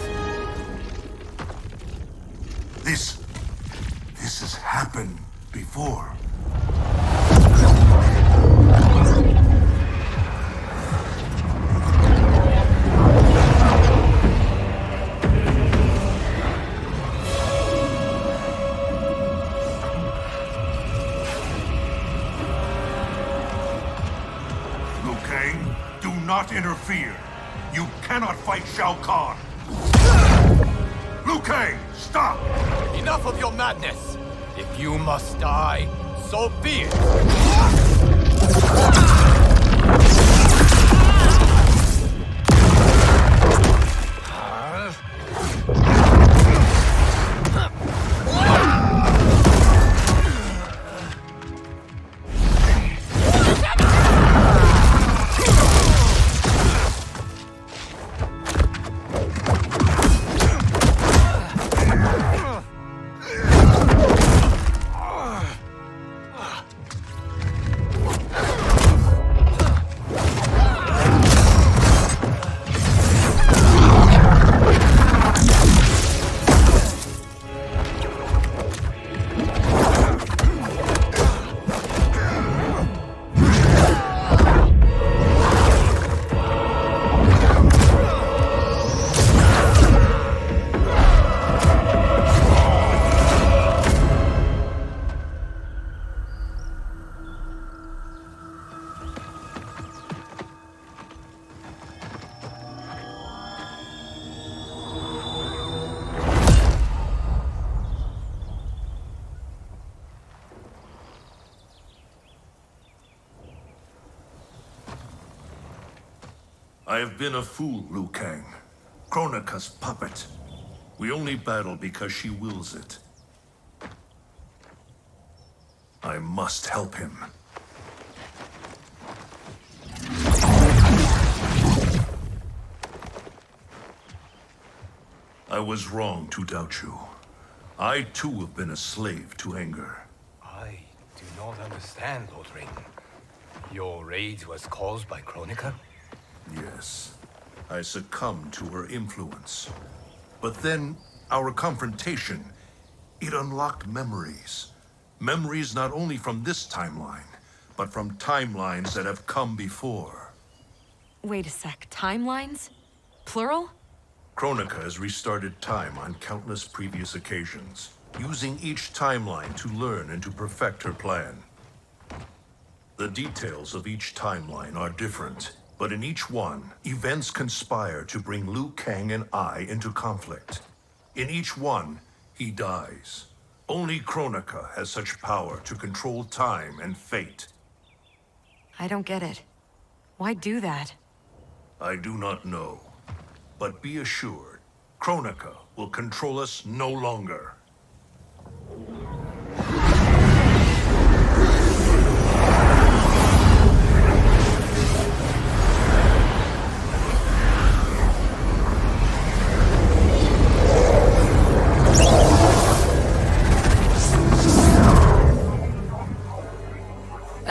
This has happened before. Not interfere. You cannot fight Shao Kahn. Liu Kang, stop! Enough of your madness. If you must die, so be it. I have been a fool, Liu Kang. Kronika's puppet. We only battle because she wills it. I must help him. I was wrong to doubt you. I too have been a slave to anger. I do not understand, Lord Raiden. Your rage was caused by Kronika? Yes. I succumbed to her influence. But then, our confrontation, it unlocked memories. Memories not only from this timeline, but from timelines that have come before. Wait a sec, timelines? Plural? Kronika has restarted time on countless previous occasions, using each timeline to learn and to perfect her plan. The details of each timeline are different, but in each one, events conspire to bring Liu Kang and I into conflict. In each one, he dies. Only Kronika has such power to control time and fate. I don't get it. Why do that? I do not know. But be assured, Kronika will control us no longer.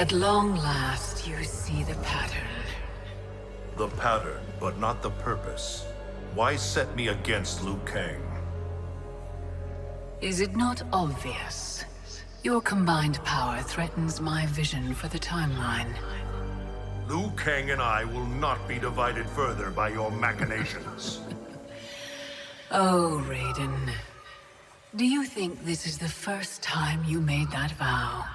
At long last, you see the pattern. The pattern, but not the purpose. Why set me against Liu Kang? Is it not obvious? Your combined power threatens my vision for the timeline. Liu Kang and I will not be divided further by your machinations. Oh, Raiden. Do you think this is the first time you made that vow?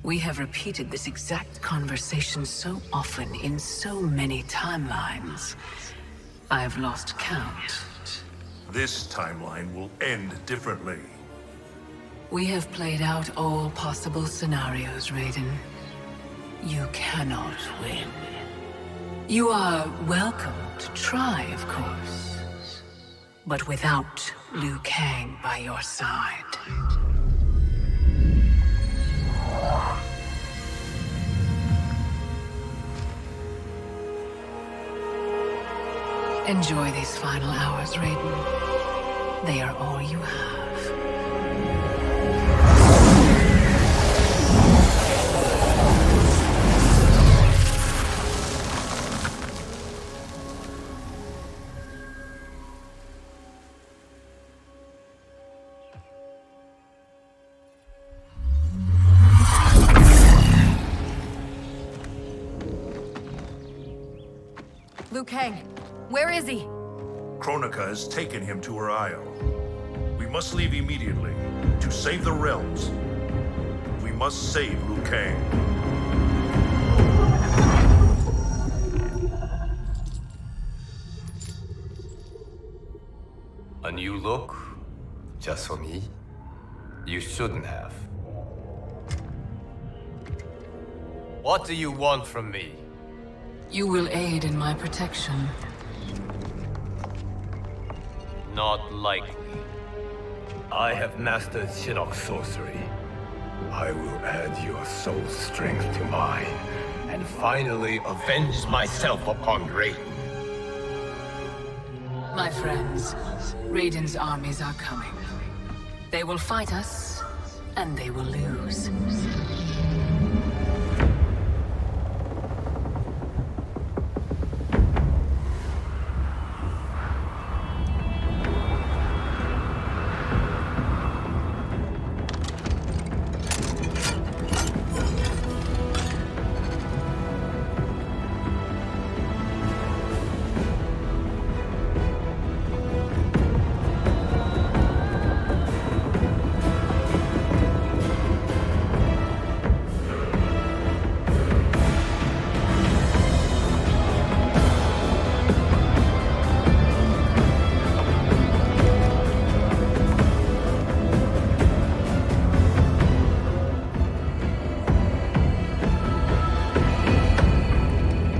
We have repeated this exact conversation so often in so many timelines. I've lost count. This timeline will end differently. We have played out all possible scenarios, Raiden. You cannot win. You are welcome to try, of course. But without Liu Kang by your side. Enjoy these final hours, Raiden. They are all you have. Liu Kang, where is he? Kronika has taken him to her isle. We must leave immediately to save the realms. We must save Liu Kang. A new look? Just for me? You shouldn't have. What do you want from me? You will aid in my protection. Not likely. I have mastered Shinnok's sorcery. I will add your soul strength to mine, and finally avenge myself upon Raiden. My friends, Raiden's armies are coming. They will fight us, and they will lose.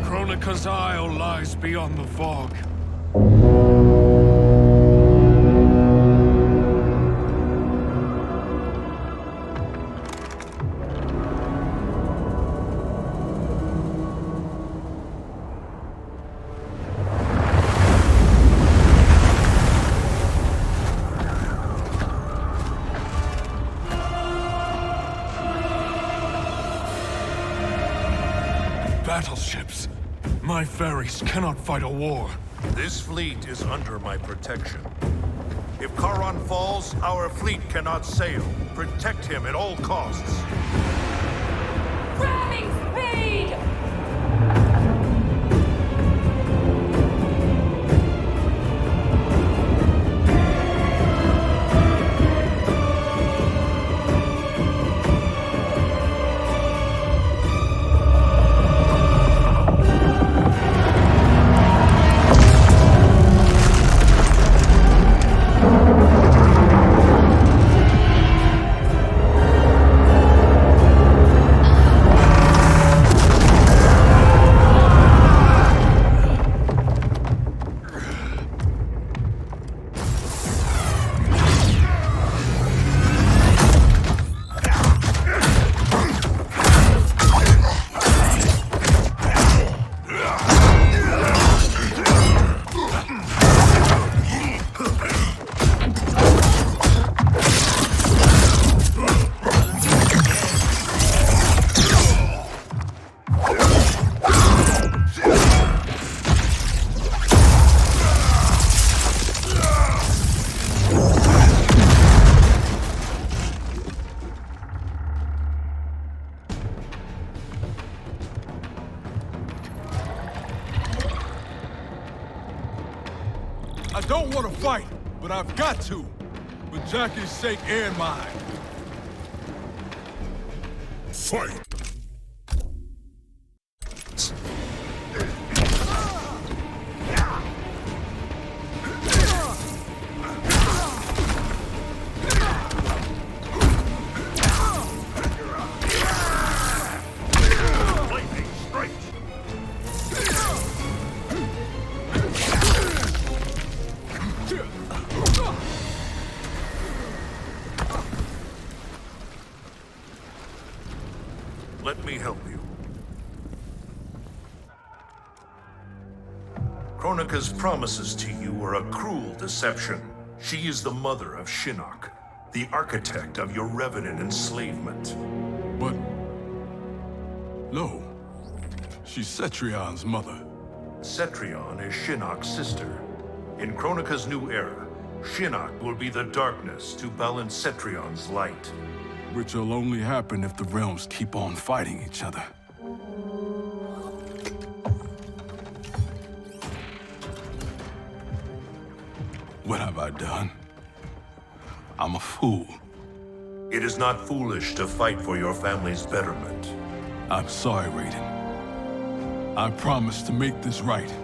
Kronika's Isle lies beyond the fog. Battleships. My ferries cannot fight a war. This fleet is under my protection. If Charon falls, our fleet cannot sail. Protect him at all costs. Ramming speed! I don't want to fight, but I've got to. For Jackie's sake and mine. Fight! Let me help you. Kronika's promises to you are a cruel deception. She is the mother of Shinnok, the architect of your revenant enslavement. But... no. She's Cetrion's mother. Cetrion is Shinnok's sister. In Kronika's new era, Shinnok will be the darkness to balance Cetrion's light. Which will only happen if the realms keep on fighting each other. What have I done? I'm a fool. It is not foolish to fight for your family's betterment. I'm sorry, Raiden. I promise to make this right.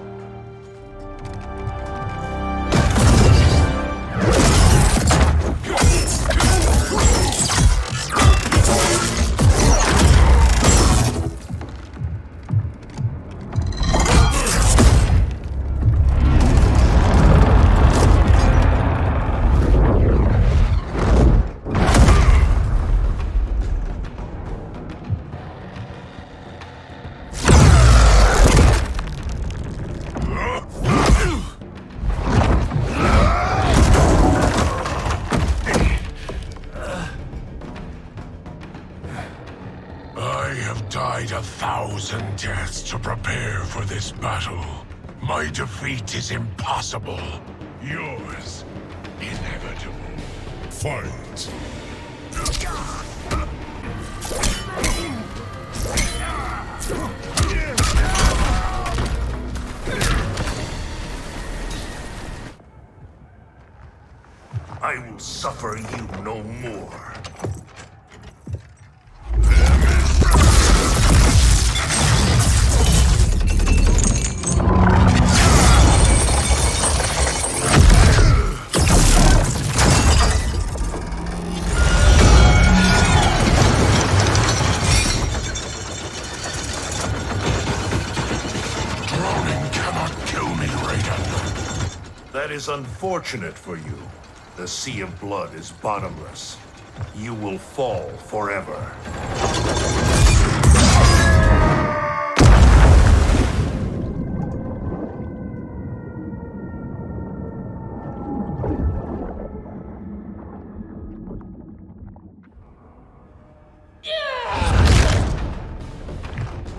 Died 1,000 deaths to prepare for this battle. My defeat is impossible. Yours, inevitable. Fight! I will suffer you no more. That is unfortunate for you. The Sea of Blood is bottomless. You will fall forever.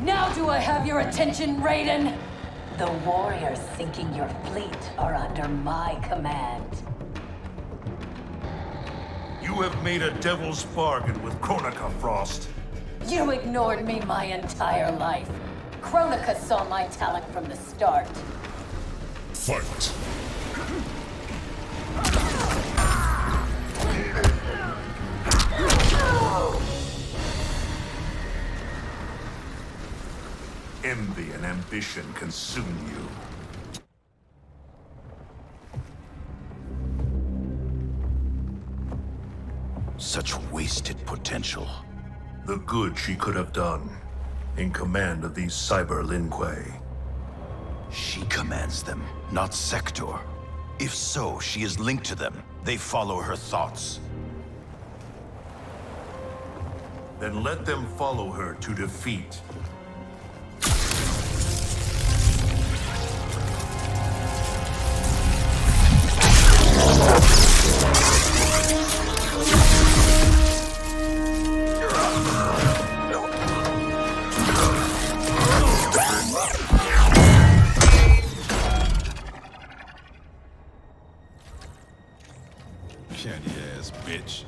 Now do I have your attention, Raiden? The warriors sinking your fleet are under my command. You have made a devil's bargain with Kronika, Frost. You ignored me my entire life. Kronika saw my talent from the start. Fight! Envy and ambition consume you. Such wasted potential. The good she could have done in command of these Cyber Linque. She commands them, not Sector. If so, she is linked to them. They follow her thoughts. Then let them follow her to defeat. Candy-ass bitch.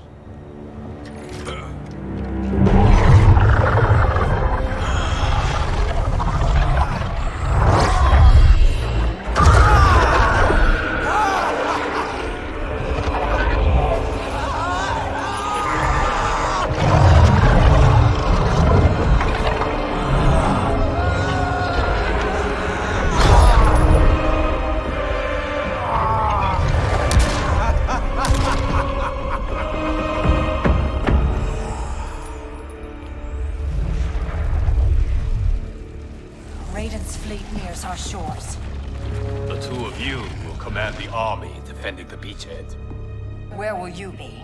Raiden's fleet nears our shores. The two of you will command the army defending the beachhead. Where will you be?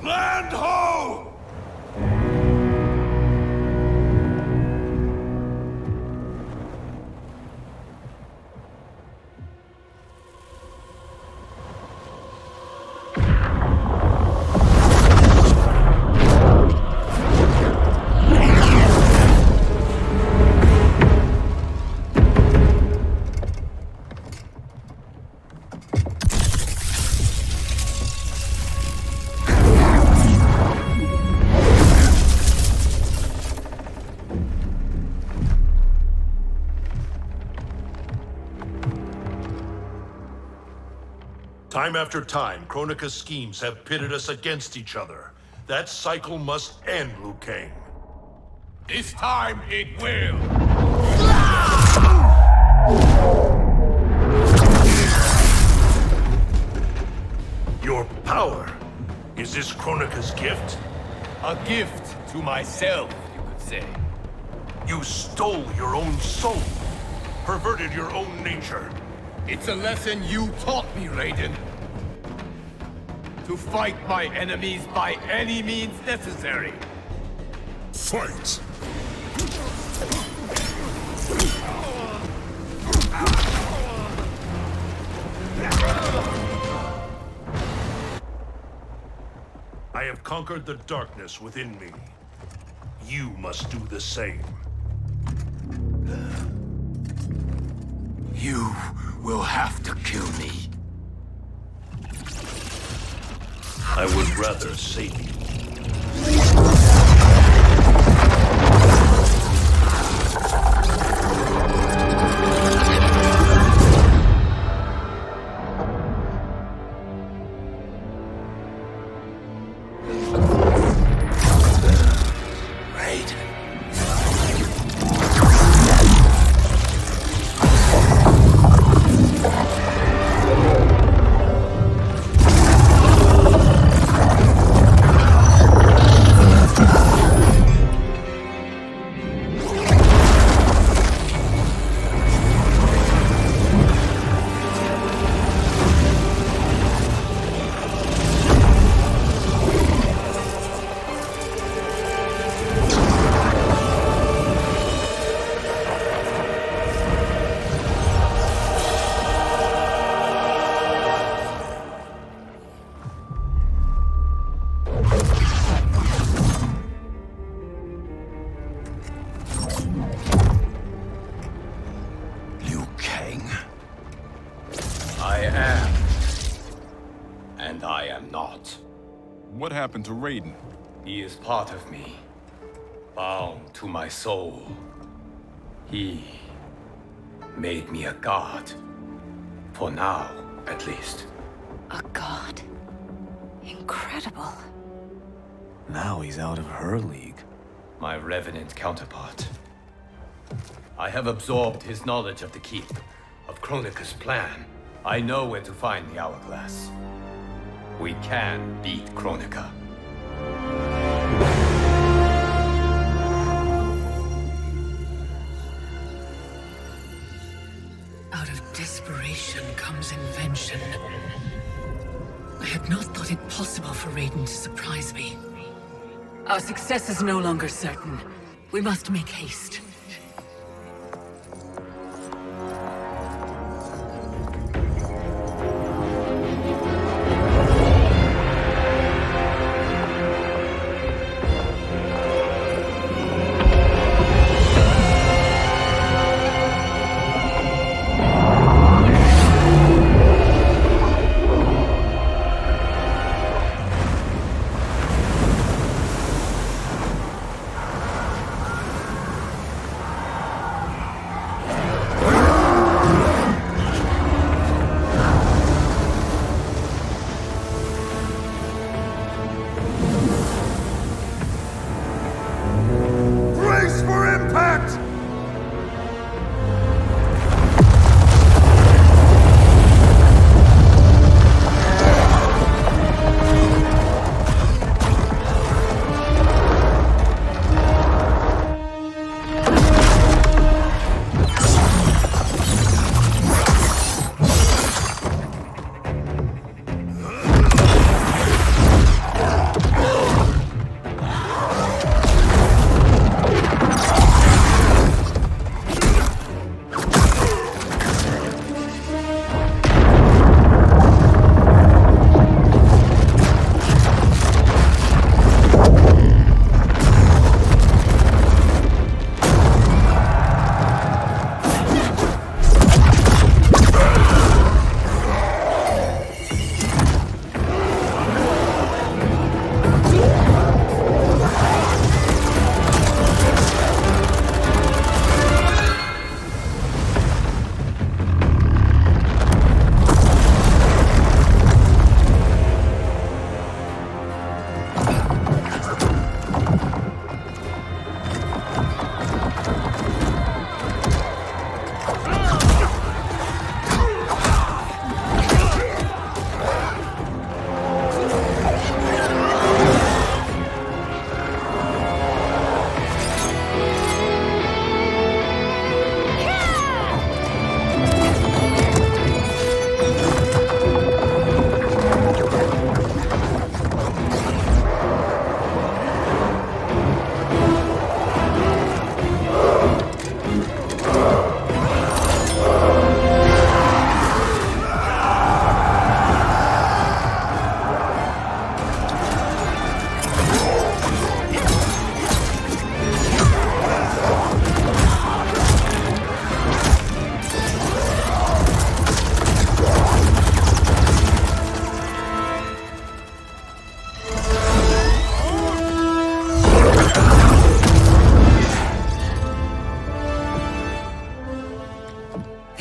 Land ho! Time after time, Kronika's schemes have pitted us against each other. That cycle must end, Liu Kang. This time it will! Your power. Is this Kronika's gift? A gift to myself, you could say. You stole your own soul. Perverted your own nature. It's a lesson you taught me, Raiden. To fight my enemies by any means necessary. Fight! I have conquered the darkness within me. You must do the same. You will have to kill me. I would rather save you. What happened to Raiden? He is part of me, bound to my soul. He made me a god. For now, at least. A god? Incredible. Now he's out of her league. My revenant counterpart. I have absorbed his knowledge of the Keep, of Kronika's plan. I know where to find the Hourglass. We can beat Kronika. Out of desperation comes invention. I had not thought it possible for Raiden to surprise me. Our success is no longer certain. We must make haste.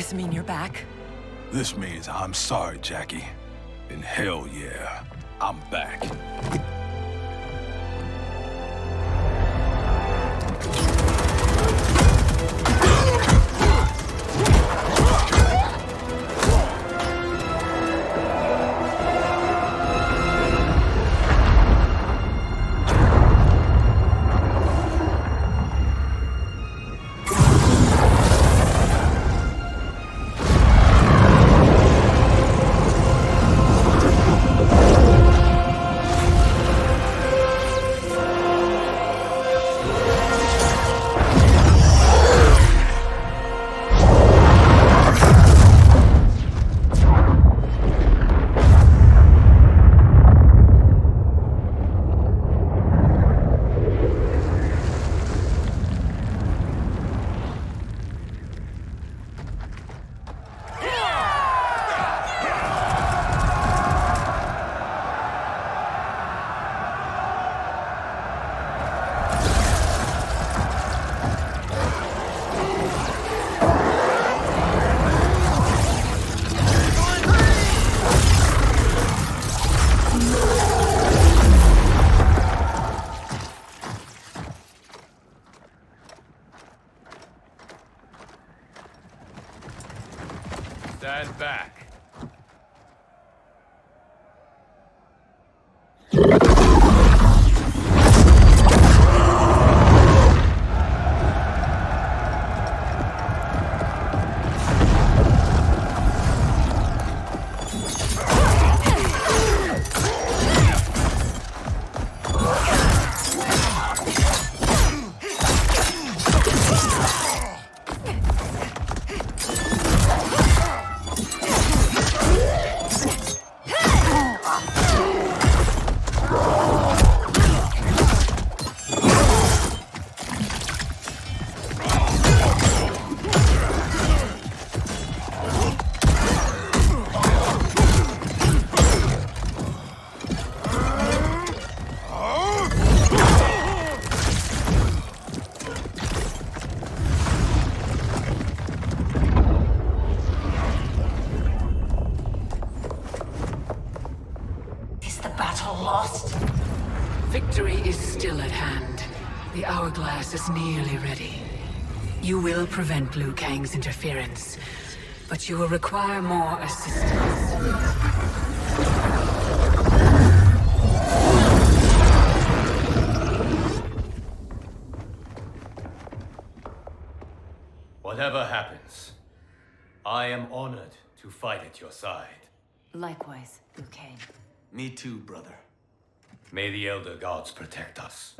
this mean you're back? This means I'm sorry, Jackie. And hell yeah, I'm back. Stand back. Victory is still at hand. The hourglass is nearly ready. You will prevent Liu Kang's interference, but you will require more assistance. Whatever happens, I am honored to fight at your side. Likewise, Liu Kang. Me too, brother. May the Elder Gods protect us.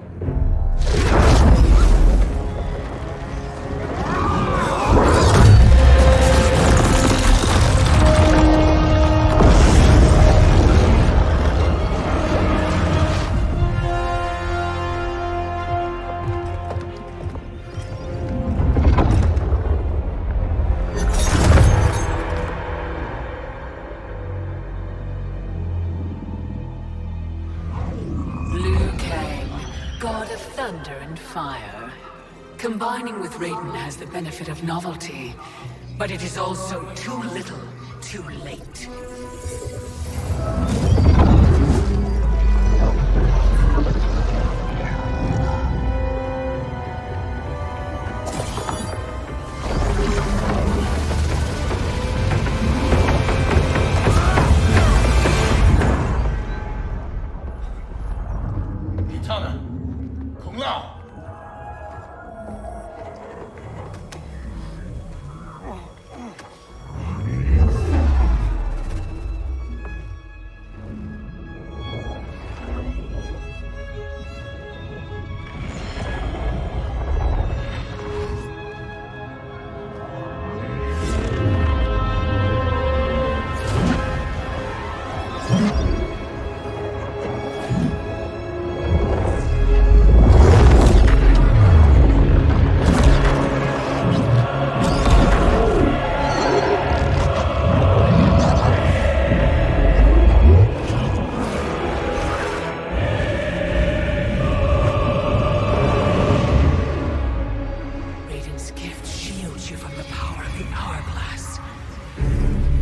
God of thunder and fire. Combining with Raiden has the benefit of novelty, but it is also too little, too late.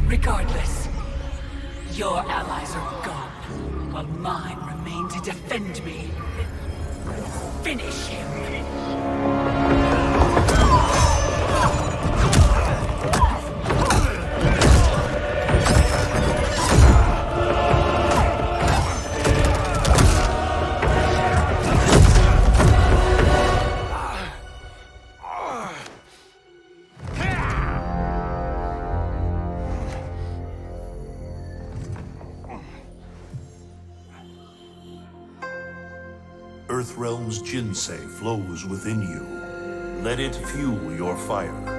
Regardless, your allies are gone, while mine remain to defend me. Finish him! Earthrealm's Jinsei flows within you. Let it fuel your fire.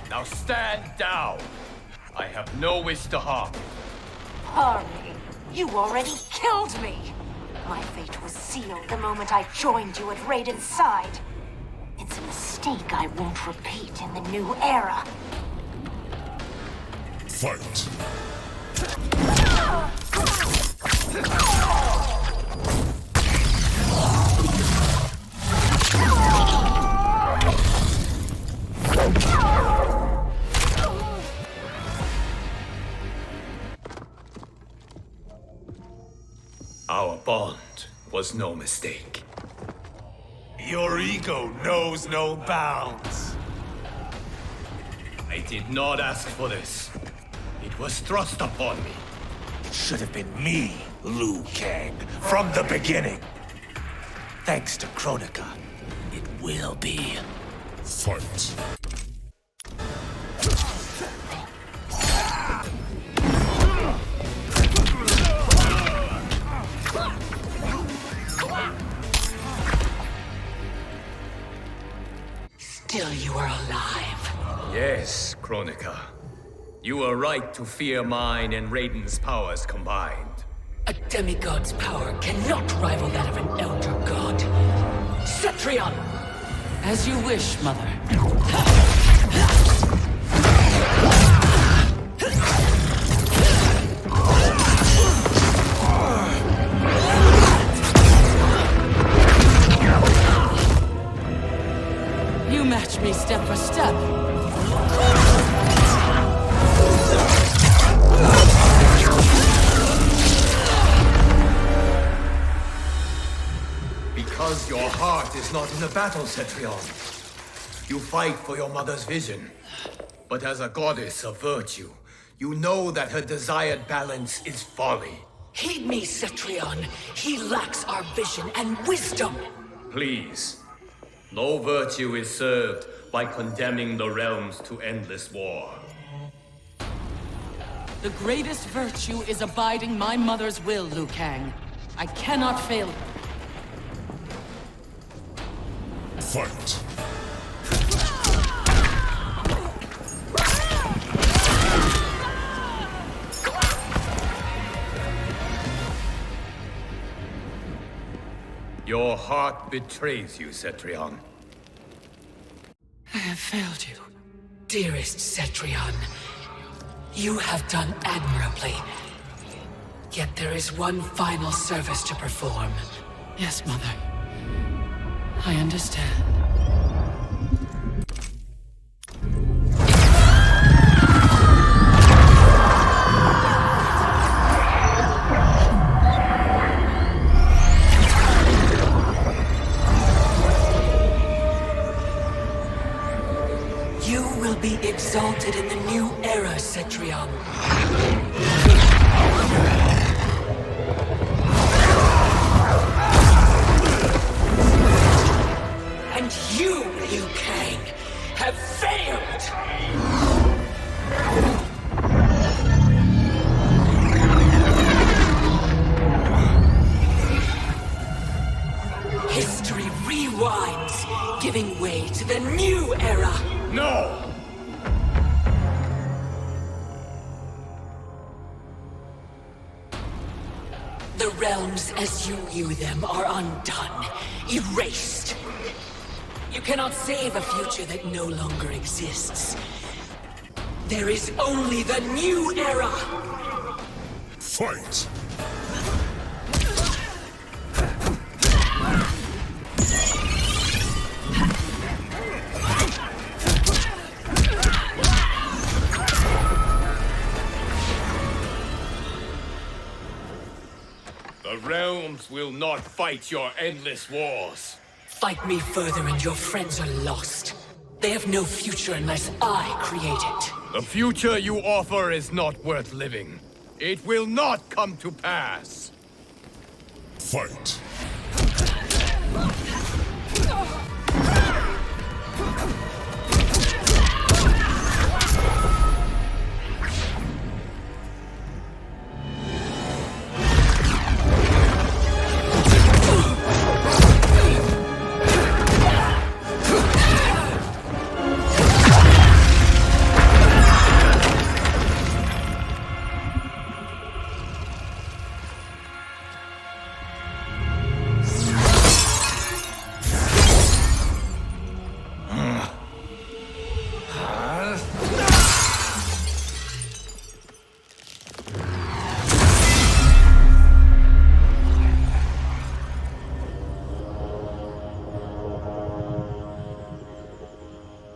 Now stand down! I have no wish to harm you. Harm me? You already killed me! My fate was sealed the moment I joined you at Raiden's side. It's a mistake I won't repeat in the new era. Fight! Our bond was no mistake. Your ego knows no bounds. I did not ask for this. It was thrust upon me. It should have been me, Liu Kang, from the beginning. Thanks to Kronika, it will be. Fight. Still you are alive. Yes, Kronika. You were right to fear mine and Raiden's powers combined. A demigod's power cannot rival that of an elder god. Cetrion! As you wish, Mother. You match me step for step. Because your heart is not in the battle, Cetrion. You fight for your mother's vision. But as a goddess of virtue, you know that her desired balance is folly. Heed me, Cetrion. He lacks our vision and wisdom. Please. No virtue is served by condemning the realms to endless war. The greatest virtue is abiding my mother's will, Liu Kang. I cannot fail. Fight. Your heart betrays you, Cetrion. I have failed you, dearest Cetrion. You have done admirably. Yet there is one final service to perform. Yes, Mother. I understand. You will be exalted in the new era, Cetrion. And you, Liu Kang, have failed! realms as you knew them are undone, erased. You cannot save a future that no longer exists. There is only the new era! Fight! The realms will not fight your endless wars. Fight me further and your friends are lost. They have no future unless I create it. The future you offer is not worth living. It will not come to pass. Fight!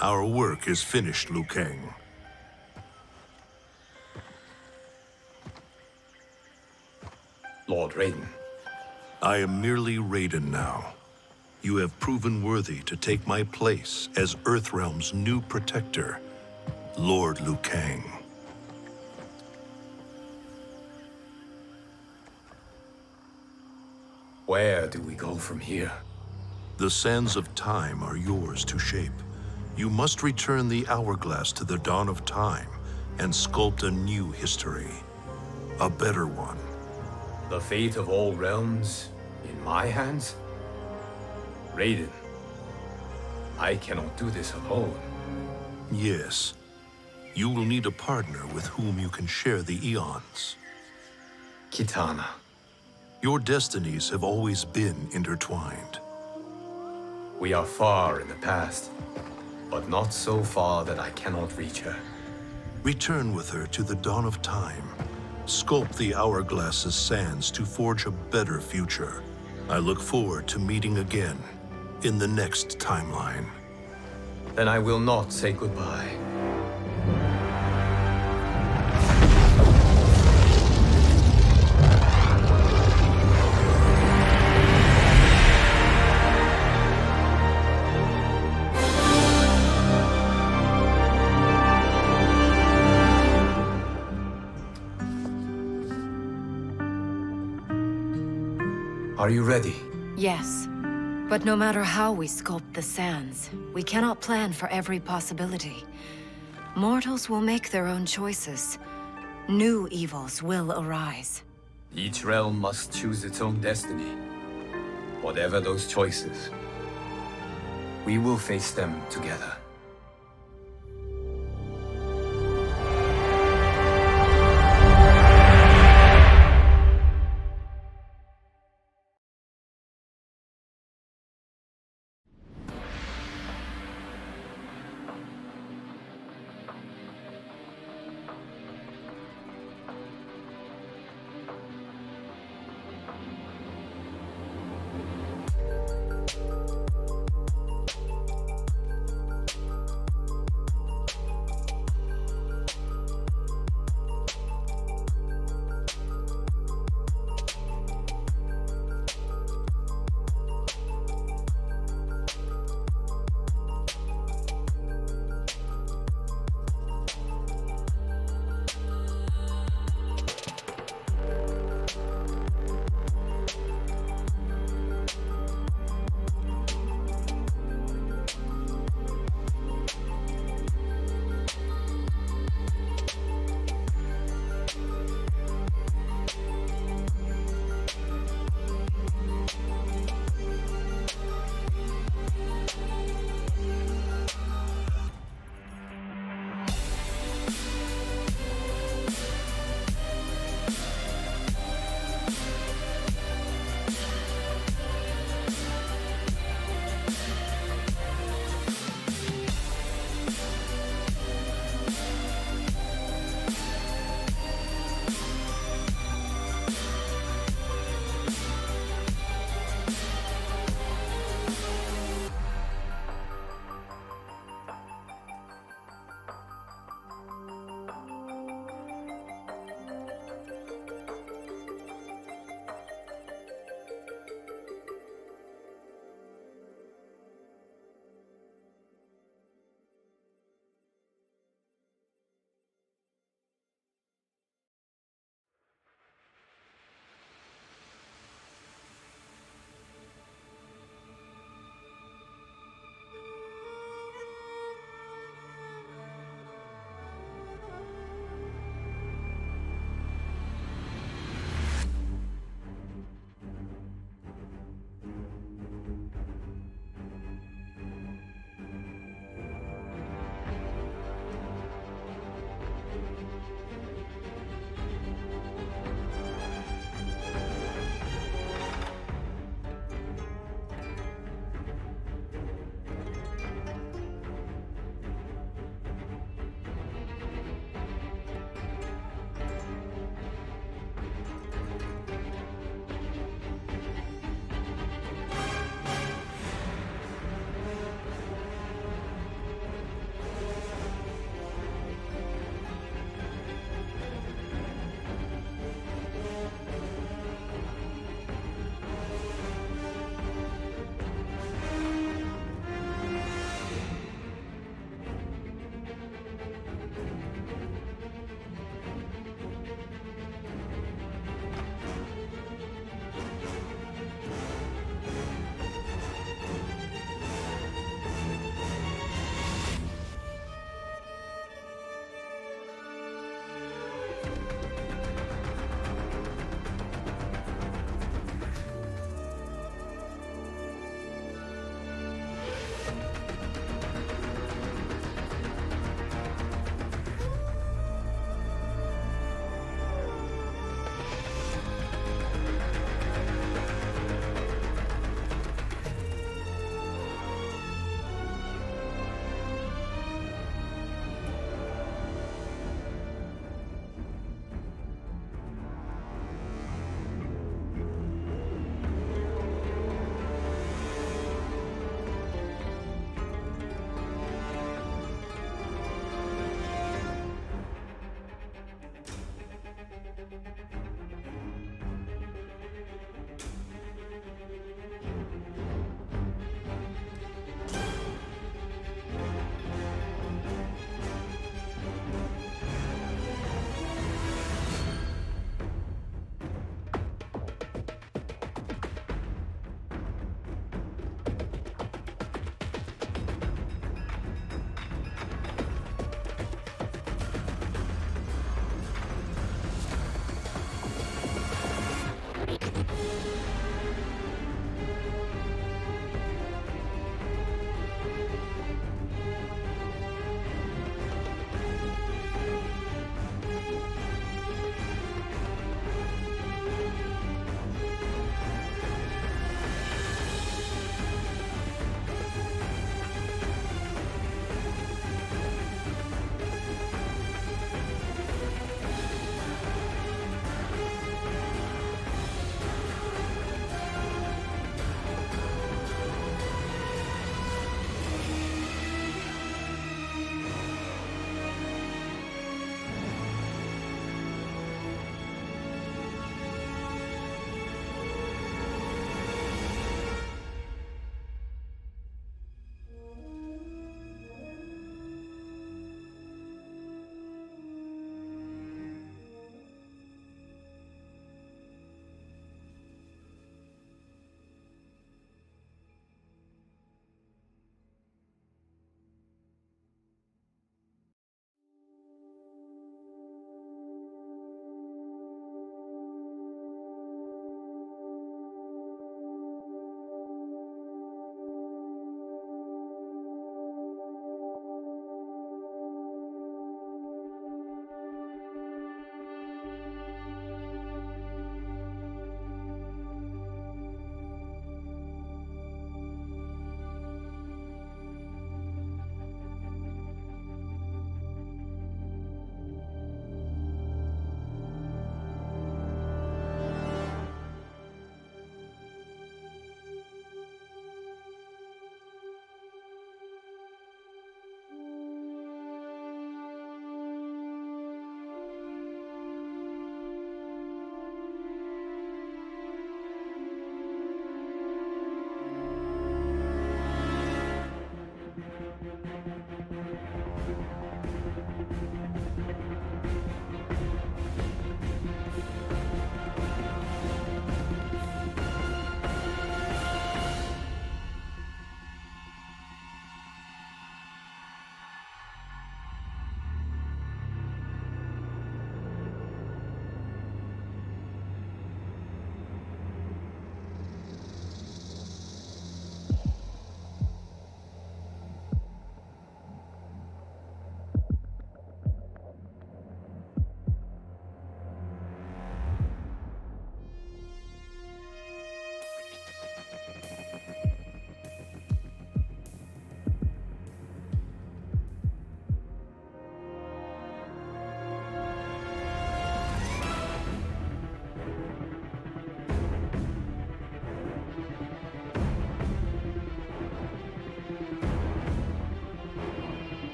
Our work is finished, Liu Kang. Lord Raiden. I am merely Raiden now. You have proven worthy to take my place as Earthrealm's new protector, Lord Liu Kang. Where do we go from here? The sands of time are yours to shape. You must return the hourglass to the dawn of time and sculpt a new history. A better one. The fate of all realms in my hands? Raiden, I cannot do this alone. Yes. You will need a partner with whom you can share the eons. Kitana. Your destinies have always been intertwined. We are far in the past, but not so far that I cannot reach her. Return with her to the dawn of time. Sculpt the hourglass's sands to forge a better future. I look forward to meeting again in the next timeline. Then I will not say goodbye. Are you ready? Yes. But no matter how we sculpt the sands, we cannot plan for every possibility. Mortals will make their own choices. New evils will arise. Each realm must choose its own destiny. Whatever those choices, we will face them together.